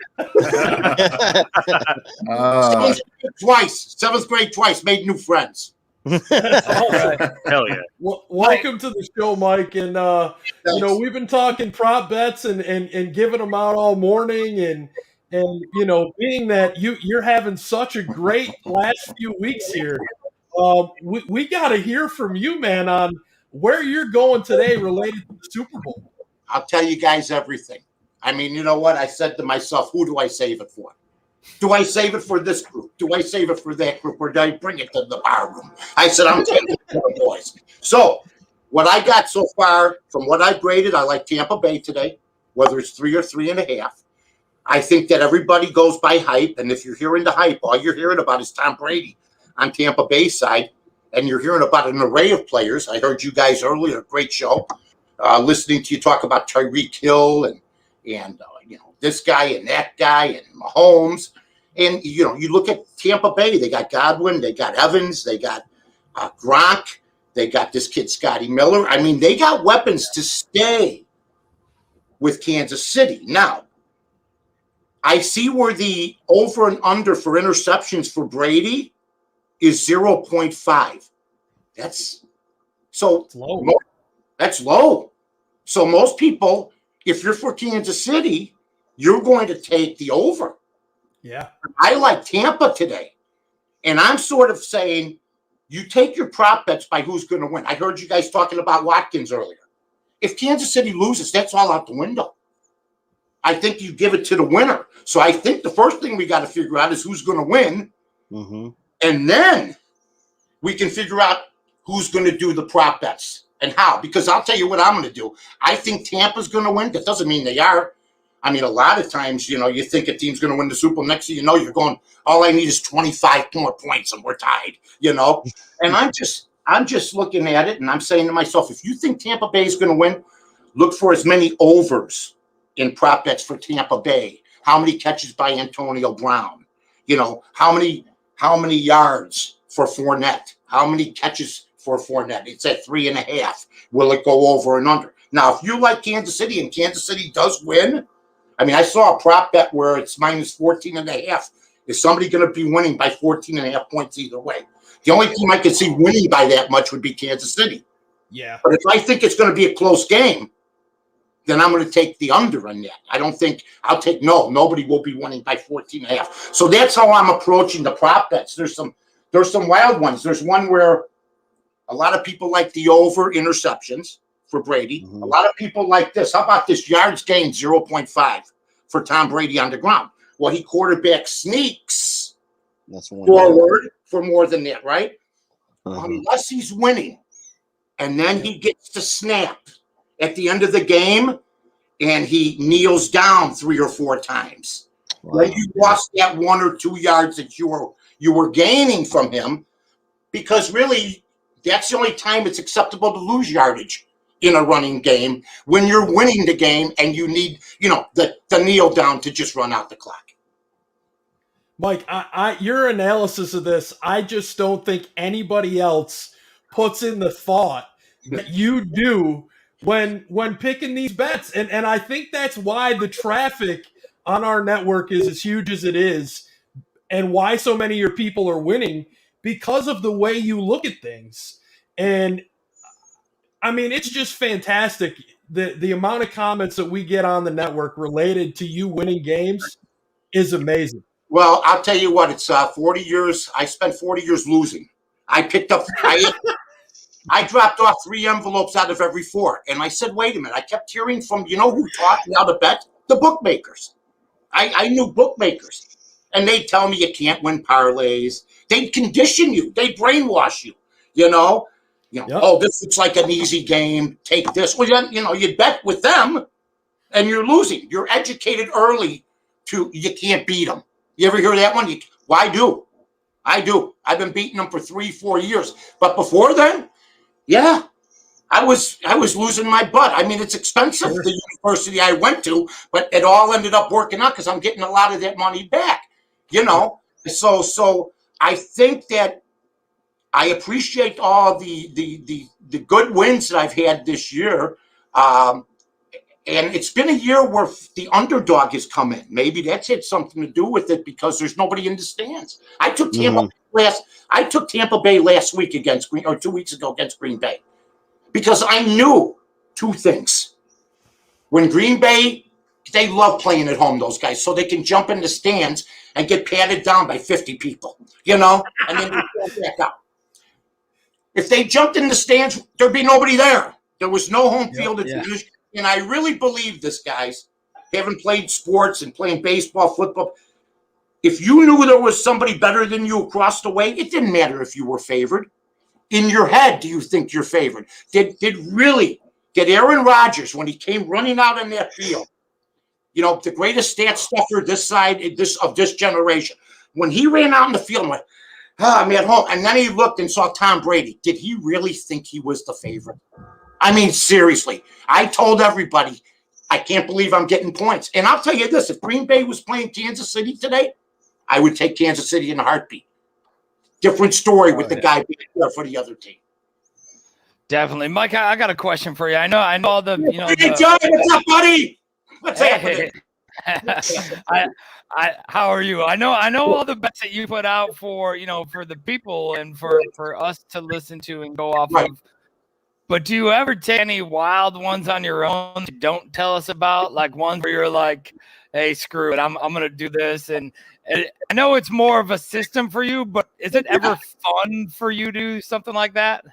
Seventh grade twice, made new friends. All right. Hell yeah. Welcome to the show, Mike. And we've been talking prop bets and giving them out all morning, And being that you're having such a great last few weeks here, we got to hear from you, man, on where you're going today related to the Super Bowl. I'll tell you guys everything. I mean, you know what? I said to myself, who do I save it for? Do I save it for this group? Do I save it for that group? Or do I bring it to the Barroom? I said, I'm taking it for the boys. So what I got so far from what I graded, I like Tampa Bay today, whether it's 3 or 3.5. I think that everybody goes by hype. And if you're hearing the hype, all you're hearing about is Tom Brady on Tampa Bay side. And you're hearing about an array of players. I heard you guys earlier, great show, listening to you talk about Tyreek Hill and this guy and that guy and Mahomes. And, you look at Tampa Bay, they got Godwin, they got Evans, they got Gronk, they got this kid, Scotty Miller. I mean, they got weapons to stay with Kansas City. Now, I see where the over and under for interceptions for Brady is 0.5. That's low. That's low. So most people, if you're for Kansas City, you're going to take the over. Yeah. I like Tampa today. And I'm sort of saying you take your prop bets by who's going to win. I heard you guys talking about Watkins earlier. If Kansas City loses, that's all out the window. I think you give it to the winner. So I think the first thing we got to figure out is who's going to win. Mm-hmm. And then we can figure out who's going to do the prop bets and how. Because I'll tell you what I'm going to do. I think Tampa's going to win. That doesn't mean they are. I mean, a lot of times, you think a team's going to win the Super Bowl. Next thing you know, you're going, all I need is 25 more points and we're tied, And I'm just looking at it and I'm saying to myself, if you think Tampa Bay is going to win, look for as many overs in prop bets for Tampa Bay. How many catches by Antonio Brown? How many yards for Fournette? How many catches for Fournette? It's at 3.5. Will it go over and under? Now, if you like Kansas City and Kansas City does win, I mean, I saw a prop bet where it's minus 14.5. Is somebody going to be winning by 14.5 points either way? The only team I could see winning by that much would be Kansas City. Yeah. But if I think it's going to be a close game, then I'm going to take the under on that. I don't think I'll take nobody will be winning by 14.5. So that's how I'm approaching the prop bets. There's some wild ones. There's one where a lot of people like the over interceptions for Brady. Mm-hmm. A lot of people like this. How about this yards gained 0.5 for Tom Brady on the ground? Well, he quarterback sneaks forward for more than that, right? Uh-huh. Unless he's winning. And then he gets to snap at the end of the game, and he kneels down 3 or 4 times. Wow. Then you lost that 1 or 2 yards that you were gaining from him, because really that's the only time it's acceptable to lose yardage in a running game, when you're winning the game and you need the kneel down to just run out the clock. Mike, your analysis of this, I just don't think anybody else puts in the thought that you do when picking these bets. And I think that's why the traffic on our network is as huge as it is, and why so many of your people are winning, because of the way you look at things. And I mean, it's just fantastic. The amount of comments that we get on the network related to you winning games is amazing. Well, I'll tell you what, it's 40 years. I spent 40 years losing. I picked up I dropped off 3 envelopes out of every 4. And I said, wait a minute. I kept hearing from, who taught me how to bet? The bookmakers. I knew bookmakers. And they'd tell me you can't win parlays. They'd condition you. They'd brainwash you, Yep. Oh, this looks like an easy game. Take this. Well, you bet with them and you're losing. You're educated early you can't beat them. You ever hear that one? Why do? I do. I've been beating them for 3-4 years. But before then, yeah, I was losing my butt. I mean, it's expensive, the university I went to, but it all ended up working out because I'm getting a lot of that money back, So I think that I appreciate all the good wins that I've had this year. And it's been a year where the underdog has come in. Maybe that's had something to do with it, because there's nobody in the stands. I took Tampa Bay last week against 2 weeks ago against Green Bay, because I knew 2 things. When Green Bay They love playing at home, those guys, so they can jump in the stands and get patted down by 50 people, and then they go back out. If they jumped in the stands, there'd be nobody there. There was no home field advantage. And I really believe this, guys, having played sports and playing baseball, football, if you knew there was somebody better than you across the way, it didn't matter if you were favored. In your head, do you think you're favored? Did Aaron Rodgers, when he came running out on that field, the greatest stat stuffer this side of this generation, when he ran out in the field and went, I'm at home, and then he looked and saw Tom Brady, did he really think he was the favorite? I mean, seriously, I told everybody, I can't believe I'm getting points. And I'll tell you this, if Green Bay was playing Kansas City today, I would take Kansas City in a heartbeat. Different story with the guy being there for the other team. Definitely. Mike, I got a question for you. I know all the, Hey, Johnny, what's up, buddy? What's happening? How are you? I know all the bets that you put out for the people and for us to listen to and go off of. But do you ever take any wild ones on your own you don't tell us about, like ones where you're like, hey, screw it, I'm gonna do this? And I know it's more of a system for you, but is it ever fun for you to do something like that?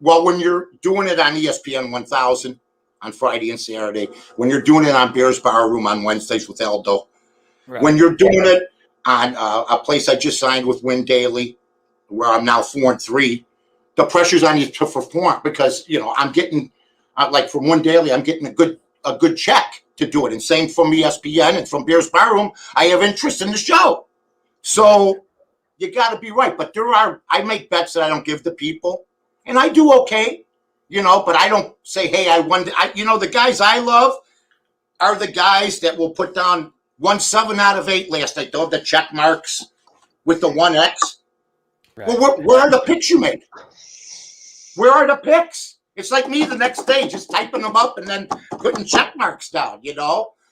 Well, when you're doing it on ESPN 1000 on Friday and Saturday, when you're doing it on Bears Barroom on Wednesdays with Aldo, when you're doing it on a place I just signed with Win Daily, where I'm now 4-3, the pressure's on you to perform because I'm getting like from Win Daily, I'm getting a good check to do it, and same from ESPN and from Bears Barroom. I have interest in the show, so you got to be right. But I make bets that I don't give the people, and I do okay, but I don't say, hey, I won. The guys I love are the guys that will put down 7 out of 8 last night. They'll have the check marks with the 1X. Right. Well, where are the picks you made? Where are the picks? It's like me the next day, just typing them up and then putting check marks down,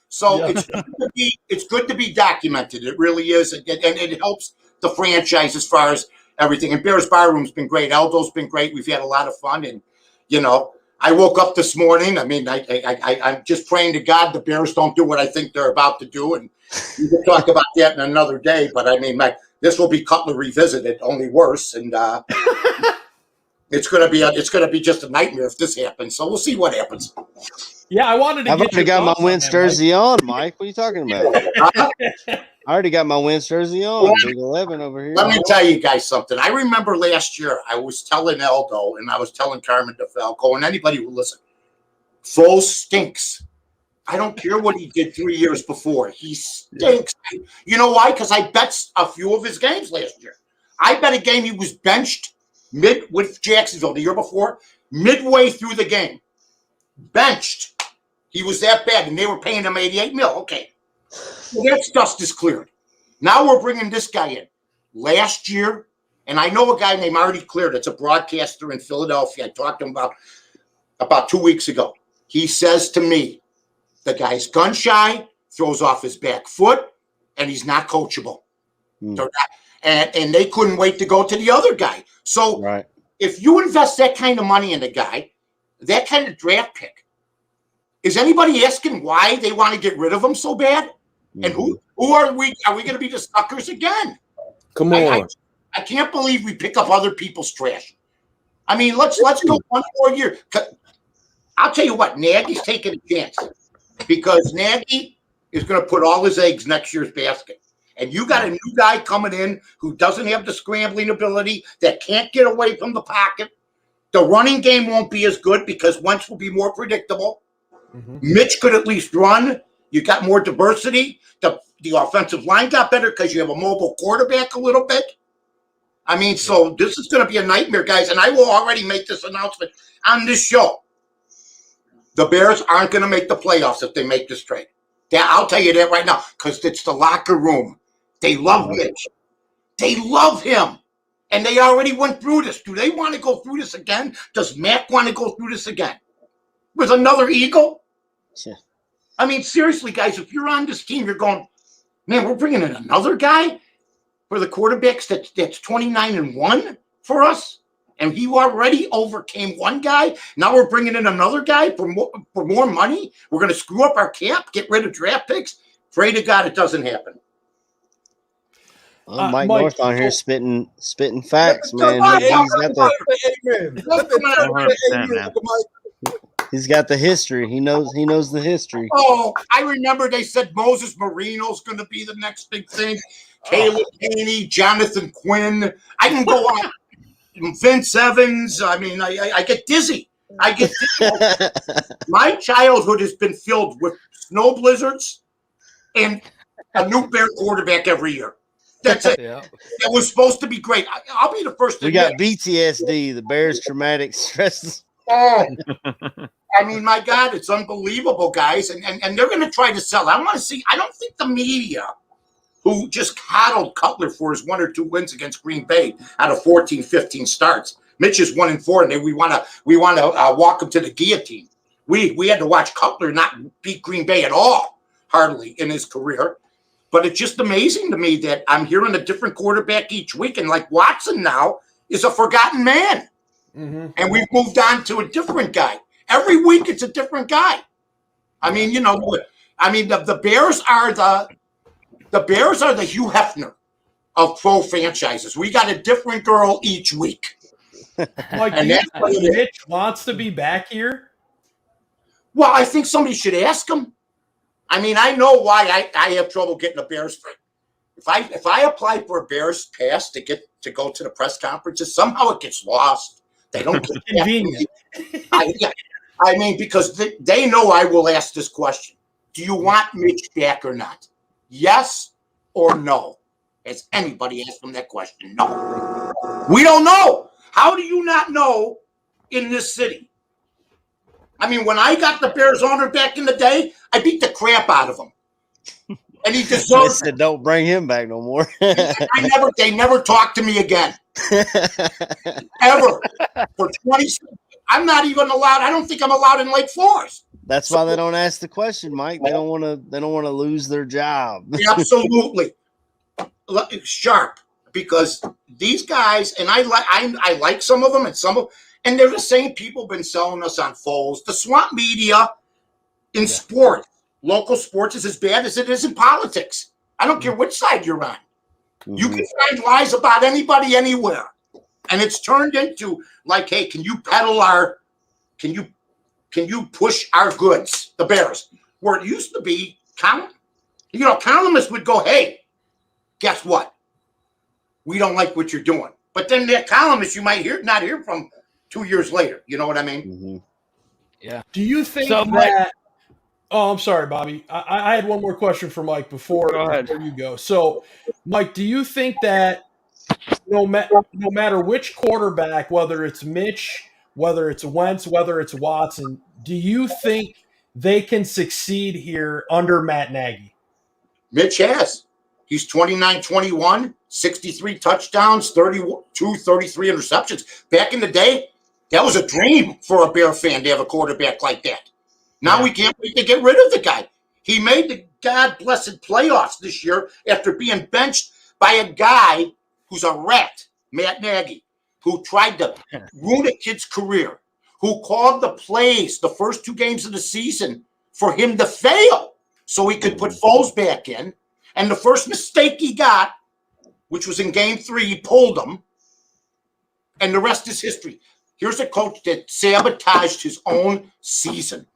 So it's good to be documented. It really is, and it helps the franchise as far as everything. And Bears Barroom's been great. Aldo's been great. We've had a lot of fun, and I woke up this morning. I mean, I'm just praying to God the Bears don't do what I think they're about to do, and we can talk about that in another day. But I mean, this will be Cutler revisited, only worse, and it's gonna be just a nightmare if this happens. So we'll see what happens. Yeah, I wanted to. I've already got my Wentz jersey on, Mike. What are you talking about? I already got my Wentz jersey on. Big 11 over here. Let me tell you guys something. I remember last year I was telling Aldo and I was telling Carmen DeFalco and anybody who listened, Foles stinks. I don't care what he did 3 years before. He stinks. You know why? Because I bet a few of his games last year. I bet a game he was benched with Jacksonville the year before, midway through the game. Benched. He was that bad, and they were paying him $88 million. Okay. Well, that dust is cleared. Now we're bringing this guy in. Last year, and I know a guy named Artie Clear that's a broadcaster in Philadelphia. I talked to him about 2 weeks ago. He says to me, the guy's gun shy, throws off his back foot, and he's not coachable. And they couldn't wait to go to the other guy. So if you invest that kind of money in a guy, that kind of draft pick, is anybody asking why they want to get rid of him so bad? And who are we? Are we going to be the suckers again? Come on. I can't believe we pick up other people's trash. I mean, let's go 1 more year. I'll tell you what, Nagy's taking a chance because Nagy is going to put all his eggs next year's basket. And you got a new guy coming in who doesn't have the scrambling ability, that can't get away from the pocket. The running game won't be as good because Wentz will be more predictable. Mitch could at least run. You got more diversity. The offensive line got better because you have a mobile quarterback a little bit. I mean, so this is going to be a nightmare, guys. And I will already make this announcement on this show. The Bears aren't going to make the playoffs if they make this trade. I'll tell you that right now because it's the locker room. They love Mitch. They love him. And they already went through this. Do they want to go through this again? Does Mac want to go through this again? With another Eagle? Yeah. I mean, seriously, guys, if you're on this team, you're going, man, we're bringing in another guy for the quarterbacks that's 29-1 for us? And he already overcame one guy. Now we're bringing in another guy for more money. We're going to screw up our cap, get rid of draft picks. Pray to God it doesn't happen. Well, Mike North on here spitting facts, man. He's got the history. He knows the history. Oh, I remember they said Moses Marino's going to be the next big thing. Caleb Haney, Jonathan Quinn. I can go on. Vince Evans. I mean, I get dizzy. My childhood has been filled with snow blizzards and a new Bear quarterback every year. That's it. Yeah. It was supposed to be great. I'll be the first to admit. We got BTSD, the Bears traumatic stress. Oh, I mean, my God, it's unbelievable, guys. And they're going to try to sell. I want to see. I don't think the media, who just coddled Cutler for his 1 or 2 wins against Green Bay out of 14, 15 starts. Mitch is 1-4, and we want to walk him to the guillotine. We had to watch Cutler not beat Green Bay at all, hardly in his career. But it's just amazing to me that I'm hearing a different quarterback each week, and like Watson now is a forgotten man, and we've moved on to a different guy. Every week it's a different guy. I mean, the Bears are the Hugh Hefner of pro franchises. We got a different girl each week. Mike, do you think Mitch wants to be back here? Well, I think somebody should ask him. I mean, I know why I have trouble getting a Bears fan. If I apply for a Bears pass to go to the press conferences, somehow it gets lost. They don't get convenient. I mean, because they know I will ask this question. Do you want Mitch back or not? Yes or no? Has anybody asked them that question? No. We don't know. How do you not know in this city? I mean, when I got the Bears owner back in the day, I beat the crap out of him. And he deserves it. Don't bring him back no more. They never talked to me again. Ever. For 20 I'm not even allowed. I don't think I'm allowed in Lake Forest. That's why they don't ask the question, Mike. They don't want to lose their job. Absolutely. Sharp. Because these guys, and I like some of them and they're the same people been selling us on Foles. The swamp media in sport, local sports, is as bad as it is in politics. I don't care which side you're on. You can find lies about anybody anywhere. And it's turned into like, hey, can you push our goods, the Bears? Where it used to be, columnists would go, hey, guess what? We don't like what you're doing. But then that columnist you might not hear from 2 years later. You know what I mean? Yeah. Do you think that – oh, I'm sorry, Bobby. I had one more question for Mike before you go. So, Mike, do you think that no matter which quarterback, whether it's Mitch, whether it's Wentz, whether it's Watson, do you think they can succeed here under Matt Nagy? Mitch has. He's 29-21, 63 touchdowns, 33 interceptions. Back in the day, that was a dream for a Bear fan to have a quarterback like that. Now we can't wait to get rid of the guy. He made the God-blessed playoffs this year after being benched by a guy who's a rat, Matt Nagy, who tried to ruin a kid's career, who called the plays the first 2 games of the season for him to fail so he could put Foles back in. And the first mistake he got, which was in game 3, he pulled him. And the rest is history. Here's a coach that sabotaged his own season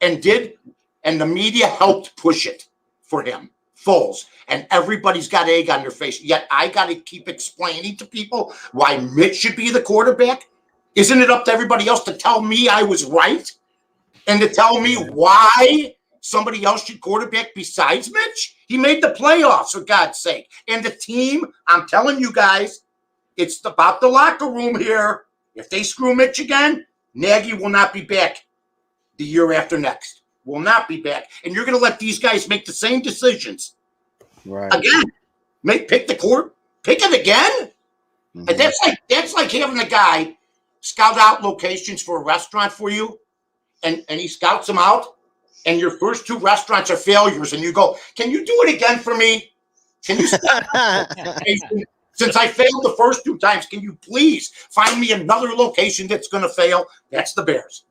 and the media helped push it for him, Foles. And everybody's got egg on their face. Yet I got to keep explaining to people why Mitch should be the quarterback. Isn't it up to everybody else to tell me I was right? And to tell me why somebody else should quarterback besides Mitch? He made the playoffs, for God's sake. And the team, I'm telling you guys, it's about the locker room here. If they screw Mitch again, Nagy will not be back the year after next. Will not be back. And you're going to let these guys make the same decisions. Right. Again. Pick it again? And that's like having a guy scout out locations for a restaurant for you, and he scouts them out, and your first 2 restaurants are failures, and you go, can you do it again for me? Can you stop? Since I failed the first 2 times, can you please find me another location that's going to fail? That's the Bears.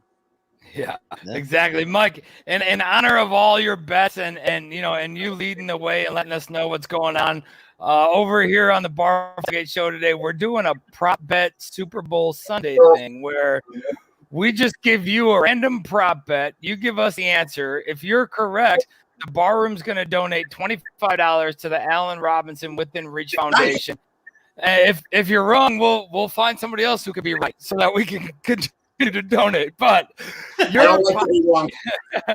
Yeah, exactly, Mike. And in honor of all your bets and you leading the way and letting us know what's going on over here on the Barfly show today, we're doing a prop bet Super Bowl Sunday thing where we just give you a random prop bet. You give us the answer. If you're correct, the Barroom's going to donate $25 to the Allen Robinson Within Reach Foundation. If you're wrong, we'll find somebody else who could be right so that we can continue to donate. But you're wrong.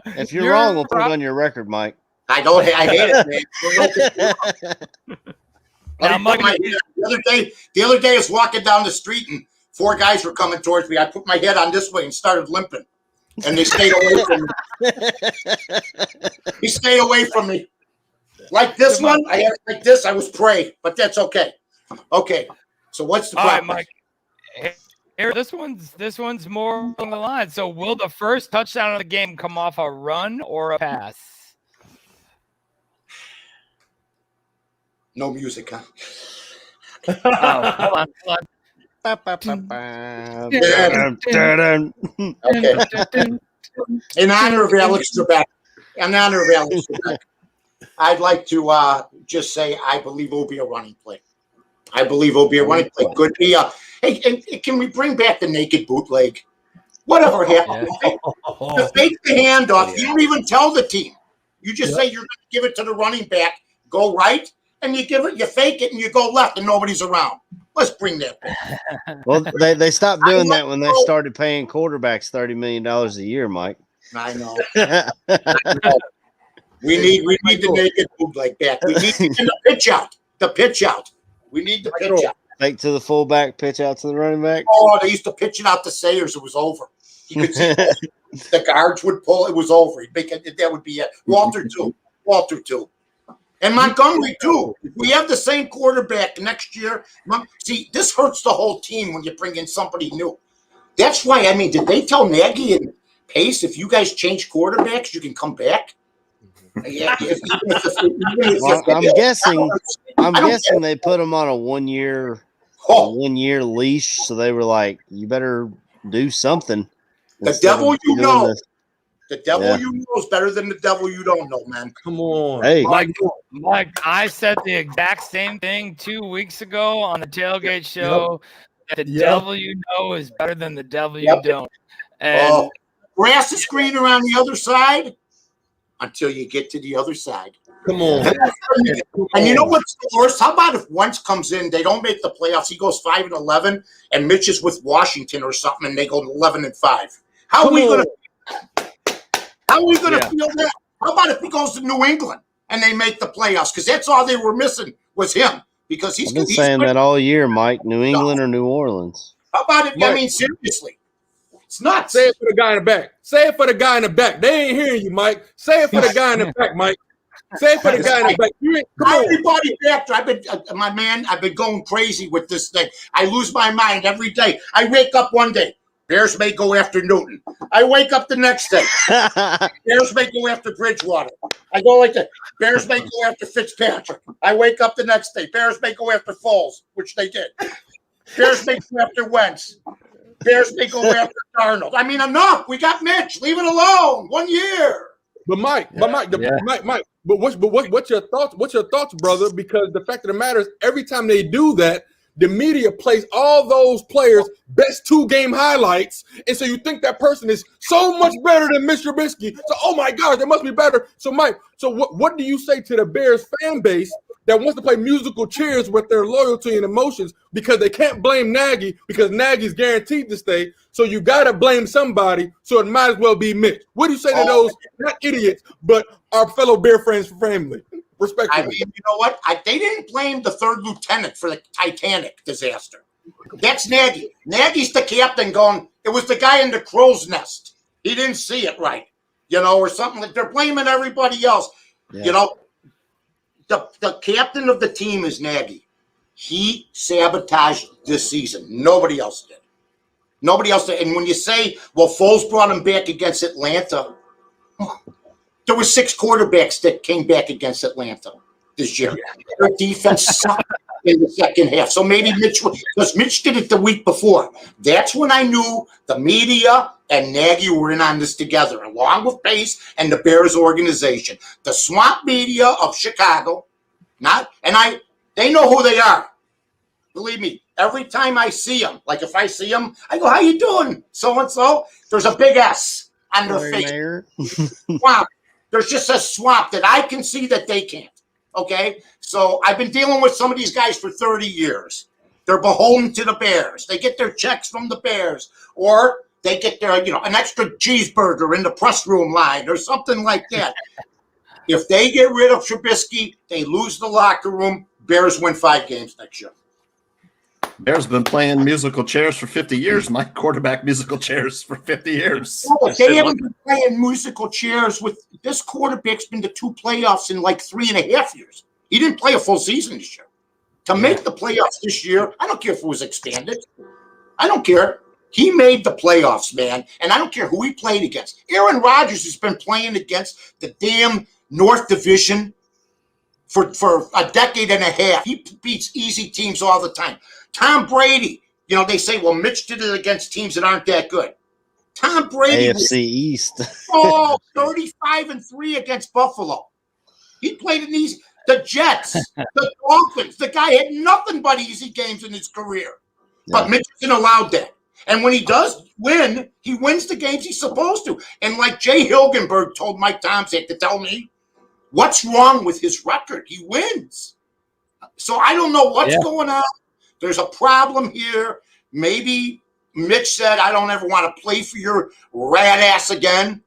If you're wrong, we'll put it on your record, Mike. I hate it, man. Now, Mike, the other day I was walking down the street and 4 guys were coming towards me. I put my head on this way and started limping, and they stayed away from me. He stayed away from me. Like this one, I had like this. I was prey, but that's okay. Okay, so what's the problem, Mike? Here, this one's more along the line. So, will the first touchdown of the game come off a run or a pass? No music, huh? Hold on. Okay. In honor of Alex Trebek, I'd like to just say I believe it'll be a running play. Could be hey, and can we bring back the naked bootleg? Whatever happened? To fake the handoff, you don't even tell the team. You just say you're going to give it to the running back, go right, and you fake it, and you go left, and nobody's around. Let's bring that back. Well, they stopped doing that when they started paying quarterbacks $30 million a year, Mike. I know. We need the naked bootleg back. We need the pitch out. The pitch out. We need the pitch out. Fake to the fullback, pitch out to the running back. Oh, they used to pitch it out to Sayers. It was over. You could see the guards would pull. It was over. He'd make it, that would be it. Walter too. And Montgomery too. If we have the same quarterback next year, see, this hurts the whole team when you bring in somebody new. That's why, I mean, did they tell Nagy and Pace, if you guys change quarterbacks, you can come back? Yeah, I'm guessing they put them on a one year leash, so they were like, "You better do something." The devil you know, the devil you know is better than the devil you don't know, man. Come on, hey, Mike. I said the exact same thing 2 weeks ago on the Tailgate show. The devil you know is better than the devil you don't. And grass is green around the other side. Until you get to the other side. Come on. And you know what's the worst? How about if Wentz comes in, they don't make the playoffs, he goes 5-11, and Mitch is with Washington or something, and they go 11-5. How are we gonna feel that? How about if he goes to New England and they make the playoffs? Because that's all they were missing was him. Because he's been saying that all year, Mike. New England or New Orleans? How about it? I mean, seriously. It's nuts. Say it for the guy in the back. Say it for the guy in the back. They ain't hearing you, Mike. Say it for the guy in the back, Mike. Say it for the guy in the back. Everybody after I've been going crazy with this thing. I lose my mind every day. I wake up one day. Bears may go after Newton. I wake up the next day. Bears may go after Bridgewater. I go like that. Bears may go after Fitzpatrick. I wake up the next day. Bears may go after Foles, which they did. Bears may go after Wentz. Bears may go after Darnold. I mean, enough. We got Mitch. Leave it alone. 1 year. But Mike, Mike. But what's your thoughts? What's your thoughts, brother? Because the fact of the matter is, every time they do that, the media plays all those players' best 2-game highlights, and so you think that person is so much better than Mr. Trubisky. So, oh my gosh, they must be better. So, Mike, what do you say to the Bears fan base that wants to play musical chairs with their loyalty and emotions because they can't blame Nagy because Nagy's guaranteed to stay? So you got to blame somebody, so it might as well be Mitch. What do you say to those, not idiots, but our fellow Bear friends family? Respectfully. I mean, you know what? They didn't blame the third lieutenant for the Titanic disaster. That's Nagy. Nagy's the captain going, it was the guy in the crow's nest. He didn't see it right, or something. Like they're blaming everybody else. Yeah. The captain of the team is Nagy. He sabotaged this season. Nobody else did. And when you say, well, Foles brought him back against Atlanta, there were 6 quarterbacks that came back against Atlanta this year. Their defense sucked. in the second half. So maybe because Mitch did it the week before. That's when I knew the media and Nagy were in on this together, along with Pace and the Bears organization. The swamp media of Chicago, they know who they are. Believe me, every time I see them, like if I see them, I go, "How you doing, so-and-so?" There's a big S on their face. Swamp. There's just a swamp that I can see that they can't. Okay? So I've been dealing with some of these guys for 30 years. They're beholden to the Bears. They get their checks from the Bears. Or they get their, an extra cheeseburger in the press room line or something like that. If they get rid of Trubisky, they lose the locker room. Bears win 5 games next year. Bears been playing musical chairs for 50 years. My quarterback musical chairs for 50 years. No, they haven't been playing musical chairs with this quarterback's been to 2 playoffs in like 3.5 years. He didn't play a full season this year. To make the playoffs this year, I don't care if it was expanded. I don't care. He made the playoffs, man, and I don't care who he played against. Aaron Rodgers has been playing against the damn North Division for a decade and a half. He beats easy teams all the time. Tom Brady, they say, well, Mitch did it against teams that aren't that good. Tom Brady AFC East. 35-3 against Buffalo. He played in easy. The Jets, the Dolphins. The guy had nothing but easy games in his career. But Mitch isn't allowed that. And when he does win, he wins the games he's supposed to. And like Jay Hilgenberg told Mike Tomczak to tell me, what's wrong with his record? He wins. So I don't know what's going on. There's a problem here. Maybe Mitch said, I don't ever want to play for your rat ass again.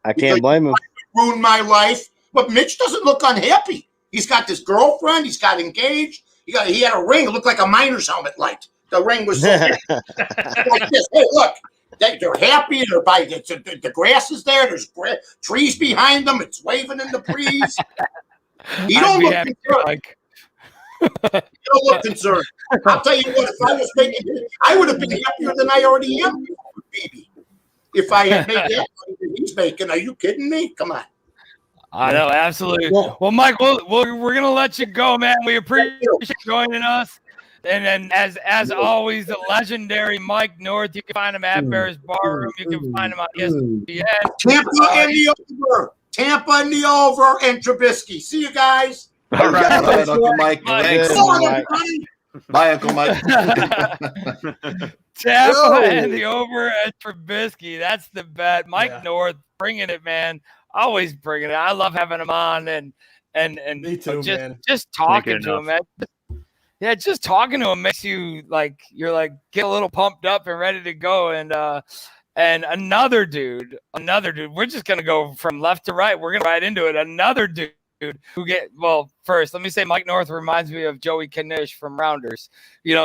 I can't blame him. Ruined my life. But Mitch doesn't look unhappy. He's got this girlfriend. He's got engaged. He had a ring. It looked like a miner's helmet light. The ring was so like this. Hey, look. They're happy. They're by the grass is there. There's trees behind them. It's waving in the breeze. You don't look concerned. You don't look concerned. I'll tell you what. If I was making it, I would have been happier than I already am, baby. If I had made that money that he's making, are you kidding me? Come on. I know, absolutely. Well, Mike, we're going to let you go, man. We appreciate you joining us. And then, as always, the legendary Mike North. You can find him at Bears Barroom. You can find him on ESPN. Tampa and the over, and Trubisky. See you guys. All right, Uncle Mike. Thanks. Bye, Uncle Mike. Tampa and the over at Trubisky. That's the bet. Mike North bringing it, man. Always bringing it. I love having him on and me too, just talking to him, man. Yeah, just talking to him makes you get a little pumped up and ready to go. And another dude. We're just gonna go from left to right. We're gonna right into it. Another dude who first, let me say Mike North reminds me of Joey Knish from Rounders.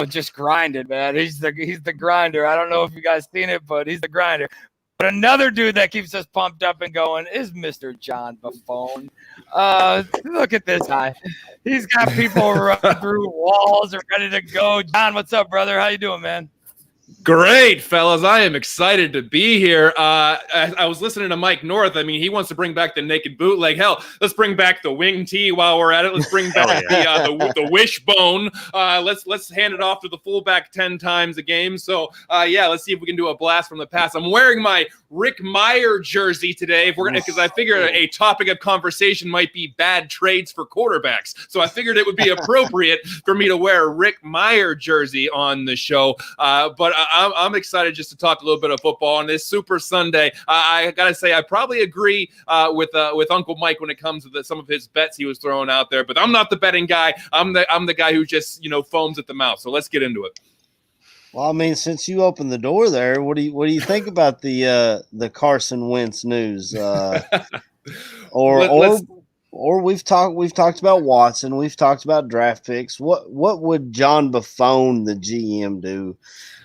Just grinded, man. He's the grinder. I don't know if you guys seen it, but he's the grinder. But another dude that keeps us pumped up and going is Mr. John Buffone. Look at this guy. He's got people running through walls and ready to go. John, what's up, brother? How you doing, man? Great, fellas. I am excited to be here. I was listening to Mike North. I mean, he wants to bring back the naked bootleg. Hell, let's bring back the wing tee while we're at it. Let's bring back the wishbone. Let's hand it off to the fullback 10 times a game. So, let's see if we can do a blast from the past. I'm wearing my Rick Meyer jersey today because I figured a topic of conversation might be bad trades for quarterbacks. So I figured it would be appropriate for me to wear a Rick Meyer jersey on the show. But I'm excited just to talk a little bit of football on this Super Sunday. I gotta say, I probably agree with Uncle Mike when it comes to some of his bets he was throwing out there. But I'm not the betting guy. I'm the guy who just foams at the mouth. So let's get into it. Well, I mean, since you opened the door there, what do you think about the Carson Wentz news? Or we've talked about Watson, we've talked about draft picks. What would John Buffone, the GM, do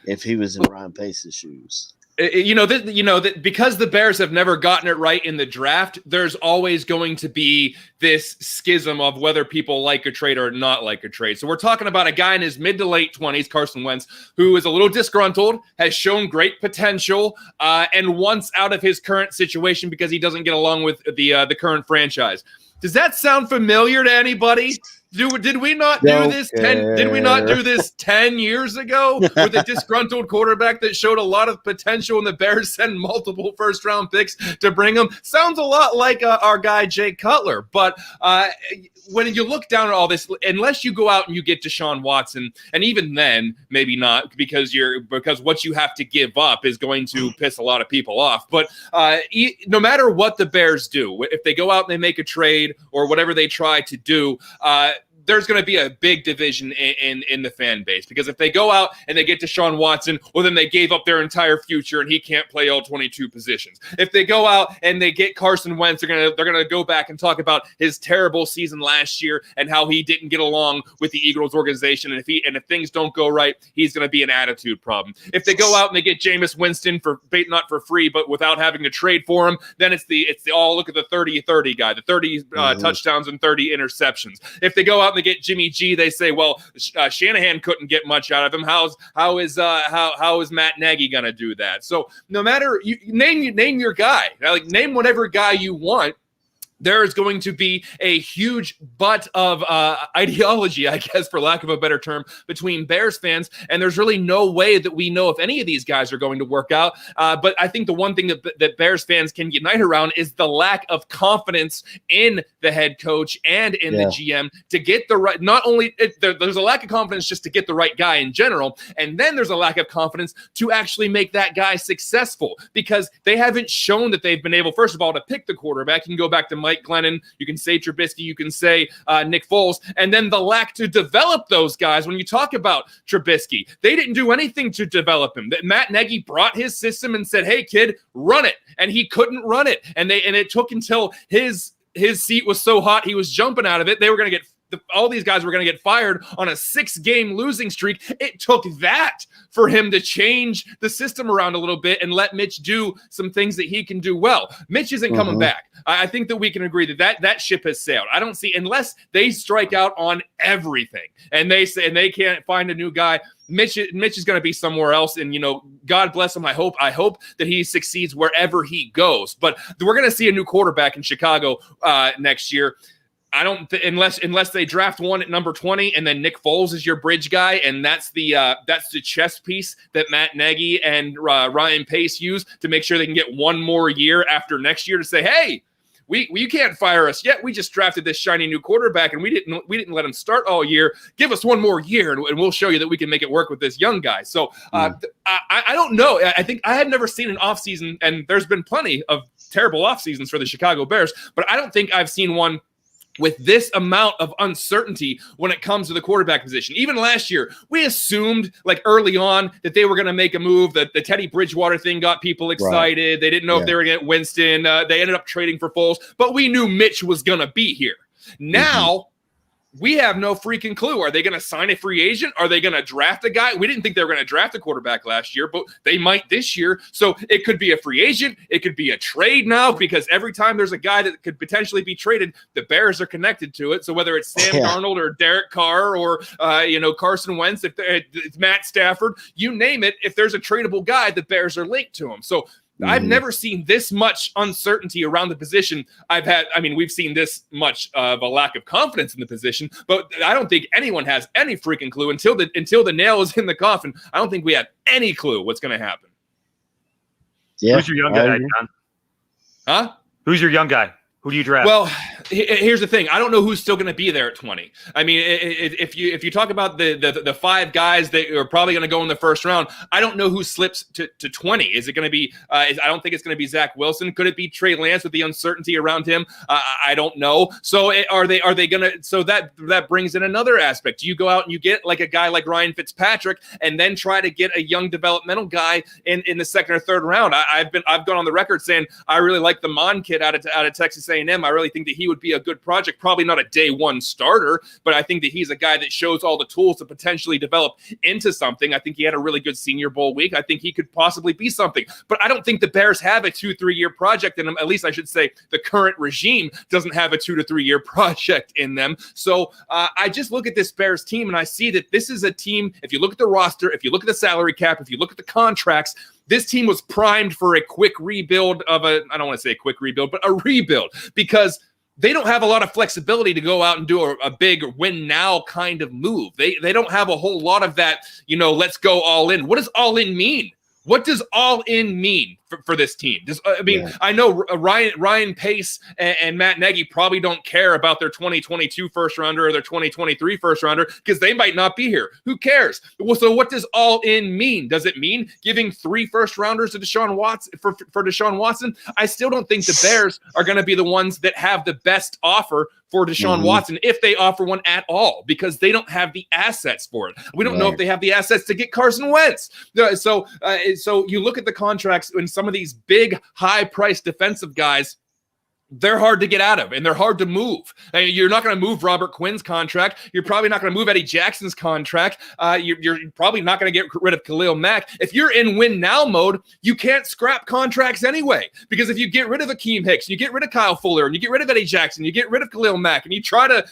if he was in Ryan Pace's shoes? Because the Bears have never gotten it right in the draft, there's always going to be this schism of whether people like a trade or not like a trade. So we're talking about a guy in his mid to late 20s, Carson Wentz, who is a little disgruntled, has shown great potential, and wants out of his current situation because he doesn't get along with the current franchise. Does that sound familiar to anybody? Did we not do this 10? Did we not do this 10 years ago with a disgruntled quarterback that showed a lot of potential, and the Bears sent multiple first-round picks to bring him? Sounds a lot like our guy Jay Cutler. But when you look down at all this, unless you go out and you get Deshaun Watson, and even then, maybe not, because what you have to give up is going to piss a lot of people off. But no matter what the Bears do, if they go out and they make a trade or whatever they try to do, there's going to be a big division in the fan base, because if they go out and they get Deshaun Watson, well, then they gave up their entire future and he can't play all 22 positions. If they go out and they get Carson Wentz, they're going to go back and talk about his terrible season last year and how he didn't get along with the Eagles organization. And if things don't go right, he's going to be an attitude problem. If they go out and they get Jameis Winston not for free, but without having to trade for him, then it's the look at the 30-30 guy, the 30 touchdowns and 30 interceptions. If they go out and they get Jimmy G, they say, well, Shanahan couldn't get much out of him. How is Matt Nagy going to do that? So no matter, name your guy, like name whatever guy you want. There is going to be a huge butt of ideology, I guess, for lack of a better term, between Bears fans, and there's really no way that we know if any of these guys are going to work out. But I think the one thing that Bears fans can unite around is the lack of confidence in the head coach and in the GM to get the right. Not only there's a lack of confidence just to get the right guy in general, and then there's a lack of confidence to actually make that guy successful, because they haven't shown that they've been able, first of all, to pick the quarterback. You can go back to Mike Glennon, you can say Trubisky, you can say Nick Foles, and then the lack to develop those guys. When you talk about Trubisky, they didn't do anything to develop him. Matt Nagy brought his system and said, hey, kid, run it. And he couldn't run it. And it took until his seat was so hot, he was jumping out of it. They were going to get all these guys were going to get fired on a 6-game losing streak. It took that for him to change the system around a little bit and let Mitch do some things that he can do well. Mitch isn't coming back. I think that we can agree that ship has sailed. I don't see, unless they strike out on everything and they say, and they can't find a new guy, Mitch is going to be somewhere else. And, God bless him. I hope that he succeeds wherever he goes. But we're going to see a new quarterback in Chicago next year. I don't unless they draft one at number 20 and then Nick Foles is your bridge guy, and that's the chess piece that Matt Nagy and Ryan Pace use to make sure they can get one more year after next year to say, hey, you can't fire us yet. We just drafted this shiny new quarterback and we didn't let him start all year. Give us one more year and we'll show you that we can make it work with this young guy. So I don't know. I think I have never seen an offseason, and there's been plenty of terrible off seasons for the Chicago Bears, but I don't think I've seen one with this amount of uncertainty when it comes to the quarterback position. Even last year, we assumed like early on that they were going to make a move. That the Teddy Bridgewater thing got people excited. Right. They didn't know if they were going to get Winston. They ended up trading for Foles, but we knew Mitch was going to be here. Now, we have no freaking clue. Are they going to sign a free agent? Are they going to draft a guy? We didn't think they were going to draft a quarterback last year, but they might this year. So it could be a free agent. It could be a trade now, because every time there's a guy that could potentially be traded, the Bears are connected to it. So whether it's Sam Darnold or Derek Carr or Carson Wentz, if it's Matt Stafford, you name it, if there's a tradable guy, the Bears are linked to him. So I've never seen this much uncertainty around the position. We've seen this much of a lack of confidence in the position, but I don't think anyone has any freaking clue until the nail is in the coffin. I don't think we have any clue what's going to happen. Yeah. Who's your young guy, John? Huh? Who's your young guy? Who do you draft? Well, here's the thing. I don't know who's still going to be there at 20. I mean, if you talk about the 5 guys that are probably going to go in the first round, I don't know who slips to 20. Is it going to be I don't think it's going to be Zach Wilson. Could it be Trey Lance with the uncertainty around him? I don't know. So are they going to? So that brings in another aspect. Do you go out and you get like a guy like Ryan Fitzpatrick and then try to get a young developmental guy in the second or third round? I've gone on the record saying I really like the Mon kid out of Texas A&M. I really think that he would be a good project, probably not a day one starter, but I think that he's a guy that shows all the tools to potentially develop into something. I think he had a really good Senior Bowl week. I think he could possibly be something, but I don't think the Bears have a 2-3 year project in them. At least I should say the current regime doesn't have a 2 to 3 year project in them. So I just look at this Bears team and I see that this is a team, if you look at the roster, if you look at the salary cap, if you look at the contracts, this team was primed for a quick rebuild I don't want to say a quick rebuild, but a rebuild, because they don't have a lot of flexibility to go out and do a big win now kind of move. They don't have a whole lot of that, let's go all in. What does all in mean? What does all in mean for this team? I know Ryan Pace and Matt Nagy probably don't care about their 2022 first rounder or their 2023 first rounder because they might not be here. Who cares? Well, so what does all in mean? Does it mean giving 3 first rounders to Deshaun Watson for Deshaun Watson? I still don't think the Bears are going to be the ones that have the best offer for Deshaun Watson if they offer one at all, because they don't have the assets for it. We don't know if they have the assets to get Carson Wentz. So you look at the contracts and some of these big, high-priced defensive guys, they're hard to get out of, and they're hard to move. I mean, you're not going to move Robert Quinn's contract. You're probably not going to move Eddie Jackson's contract. You're probably not going to get rid of Khalil Mack. If you're in win-now mode, you can't scrap contracts anyway, because if you get rid of Akeem Hicks, you get rid of Kyle Fuller, and you get rid of Eddie Jackson, you get rid of Khalil Mack, and you try to,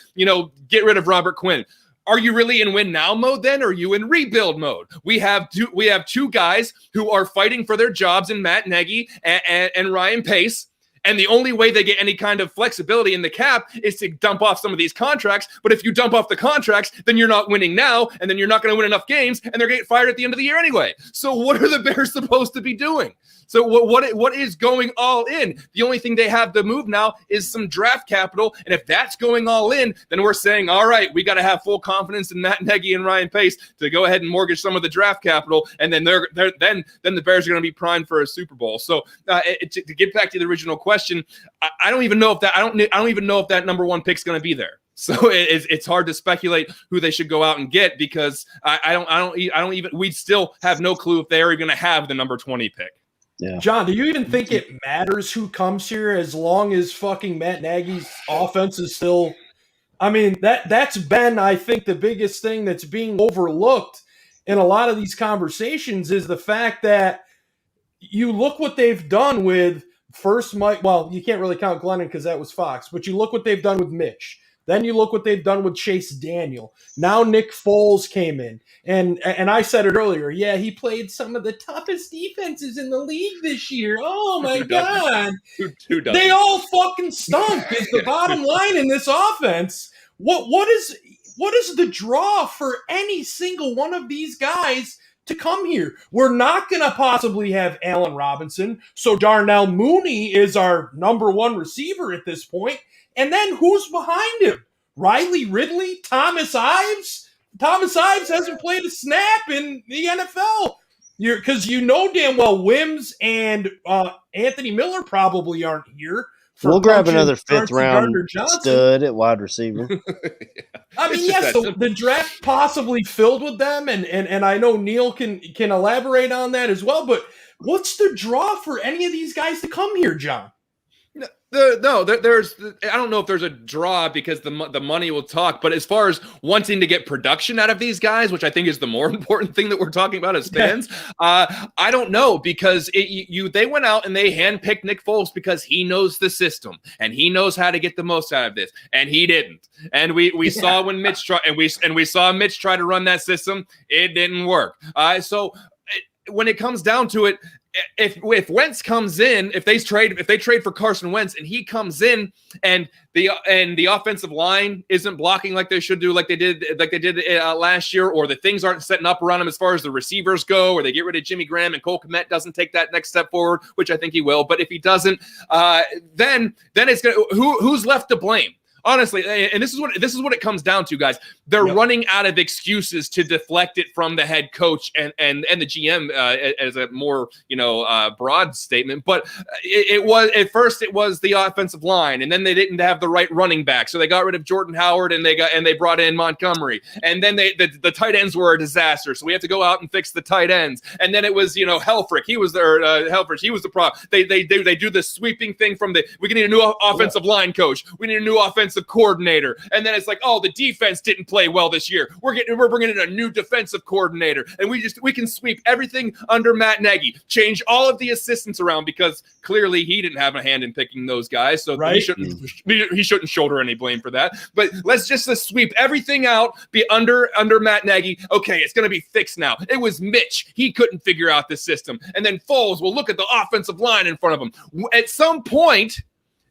get rid of Robert Quinn, are you really in win-now mode then, or are you in rebuild mode? We have two guys who are fighting for their jobs in Matt Nagy and Ryan Pace. And the only way they get any kind of flexibility in the cap is to dump off some of these contracts. But if you dump off the contracts, then you're not winning now, and then you're not going to win enough games, and they're getting fired at the end of the year anyway. So what are the Bears supposed to be doing? So what is going all in? The only thing they have to move now is some draft capital. And if that's going all in, then we're saying, all right, we got to have full confidence in Matt Nagy and Ryan Pace to go ahead and mortgage some of the draft capital. And then then the Bears are going to be primed for a Super Bowl. So to get back to the original question, I don't even know if that number 1 pick is going to be there. So it's hard to speculate who they should go out and get, because we still have no clue if they are going to have the number 20 pick. Yeah. John, do you even think it matters who comes here as long as fucking Matt Nagy's offense is still – I mean, that's been, I think, the biggest thing that's being overlooked in a lot of these conversations is the fact that you look what they've done with first Mike – well, you can't really count Glennon because that was Fox, but you look what they've done with Mitch. Then you look what they've done with Chase Daniel. Now Nick Foles came in. And I said it earlier. Yeah, he played some of the toughest defenses in the league this year. Oh, my God. Who doesn't? They all fucking stunk is the bottom line in this offense. What is the draw for any single one of these guys to come here? We're not going to possibly have Allen Robinson. So Darnell Mooney is our number 1 receiver at this point. And then who's behind him? Riley Ridley? Thomas Ives? Thomas Ives hasn't played a snap in the NFL. Because damn well Wims and Anthony Miller probably aren't here. We'll grab another 5th round stud at wide receiver. I mean, yes, the draft possibly filled with them, and I know Neil can elaborate on that as well, but what's the draw for any of these guys to come here, John? There's I don't know if there's a draw because the money will talk, but as far as wanting to get production out of these guys, which I think is the more important thing that we're talking about as fans, I don't know, because they went out and they handpicked Nick Foles because he knows the system and he knows how to get the most out of this, and he didn't. And we saw when Mitch tried, and we saw Mitch try to run that system, it didn't work. So when it comes down to it, if Wentz comes in, if they trade for Carson Wentz and he comes in and the offensive line isn't blocking like they should do, like they did last year, or the things aren't setting up around him as far as the receivers go, or they get rid of Jimmy Graham and Cole Kmet doesn't take that next step forward, which I think he will. But if he doesn't, then it's gonna who's left to blame? Honestly, and this is what it comes down to, guys. They're running out of excuses to deflect it from the head coach and the GM as a more broad statement. But it was at first it was the offensive line, and then they didn't have the right running back, so they got rid of Jordan Howard and they brought in Montgomery, and then the tight ends were a disaster, so we have to go out and fix the tight ends. And then it was Helfrich, he was the problem. They do the sweeping thing from we need a new offensive line coach, we need a new offensive coordinator, and then it's like, oh, the defense didn't play well this year, we're bringing in a new defensive coordinator, and we can sweep everything under Matt Nagy, change all of the assistants around, because clearly he didn't have a hand in picking those guys, so he shouldn't shoulder any blame for that. But let's just sweep everything out, be under Matt Nagy. Okay, it's going to be fixed now. It was Mitch, he couldn't figure out the system, and then Foles will look at the offensive line in front of him. At some point,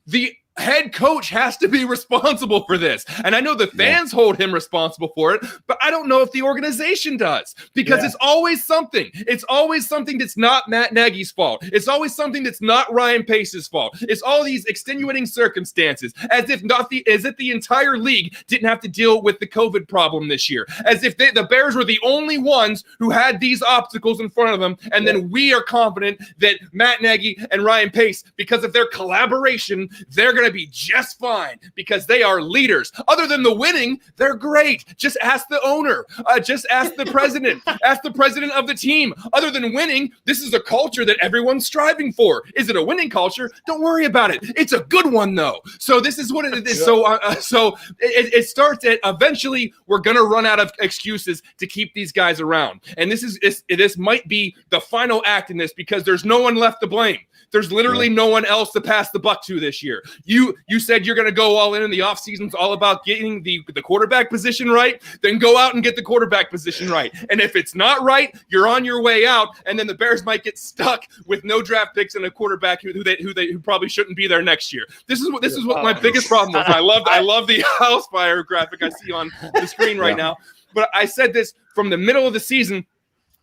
the head coach has to be responsible for this. And I know the fans hold him responsible for it, but I don't know if the organization does, because it's always something. It's always something that's not Matt Nagy's fault. It's always something that's not Ryan Pace's fault. It's all these extenuating circumstances, as if the entire league didn't have to deal with the COVID problem this year, as if the Bears were the only ones who had these obstacles in front of them, and then we are confident that Matt Nagy and Ryan Pace, because of their collaboration, they're going to be just fine because they are leaders. Other than the winning, they're great. Just ask the owner. Just ask the president. Ask the president of the team. Other than winning, this is a culture that everyone's striving for. Is it a winning culture? Don't worry about it. It's a good one, though. So this is what it is. So it starts at eventually we're going to run out of excuses to keep these guys around. And this might be the final act in this, because there's no one left to blame. There's literally no one else to pass the buck to this year. You said you're going to go all in the offseason. It's all about getting the quarterback position right. Then go out and get the quarterback position right. And if it's not right, you're on your way out. And then the Bears might get stuck with no draft picks and a quarterback who probably shouldn't be there next year. This is what my biggest problem was. I love the house fire graphic I see on the screen right now. But I said this from the middle of the season.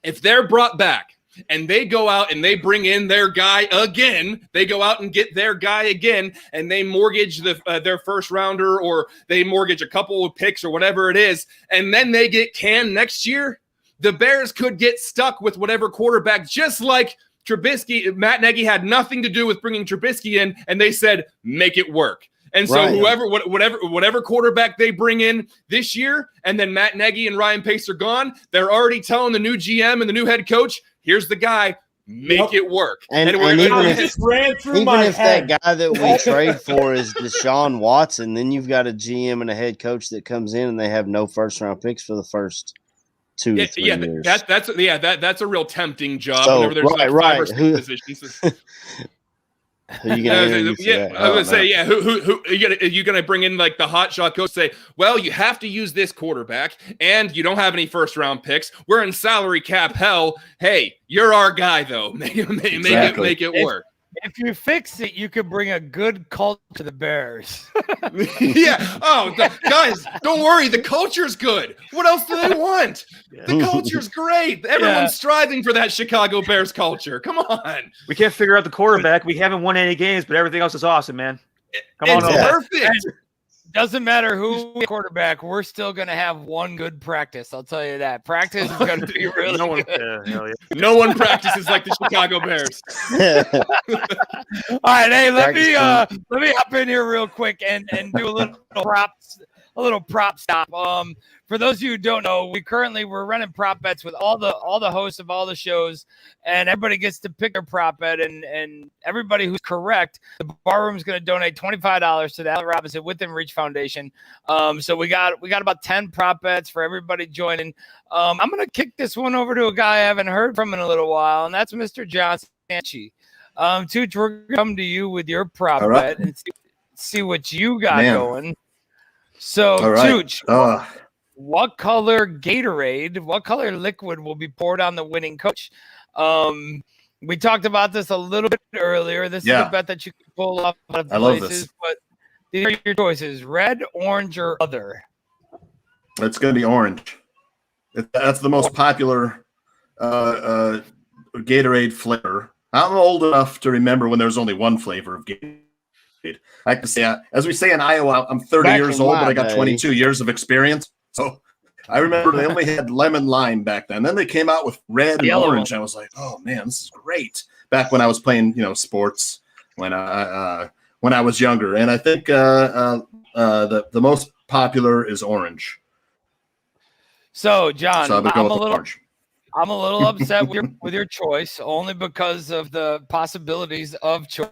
If they're brought back, and they go out and they bring in their guy again, they go out and get their guy again, and they mortgage their first rounder, or they mortgage a couple of picks or whatever it is, and then they get canned next year, the Bears could get stuck with whatever quarterback, just like Trubisky. Matt Nagy had nothing to do with bringing Trubisky in, and they said, make it work. And so whatever quarterback they bring in this year, and then Matt Nagy and Ryan Pace are gone, they're already telling the new GM and the new head coach, here's the guy, make it work. And even if that guy that we trade for is Deshaun Watson, then you've got a GM and a head coach that comes in and they have no first-round picks for the first 2 to 3 years. That's a real tempting job. So, whenever there's five or six positions. Who are you gonna I was gonna say, who are you gonna bring in, like the hot shot coach? Say, well, you have to use this quarterback, and you don't have any first round picks. We're in salary cap hell. Hey, you're our guy, though. Make it work. If you fix it, you could bring a good culture to the Bears. Guys, don't worry. The culture's good. What else do they want? The culture's great. Everyone's striving for that Chicago Bears culture. Come on. We can't figure out the quarterback. We haven't won any games, but everything else is awesome, man. Come on, perfect. Doesn't matter who quarterback, we're still going to have one good practice. I'll tell you that. Practice is going to be really good. No one practices like the Chicago Bears. All right, hey, let me hop in here real quick and do a little prop stop. For those of you who don't know, we're running prop bets with all the hosts of all the shows, and everybody gets to pick their prop bet, and everybody who's correct, the Barroom is going to donate $25 to the Allen Robinson Within Reach Foundation. So we got about 10 prop bets for everybody joining. I'm going to kick this one over to a guy I haven't heard from in a little while, and that's Mr. John Stanchi. Tooch, we're going to come to you with your prop bet and see what you got going. So, Tooch, what color Gatorade, what color liquid will be poured on the winning coach? We talked about this a little bit earlier. This is a bet that you can pull off of places, but these are your choices: red, orange, or other. It's going to be orange. That's the most popular Gatorade flavor. I'm old enough to remember when there was only one flavor of Gatorade. I can say, as we say in Iowa, I'm 30 years old, but I got 22 years of experience. So I remember they only had lemon lime back then. Then they came out with red and orange. I was like, oh man, this is great. Back when I was playing, sports when I was younger. And I think the most popular is orange. So John, so I'm a little upset with your choice, only because of the possibilities of choice.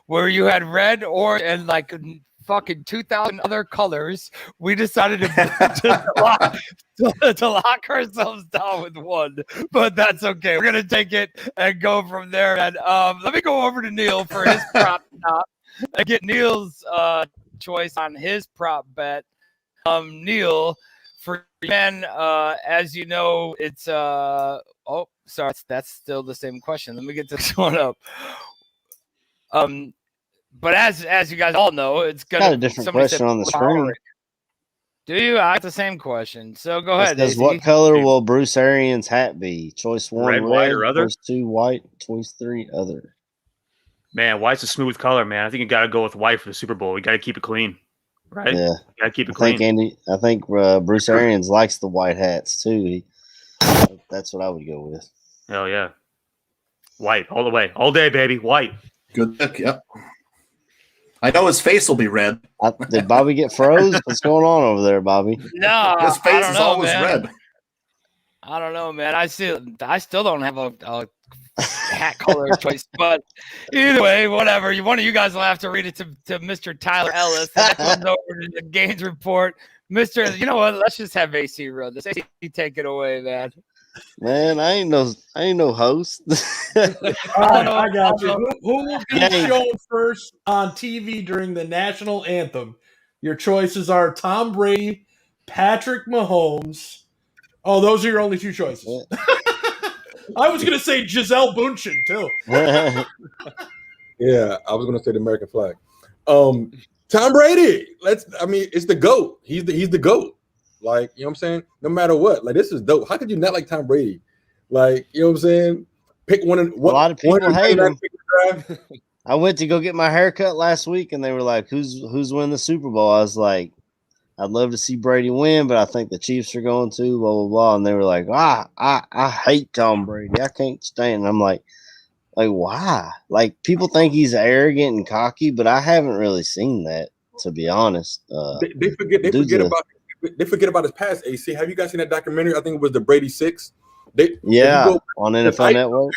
Where you had red, orange, and like fucking 2,000 other colors, we decided to lock ourselves down with one. But that's okay. We're gonna take it and go from there. And let me go over to Neil for his prop top and get Neil's choice on his prop bet. Neil, for men, as you know, it's sorry, that's still the same question. Let me get this one up. But as you guys all know, it's Got gonna a different somebody question said on the screen. Do you? I got the same question. So go It ahead. says, AC. what color will Bruce Arians' hat be? Choice 1, Red, white, or other? Choice 2, white. Choice 3, other. Man, white's a smooth color, man. I think you got to go with white for the Super Bowl. We got to keep it clean, right? Yeah, got to keep it clean. I think Bruce Arians likes the white hats too. That's what I would go with. Hell yeah, white all the way, all day, baby. White. Good pick. Yep. I know his face will be red. Did Bobby get froze? What's going on over there, Bobby? No, His face is always man. red. I don't know, man. I still don't have a hat color choice, but either way, whatever. One of you guys will have to read it to Mr. Tyler Ellis. That comes over to the games report. Mr. You know what? Let's just have AC run this. AC, take it away, man. Man, I ain't no host. All right, I got you. Who will be shown first on TV during the national anthem? Your choices are Tom Brady, Patrick Mahomes. Oh, those are your only two choices. I was going to say Giselle Bundchen, too. Yeah, I was going to say the American flag. Tom Brady. It's the GOAT. He's the GOAT. Like, you know what I'm saying? No matter what. Like, this is dope. How could you not like Tom Brady? Like, you know what I'm saying? Pick one. A lot of people hate him. I went to go get my haircut last week, and they were like, who's winning the Super Bowl? I was like, I'd love to see Brady win, but I think the Chiefs are going to, blah, blah, blah. And they were like, I hate Tom Brady. I can't stand him. I'm like, why? Like, people think he's arrogant and cocky, but I haven't really seen that, to be honest. They forget about his past, AC. Have you guys seen that documentary? I think it was the Brady Six. On NFL Network.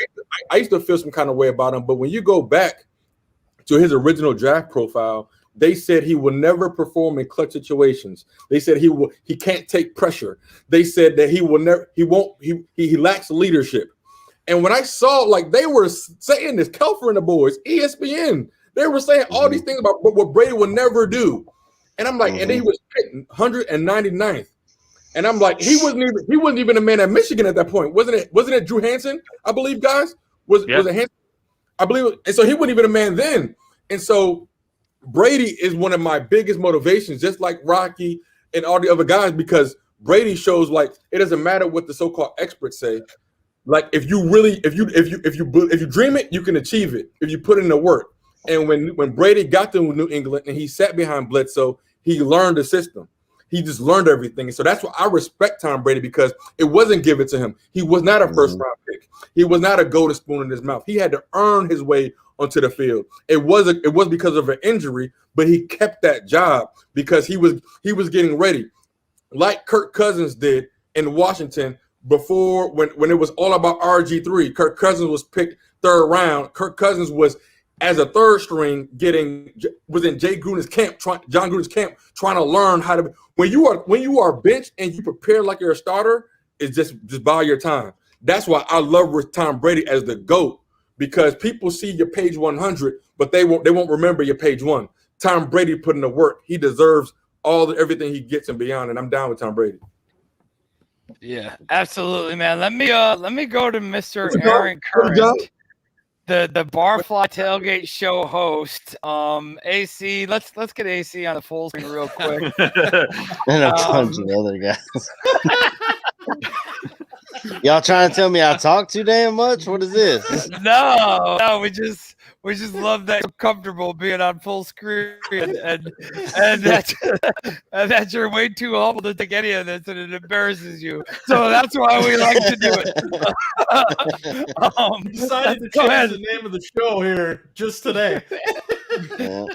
I used to feel some kind of way about him, but when you go back to his original draft profile, they said he will never perform in clutch situations. They said he can't take pressure. They said that he lacks leadership. And when I saw, like, they were saying this, Kelfer and the boys, ESPN, they were saying all these things about what Brady would never do. And I'm like, and then he was picked 199th. And I'm like, he wasn't even a man at Michigan at that point. Wasn't it Drew Hansen, I believe, guys? Was it Hansen? I believe, and so he wasn't even a man then. And so Brady is one of my biggest motivations, just like Rocky and all the other guys, because Brady shows, like, it doesn't matter what the so-called experts say. Like, if you dream it, you can achieve it if you put in the work. And when Brady got to New England and he sat behind Bledsoe, he learned the system. He just learned everything. And so that's why I respect Tom Brady, because it wasn't given to him. He was not a first-round pick. He was not a golden spoon in his mouth. He had to earn his way onto the field. It was because of an injury, but he kept that job because he was getting ready, like Kirk Cousins did in Washington before, when it was all about RG3. Kirk Cousins was picked third round. Kirk Cousins was, as a third string, was in John Gruden's camp, trying to learn how to. When you are benched and you prepare like you're a starter, it's just buy your time. That's why I love Tom Brady as the GOAT, because people see your page 100, but they won't remember your page 1. Tom Brady put in the work. He deserves everything he gets and beyond, and I'm down with Tom Brady. Yeah, absolutely, man. Let me go to Mr. Aaron Curran, the Barfly Tailgate show host. AC, let's get AC on the full screen real quick. And a bunch of other guys. Y'all trying to tell me I talk too damn much? What is this? No, we just love that you're comfortable being on full screen and that you're way too humble to take any of this, and it embarrasses you. So that's why we like to do it. Decided to change the name of the show here just today. Yeah.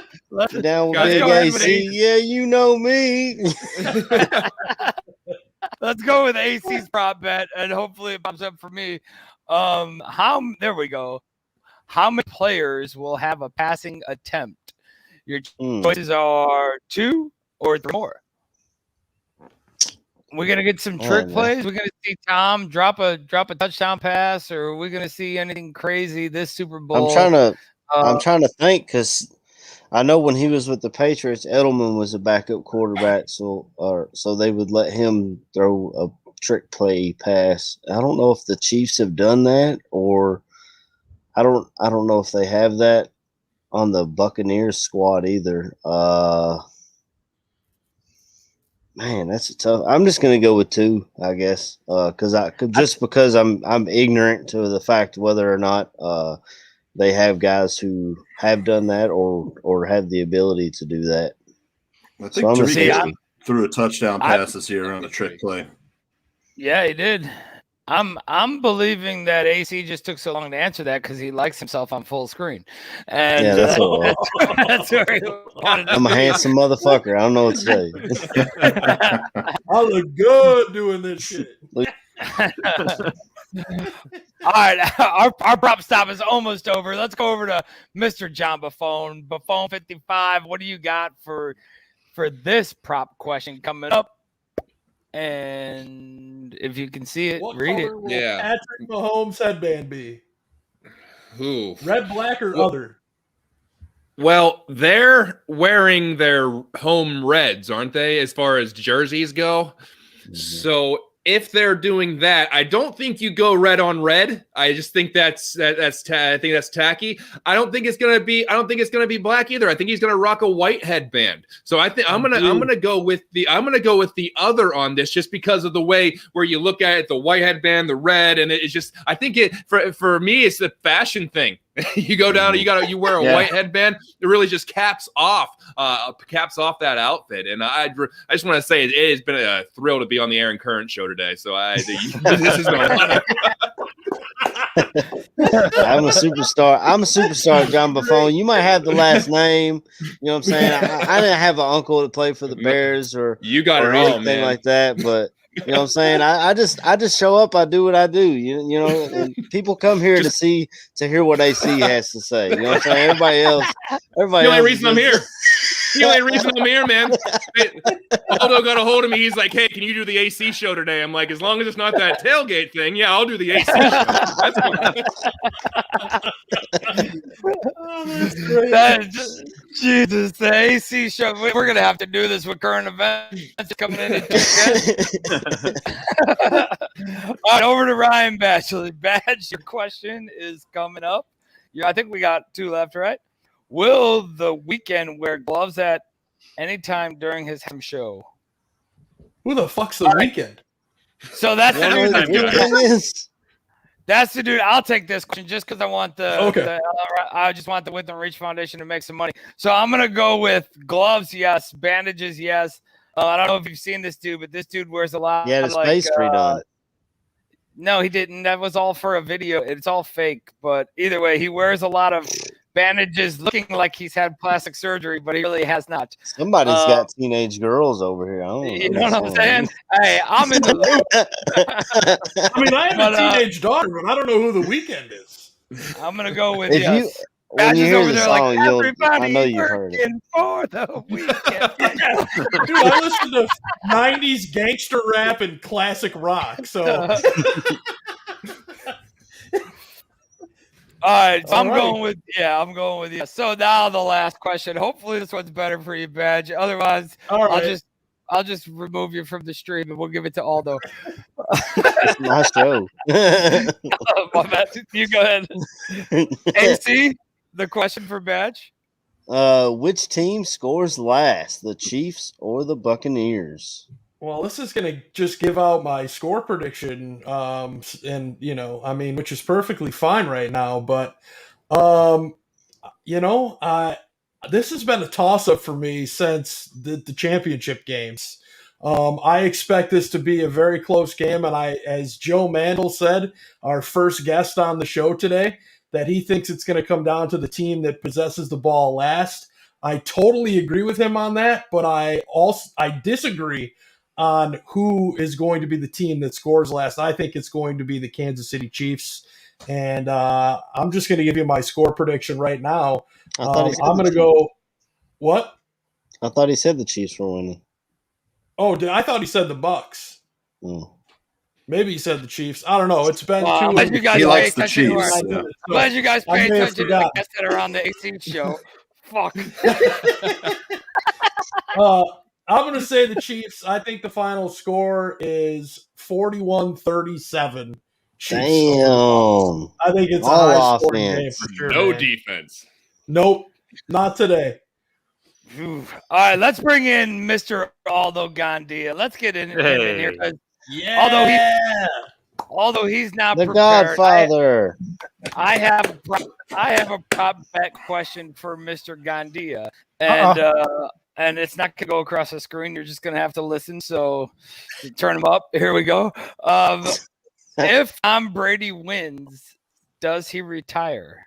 Down with Big AC. Yeah, you know me. Let's go with AC's prop bet, and hopefully it pops up for me. There we go. How many players will have a passing attempt? Your choices are 2 or 3 more. We're gonna get some trick plays. We're gonna see Tom drop a touchdown pass, or are we gonna see anything crazy this Super Bowl? I'm trying to think, because I know when he was with the Patriots, Edelman was a backup quarterback, so they would let him throw a trick play pass. I don't know if the Chiefs have done that, or I don't know if they have that on the Buccaneers squad either. Man, that's a tough. I'm just gonna go with 2, I guess, because I'm ignorant to the fact whether or not they have guys who have done that or have the ability to do that. I think Jericho threw a touchdown pass this year on a trick play. Yeah, he did. I'm believing that AC just took so long to answer that because he likes himself on full screen. And yeah, that's where he wanted to I'm a be. handsome motherfucker. I don't know what to tell you. I look good doing this shit. All right, our prop stop is almost over. Let's go over to Mr. John Buffone. Buffone 55. What do you got for this prop question coming up? And if you can see it, What read it. color will Patrick Mahomes headband be? Who? Red, black, or other? Well, they're wearing their home reds, aren't they, as far as jerseys go? Mm-hmm. So if they're doing that, I don't think you go red on red. I just think I think that's tacky. I don't think it's gonna be black either. I think he's gonna rock a white headband. So I think I'm gonna go with the other on this, just because of the way where you look at it, the white headband, the red, and it's just, I think for me it's the fashion thing. You go down, you wear a white headband. It really just caps off that outfit. And I just want to say it has been a thrill to be on the Aaron Current show today. So this is my honor. I'm a superstar, John Buffone. You might have the last name. You know what I'm saying? I didn't have an uncle that played for the Bears or anything like that, but you know what I'm saying? I just show up, I do what I do. You know, and people come here to hear what AC has to say. You know what I'm saying? Everybody else. The only reason I'm here. The only reason I'm here, man. Aldo got a hold of me. He's like, "Hey, can you do the AC show today?" I'm like, "As long as it's not that tailgate thing, yeah, I'll do the AC show." That's fine. Jesus, the AC show. We're gonna have to do this with current events coming in. All right, over to Ryan Batchley. Badge, your question is coming up. I think we got 2 left, right? Will The Weeknd wear gloves at any time during his show? Who the fuck's The Weeknd? So that's the dude. That's the dude. I'll take this question just because I want I just want the Width and Reach Foundation to make some money. So I'm gonna go with gloves, yes. Bandages, yes. I don't know if you've seen this dude, but this dude wears a lot. Yeah, his face redone. No, he didn't. That was all for a video. It's all fake. But either way, he wears a lot of bandages, looking like he's had plastic surgery, but he really has not. Somebody's got teenage girls over here. I don't know. You know what I'm saying? Hey, I'm in the loop. I mean, I have a teenage daughter, but I don't know who The Weeknd is. I'm gonna go with when you hear the song, I know you've heard it. For The Weeknd. Dude, I listen to 90s gangster rap and classic rock, so. All right, so I'm going with yes. So now the last question. Hopefully this one's better for you, Badge. Otherwise, I'll just remove you from the stream and we'll give it to Aldo. It's my show. My bad. You go ahead. AC, the question for Badge. Which team scores last, the Chiefs or the Buccaneers? Well, this is going to just give out my score prediction, and, which is perfectly fine right now. But, this has been a toss-up for me since the championship games. I expect this to be a very close game, and as Joe Mandel said, our first guest on the show today, that he thinks it's going to come down to the team that possesses the ball last. I totally agree with him on that, but I disagree on who is going to be the team that scores last. I think it's going to be the Kansas City Chiefs, and I'm just going to give you my score prediction right now. I'm going to go – what? I thought he said the Chiefs were winning. Oh, I thought he said the Bucs. Mm. Maybe he said the Chiefs. I don't know. It's been he likes the Chiefs. I'm glad you guys pay attention to the guests that are on the AC show. Fuck. I'm going to say the Chiefs. I think the final score is 41-37. Damn. I think it's all a high-scoring offense. game for sure. No man. defense. Nope. Not today. All right, let's bring in Mr. Aldo Gandia. Let's get in here. Yeah. Although he's not The prepared, Godfather. I have a prop bet question for Mr. Gandia, and it's not gonna go across the screen. You're just gonna have to listen. So turn them up. Here we go. If Tom Brady wins, does he retire?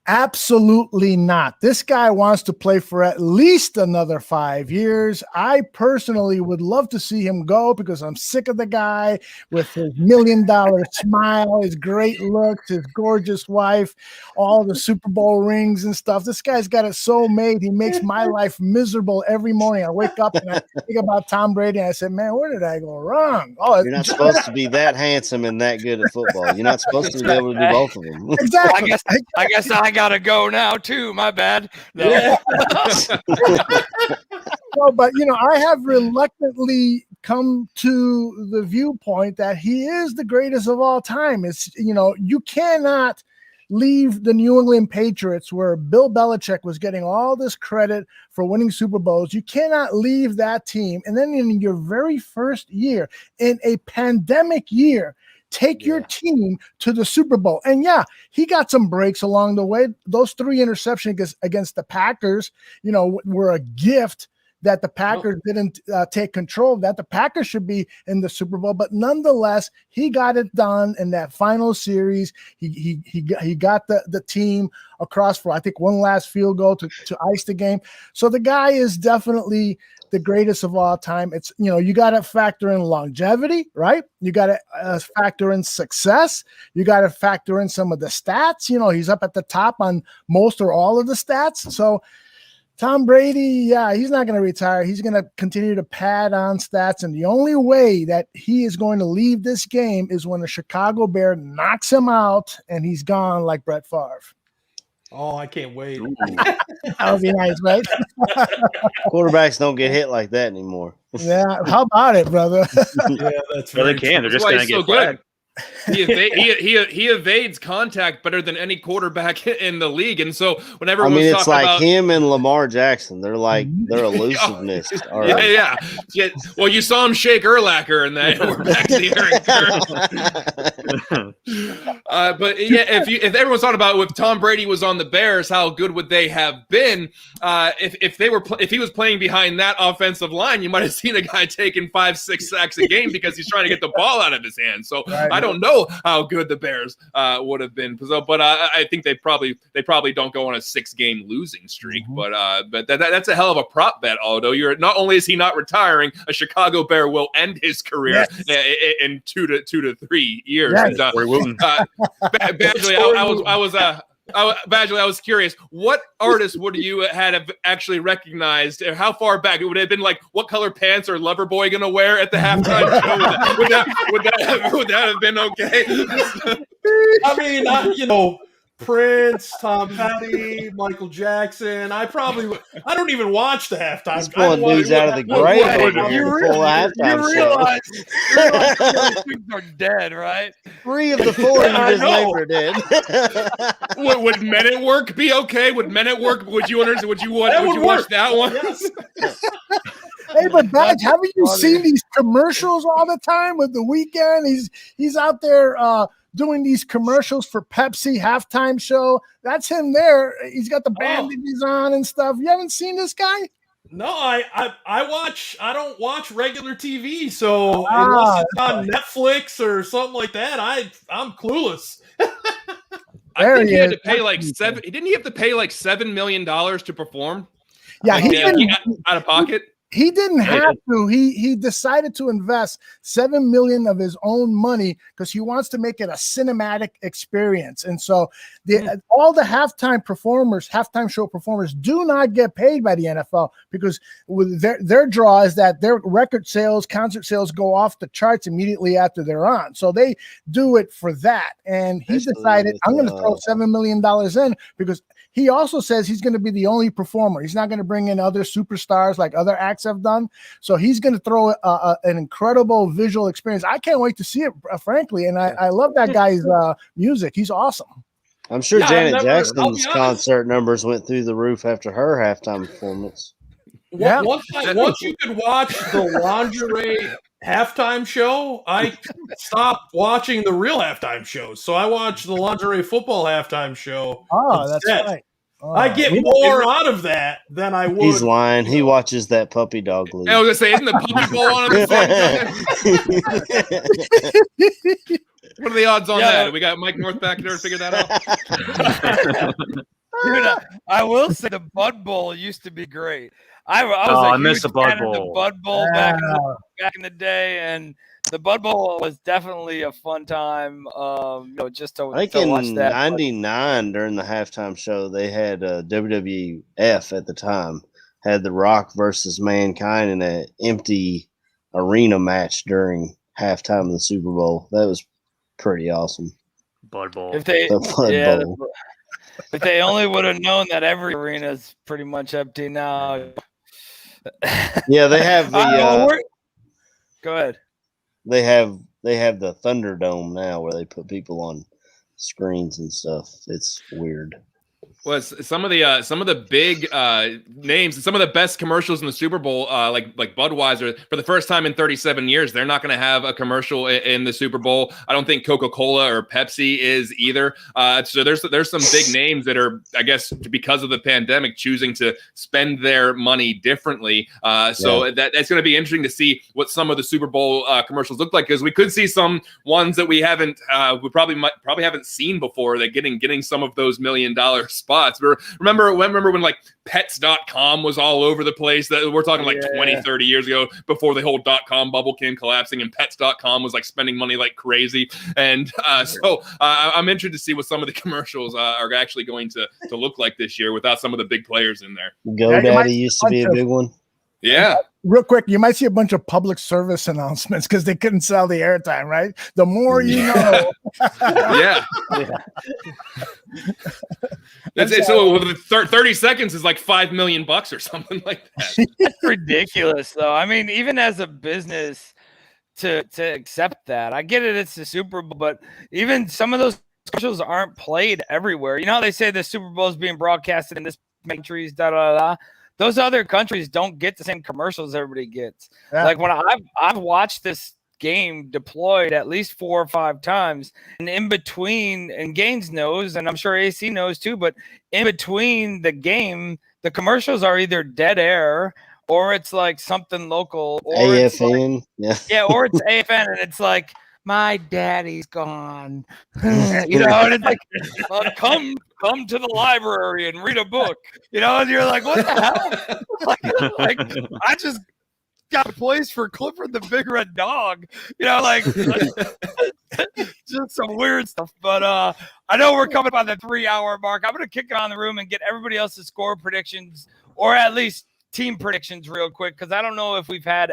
Absolutely not. This guy wants to play for at least another 5 years. I personally would love to see him go because I'm sick of the guy with his $1 million smile, his great looks, his gorgeous wife, all the Super Bowl rings and stuff. This guy's got it so made. He makes my life miserable every morning. I wake up and I think about Tom Brady and I said, man, where did I go wrong? Oh, you're not supposed to be that handsome and that good at football. You're not supposed to be able to do both of them. Exactly. I guess I gotta go now too. My bad. No. Yeah. No, but I have reluctantly come to the viewpoint that he is the greatest of all time. It's you cannot leave the New England Patriots where Bill Belichick was getting all this credit for winning Super Bowls. You cannot leave that team. And then in your very first year, in a pandemic year, take your team to the Super Bowl. And he got some breaks along the way. Those 3 interceptions against the Packers, were a gift that the Packers didn't take control of that. The Packers should be in the Super Bowl, but nonetheless, he got it done in that final series. He got the team across for, I think, one last field goal to ice the game. So the guy is definitely the greatest of all time. It's, you got to factor in longevity, right? You got to factor in success. You got to factor in some of the stats. He's up at the top on most or all of the stats. So Tom Brady, he's not going to retire. He's going to continue to pad on stats. And the only way that he is going to leave this game is when a Chicago Bear knocks him out and he's gone like Brett Favre. Oh, I can't wait. That would be nice, right? Quarterbacks don't get hit like that anymore. Yeah, how about it, brother? Yeah, that's well, they can. They're just going to get flagged. He evades contact better than any quarterback in the league, and so whenever it's like him and Lamar Jackson, they're like their elusiveness. Yeah. Well, you saw him shake Urlacher, and then we're back to the Aaron Curl. But if everyone's talking about if Tom Brady was on the Bears, how good would they have been? If he was playing behind that offensive line, you might have seen a guy taking 5-6 sacks a game because he's trying to get the ball out of his hands. So I don't know how good the Bears would have been, but I think they probably don't go on a 6-game losing streak. Mm-hmm. But that's a hell of a prop bet. Although not only is he not retiring, a Chicago Bear will end his career in 2 to 3 years. Yes. And, Badgley, I was curious, what artist would you have actually recognized? How far back? It would have been like, what color pants are Loverboy going to wear at the halftime show? Would that have been okay? I mean, Prince, Tom Petty, Michael Jackson. I don't even watch the halftime. He's pulling dudes out of the grave. You realize things are dead, right? 3 of the 4 you just named are dead. Would Men at Work be okay? Would Men at Work? Would you understand? Would you watch that one? Yes. Hey, but Badge, haven't you seen these commercials all the time with The Weeknd? He's out there doing these commercials for Pepsi halftime show. That's him there. He's got the bandages on and stuff. You haven't seen this guy? No, I don't watch regular TV, so unless it's on Netflix or something like that, I'm clueless. I think he had to pay like $7. Didn't he have to pay like $7 million to perform? Yeah, he out of pocket. He didn't have to. He decided to invest $7 million of his own money because he wants to make it a cinematic experience. And so all the halftime show performers do not get paid by the NFL because with their draw is that their record sales, concert sales go off the charts immediately after they're on. So they do it for that. And he decided, I'm going to throw $7 million in because he also says he's going to be the only performer. He's not going to bring in other superstars like other acts have done. So he's going to throw an incredible visual experience. I can't wait to see it, frankly. And I love that guy's music. He's awesome. I'm sure Yeah, Janet I'll be Jackson's honest. concert numbers went through the roof after her halftime performance. Yeah. Once you could watch the lingerie halftime show, I stopped watching the real halftime shows. So I watched the lingerie football halftime show. Oh, that's instead. right. Oh. I get more out of that than I would. He's lying. He watches that puppy dog league. I was gonna say, isn't the puppy bowl on at the same time? What are the odds on that? We got Mike North back there to figure that out. Dude, I will say the Bud Bowl used to be great. I miss the Bud Bowl. The Bud Bowl back in the day, and the Bud Bowl was definitely a fun time. Just to, I think to watch in that. '99 during the halftime show, they had WWF at the time had The Rock versus Mankind in an empty arena match during halftime of the Super Bowl. That was pretty awesome. Bud Bowl. If they, The Bud Bowl. If they only would have known that every arena is pretty much empty now. Yeah, they have the. Go ahead. They have the Thunderdome now where they put people on screens and stuff. It's weird. Well, some of the big names, some of the best commercials in the Super Bowl, like Budweiser, for the first time in 37 years, they're not going to have a commercial in the Super Bowl. I don't think Coca-Cola or Pepsi is either. So there's some big names that are, I guess, because of the pandemic, choosing to spend their money differently. That's going to be interesting to see what some of the Super Bowl commercials look like, because we could see some ones that we probably haven't seen before. That getting some of those $1 million spots. Remember when like pets.com was all over the place? That we're talking like 20, 30 years ago, before the whole .com bubble came collapsing, and pets.com was like spending money like crazy. And I'm interested to see what some of the commercials are actually going to look like this year without some of the big players in there. GoDaddy used to be a big one. Yeah. Real quick, you might see a bunch of public service announcements because they couldn't sell the airtime, right? The more you know. Yeah. So 30 seconds is like $5 million or something like that. That's ridiculous, though. I mean, even as a business to accept that, I get it. It's the Super Bowl, but even some of those commercials aren't played everywhere. You know how they say the Super Bowl is being broadcasted in this countries, da da da. Those other countries don't get the same commercials everybody gets. Yeah. Like when I've watched this game deployed at least 4 or 5 times, and in between, and Gaines knows, and I'm sure AC knows too, but in between the game, the commercials are either dead air or it's like something local, or AFN, or it's AFN, and it's like, my daddy's gone, and it's like, come to the library and read a book, and you're like, what the hell? like I just got a place for Clifford the Big Red Dog, just some weird stuff. But I know we're coming by the 3-hour mark. I'm going to kick it on the room and get everybody else's score predictions, or at least team predictions real quick, because I don't know if we've had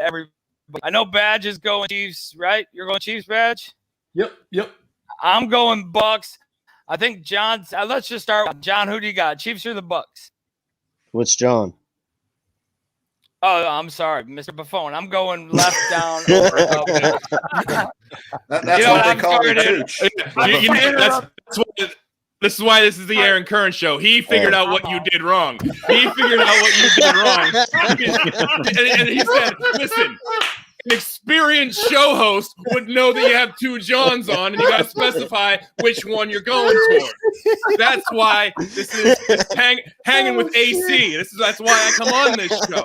I know Badge is going Chiefs, right? You're going Chiefs, Badge? Yep. I'm going Bucs. I think John's. Let's just start with John. Who do you got? Chiefs or the Bucs? Which John? Oh, I'm sorry, Mr. Buffon. I'm going left down. Over. That's what they call it. This is why this is the Aaron Curran show. He figured out what you did wrong. And he said, listen, an experienced show host would know that you have 2 Johns on, and you got to specify which one you're going toward. That's why this is hanging with AC. That's why I come on this show.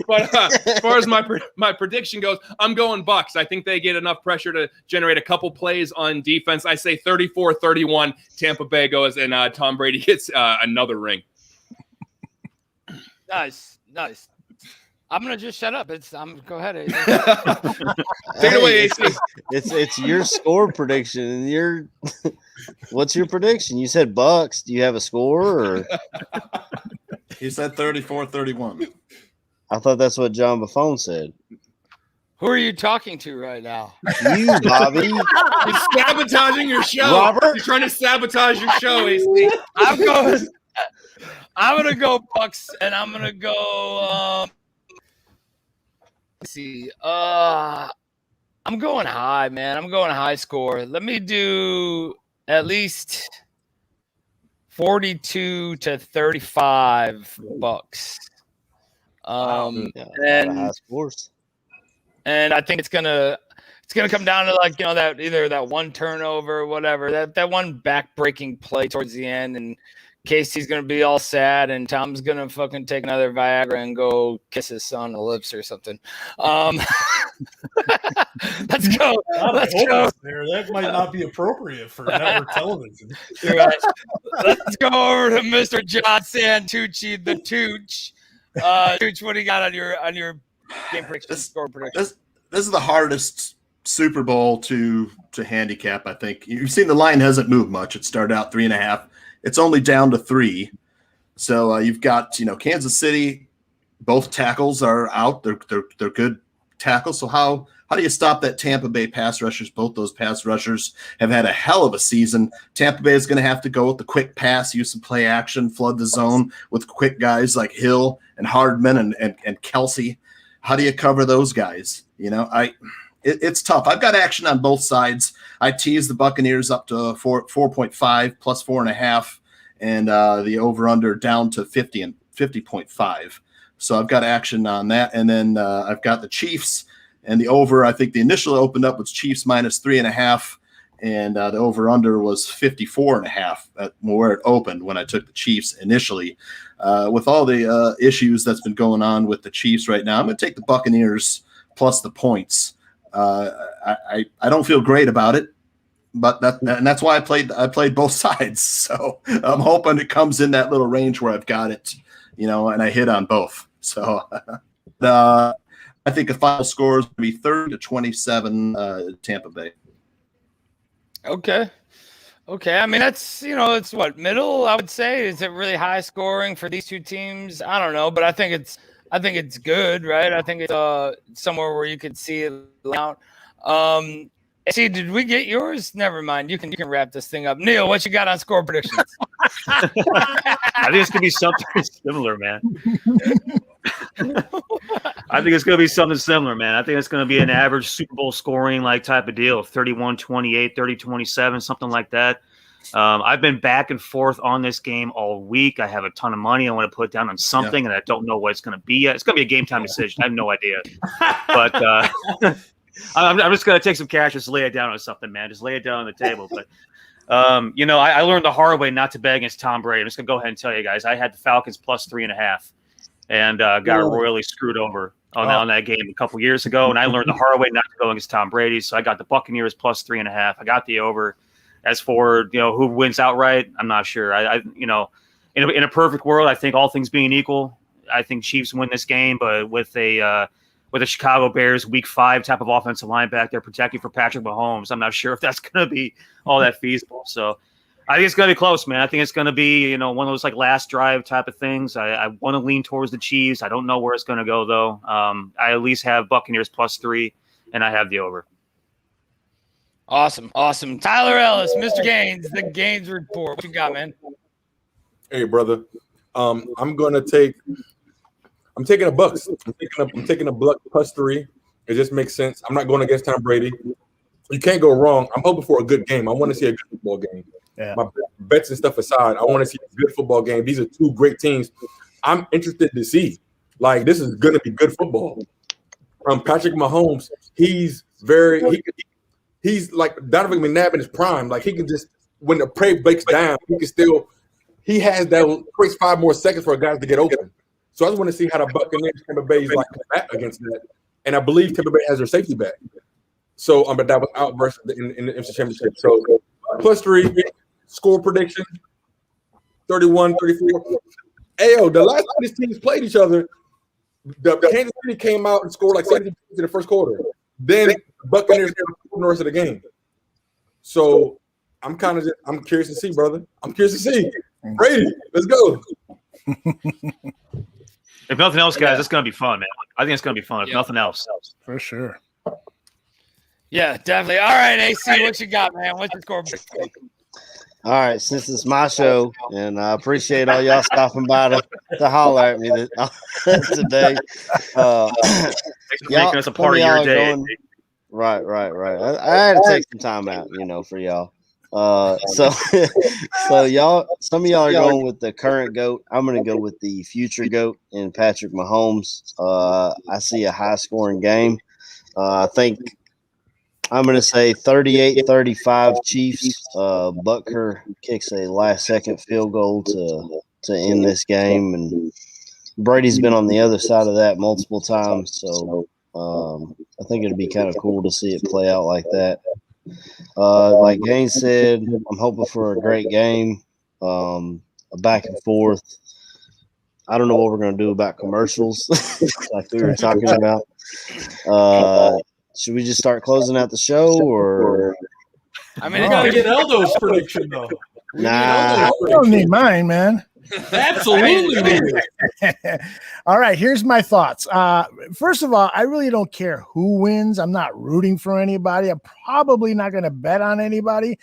But as far as my prediction goes, I'm going Bucs. I think they get enough pressure to generate a couple plays on defense. I say 34-31. Tampa Bay goes, and Tom Brady gets another ring. Nice. I'm gonna just shut up. Go ahead. AC. Take it away, AC. It's your score prediction, and what's your prediction? You said Bucs. Do you have a score? Or? He said 34-31. I thought that's what John Buffon said. Who are you talking to right now? You, Bobby. He's sabotaging your show. Robert? You're trying to sabotage your show, AC. I'm gonna go Bucs, and I'm gonna go. Let's see. I'm going high, man. I'm going high score. Let me do at least 42-35 Bucs. High scores. And I think it's gonna come down to like, that either that one turnover or whatever, that one back-breaking play towards the end, and Casey's gonna be all sad, and Tom's gonna fucking take another Viagra and go kiss his son on the lips or something. Let's go. Let's go. That might not be appropriate for network television. You're right. Let's go over to Mr. John Santucci, the Tooch. Tooch, what do you got on your game prediction, score prediction? This is the hardest Super Bowl to handicap, I think. You've seen the line hasn't moved much. It started out 3.5. It's only down to 3. So you've got, Kansas City, both tackles are out. They're good tackles. So how do you stop that Tampa Bay pass rushers? Both those pass rushers have had a hell of a season. Tampa Bay is going to have to go with the quick pass, use some play action, flood the zone with quick guys like Hill and Hardman and Kelsey. How do you cover those guys? It's tough. I've got action on both sides. I teased the Buccaneers up to 4.5 plus 4.5, and the over/under down to 50.5. So I've got action on that, and then I've got the Chiefs and the over. I think the initial opened up was Chiefs minus 3.5, and the over/under was 54.5 where it opened when I took the Chiefs initially. With all the issues that's been going on with the Chiefs right now, I'm going to take the Buccaneers plus the points. I don't feel great about it, but that's why I played both sides. So I'm hoping it comes in that little range where I've got it, and I hit on both. So I think the final score is going to be 30-27 Tampa Bay. Okay. I mean, that's, it's what, middle, I would say. Is it really high scoring for these two teams? I don't know, but I think it's good, right? I think it's somewhere where you could see it out. See, did we get yours? Never mind. You can wrap this thing up. Neil, what you got on score predictions? I think it's gonna be something similar, man. I think it's gonna be something similar, man. I think it's gonna be an average Super Bowl scoring type of deal, 31-28, 30-27, something like that. I've been back and forth on this game all week. I have a ton of money I want to put down on something, and I don't know what it's going to be yet. It's going to be a game time decision. I have no idea. But I'm just going to take some cash, just lay it down on something, man. Just lay it down on the table. But, I learned the hard way not to bet against Tom Brady. I'm just going to go ahead and tell you guys. I had the Falcons plus 3.5 and got royally screwed over on that game a couple years ago. And I learned the hard way not to go against Tom Brady. So I got the Buccaneers plus 3.5. I got the over. As for who wins outright, I'm not sure. In a perfect world, I think all things being equal, I think Chiefs win this game. But with a Chicago Bears Week 5 type of offensive line back there protecting for Patrick Mahomes, I'm not sure if that's going to be all that feasible. So I think it's going to be close, man. I think it's going to be one of those last drive type of things. I want to lean towards the Chiefs. I don't know where it's going to go though. I at least have Buccaneers plus 3, and I have the over. Awesome. Tyler Ellis, Mr. Gaines, the Gaines Report. What you got, man? Hey, brother. I'm taking a Bucs. I'm taking a Bucs plus 3. It just makes sense. I'm not going against Tom Brady. You can't go wrong. I'm hoping for a good game. I want to see a good football game. Yeah. My bets and stuff aside, I want to see a good football game. These are two great teams. I'm interested to see. This is going to be good football. Patrick Mahomes, he's like Donovan McNabb in his prime. He can just, when the prey breaks down, he has that creates 5 more seconds for a guy to get open. So I just want to see how the Buccaneers, Tampa Bay, come back against that. And I believe Tampa Bay has their safety back. So, but that was out versus in the NFC Championship. So plus 3, score prediction, 31-34. Ayo, the last time these teams played each other, the Kansas City came out and scored 70 points in the first quarter. Then Buccaneers the rest of the game. So I'm curious to see, brother. I'm curious to see. Brady, let's go. If nothing else, guys, it's going to be fun, man. I think it's going to be fun. If nothing else. For sure. Yeah, definitely. All right, AC, what you got, man? What's your score? All right, since it's my show, and I appreciate all y'all stopping by to holler at me today. Making us a part of your day. Right. I had to take some time out, for y'all. So so y'all, some of y'all are going with the current GOAT. I'm going to go with the future GOAT in Patrick Mahomes. I see a high scoring game. I think I'm going to say 38-35 Chiefs. Butker kicks a last second field goal to end this game, and Brady's been on the other side of that multiple times. So I think it'd be kind of cool to see it play out like that. Like Gaines said, I'm hoping for a great game, a back and forth. I don't know what we're going to do about commercials, like we were talking about. Should we just start closing out the show, or? I mean, you got to get Eldo's prediction though. Nah, I don't need mine, man. Absolutely. All right, here's my thoughts. First of all, I really don't care who wins. I'm not rooting for anybody. I'm probably not going to bet on anybody,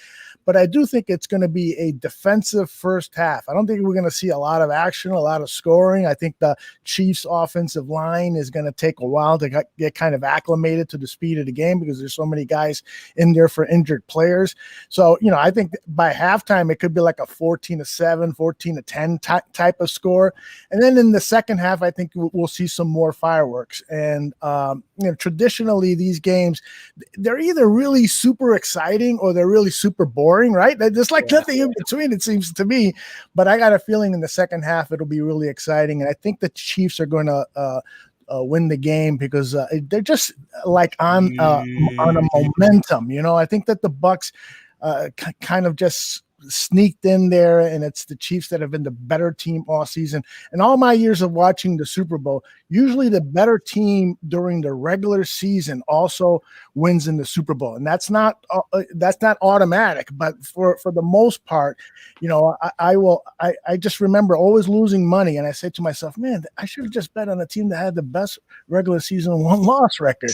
but I do think it's going to be a defensive first half. I don't think we're going to see a lot of action, a lot of scoring. I think the Chiefs offensive line is going to take a while to get kind of acclimated to the speed of the game because there's so many guys in there for injured players. So, I think by halftime, it could be like a 14-7, 14-10 type of score. And then in the second half, I think we'll see some more fireworks. And, traditionally these games, they're either really super exciting or they're really super boring, right? There's like nothing in between, it seems to me. But I got a feeling in the second half, it'll be really exciting. And I think the Chiefs are going to win the game because they're just like on a momentum. I think that the Bucs kind of just sneaked in there, and it's the Chiefs that have been the better team all season. And all my years of watching the Super Bowl, usually the better team during the regular season also wins in the Super Bowl, and that's not automatic. But for the most part, I just remember always losing money, and I said to myself, man, I should have just bet on a team that had the best regular season 1-loss record.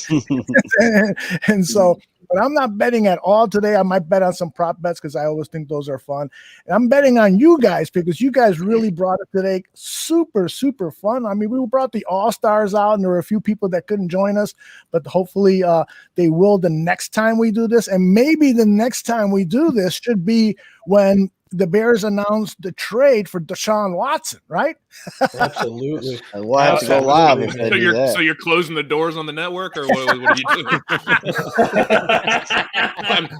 and so. But I'm not betting at all today. I might bet on some prop bets because I always think those are fun. And I'm betting on you guys because you guys really brought it today. Super, super fun. I mean, we brought the All-Stars out, and there were a few people that couldn't join us, but hopefully they will the next time we do this. And maybe the next time we do this should be when the Bears announced the trade for Deshaun Watson, right? Absolutely. We'll have to go live if they do that. So you're closing the doors on the network, or what are you doing?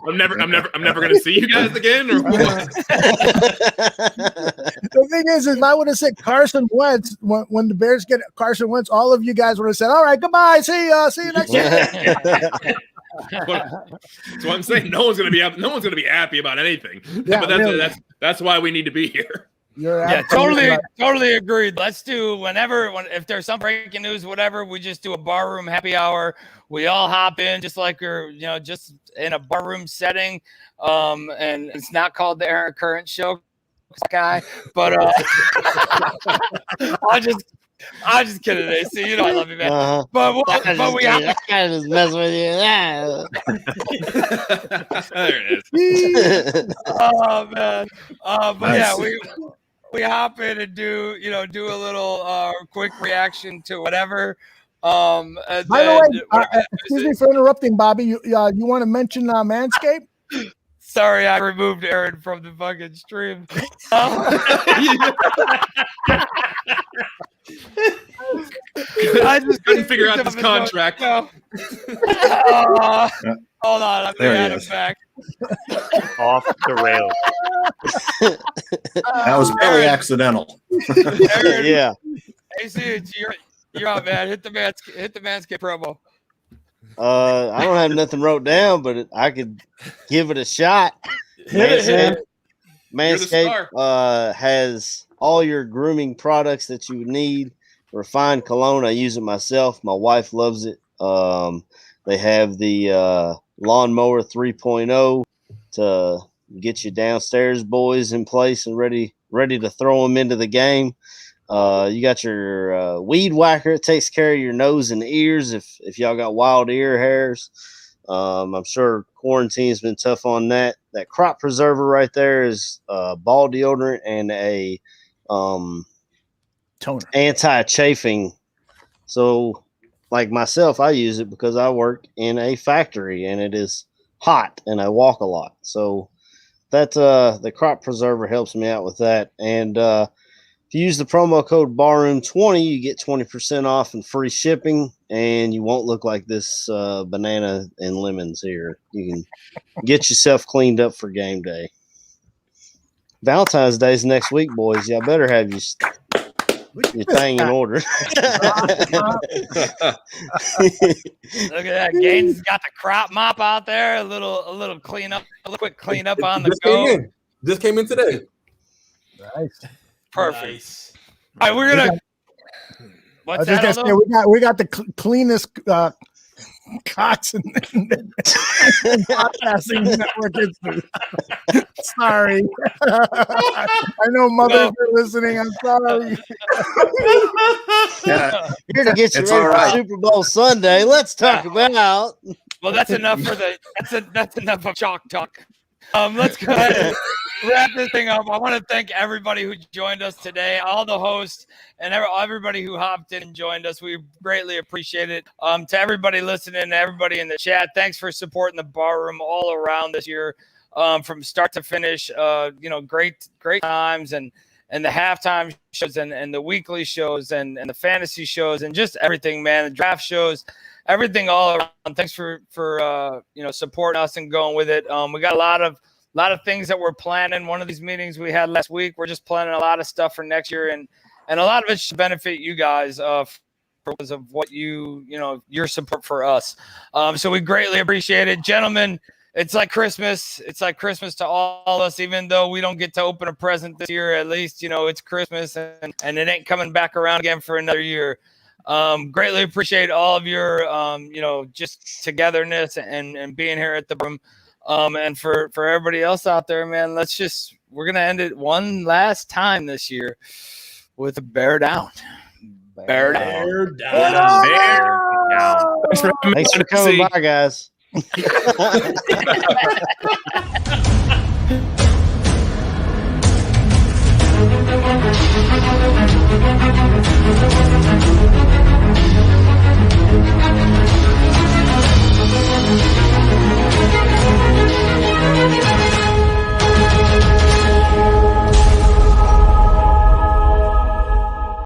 I'm never going to see you guys again, or what? The thing is, if I would have said Carson Wentz when the Bears get Carson Wentz, all of you guys would have said, "All right, goodbye, see you next year." That's what I'm saying. No one's going to be happy about anything. Yeah, but that's why we need to be here. Totally agreed. Let's do if there's some breaking news, whatever, we just do a barroom happy hour. We all hop in just like we're, just in a barroom setting. And it's not called the Aaron Current Show, guy, but I'm just kidding. See, I love you, man. But we have to just mess with you. There it is. Oh man. But yeah, we hop in and do a little quick reaction to whatever. By the way, excuse me for interrupting, Bobby. You want to mention Manscaped? Sorry, I removed Aaron from the fucking stream. I just couldn't figure out this contract. Hold on, I'm gonna add him back. Off the rails. That was very accidental. Aaron, Yeah. AC, you're on, man. Hit the Manscaped promo. I don't have nothing wrote down, but I could give it a shot. Manscaped has all your grooming products that you need. Refined cologne, I use it myself. My wife loves it. They have the lawnmower 3.0 to get you downstairs boys in place and ready to throw them into the game. You got your weed whacker. It takes care of your nose and ears if y'all got wild ear hairs. I'm sure quarantine's been tough on that. That crop preserver right there is ball deodorant and a toner, anti-chafing. So like myself, I use it because I work in a factory and it is hot and I walk a lot. So That the crop preserver helps me out with that. And if you use the promo code Barroom20, you get 20% off and free shipping, and you won't look like this banana and lemons here. You can get yourself cleaned up for game day. Valentine's Day is next week, boys. Y'all better have your thing in order. Look at that. Gaines got the crop mop out there. A little cleanup, a little quick cleanup on the go. Just came in today. Nice. Perfect. Nice. All right, we're gonna. What's that? Say, we got the cleanest cots in podcasting network history. Sorry. I know mothers are listening. I'm sorry. Here to get you ready for Super Bowl Sunday. Let's talk about. Well, that's enough for that's enough of chalk talk. Let's go ahead and wrap this thing up. I want to thank everybody who joined us today, all the hosts and everybody who hopped in and joined us. We greatly appreciate it. To everybody listening, to everybody in the chat, thanks for supporting the Bar Room all around this year, from start to finish. Great times and the halftime shows and the weekly shows and the fantasy shows and just everything, man. The draft shows. Everything all around. Thanks for supporting us and going with it. We got a lot of things that we're planning. One of these meetings we had last week, we're just planning a lot of stuff for next year, and a lot of it should benefit you guys because of what your support for us. So we greatly appreciate it, gentlemen. It's like Christmas. It's like Christmas to all of us, even though we don't get to open a present this year. At least it's Christmas, and it ain't coming back around again for another year. Greatly appreciate all of your, just togetherness and being here at the room. And for everybody else out there, man, we're going to end it one last time this year with a bear down. Bear down. Bear down. Bear down. Thanks for coming by, guys.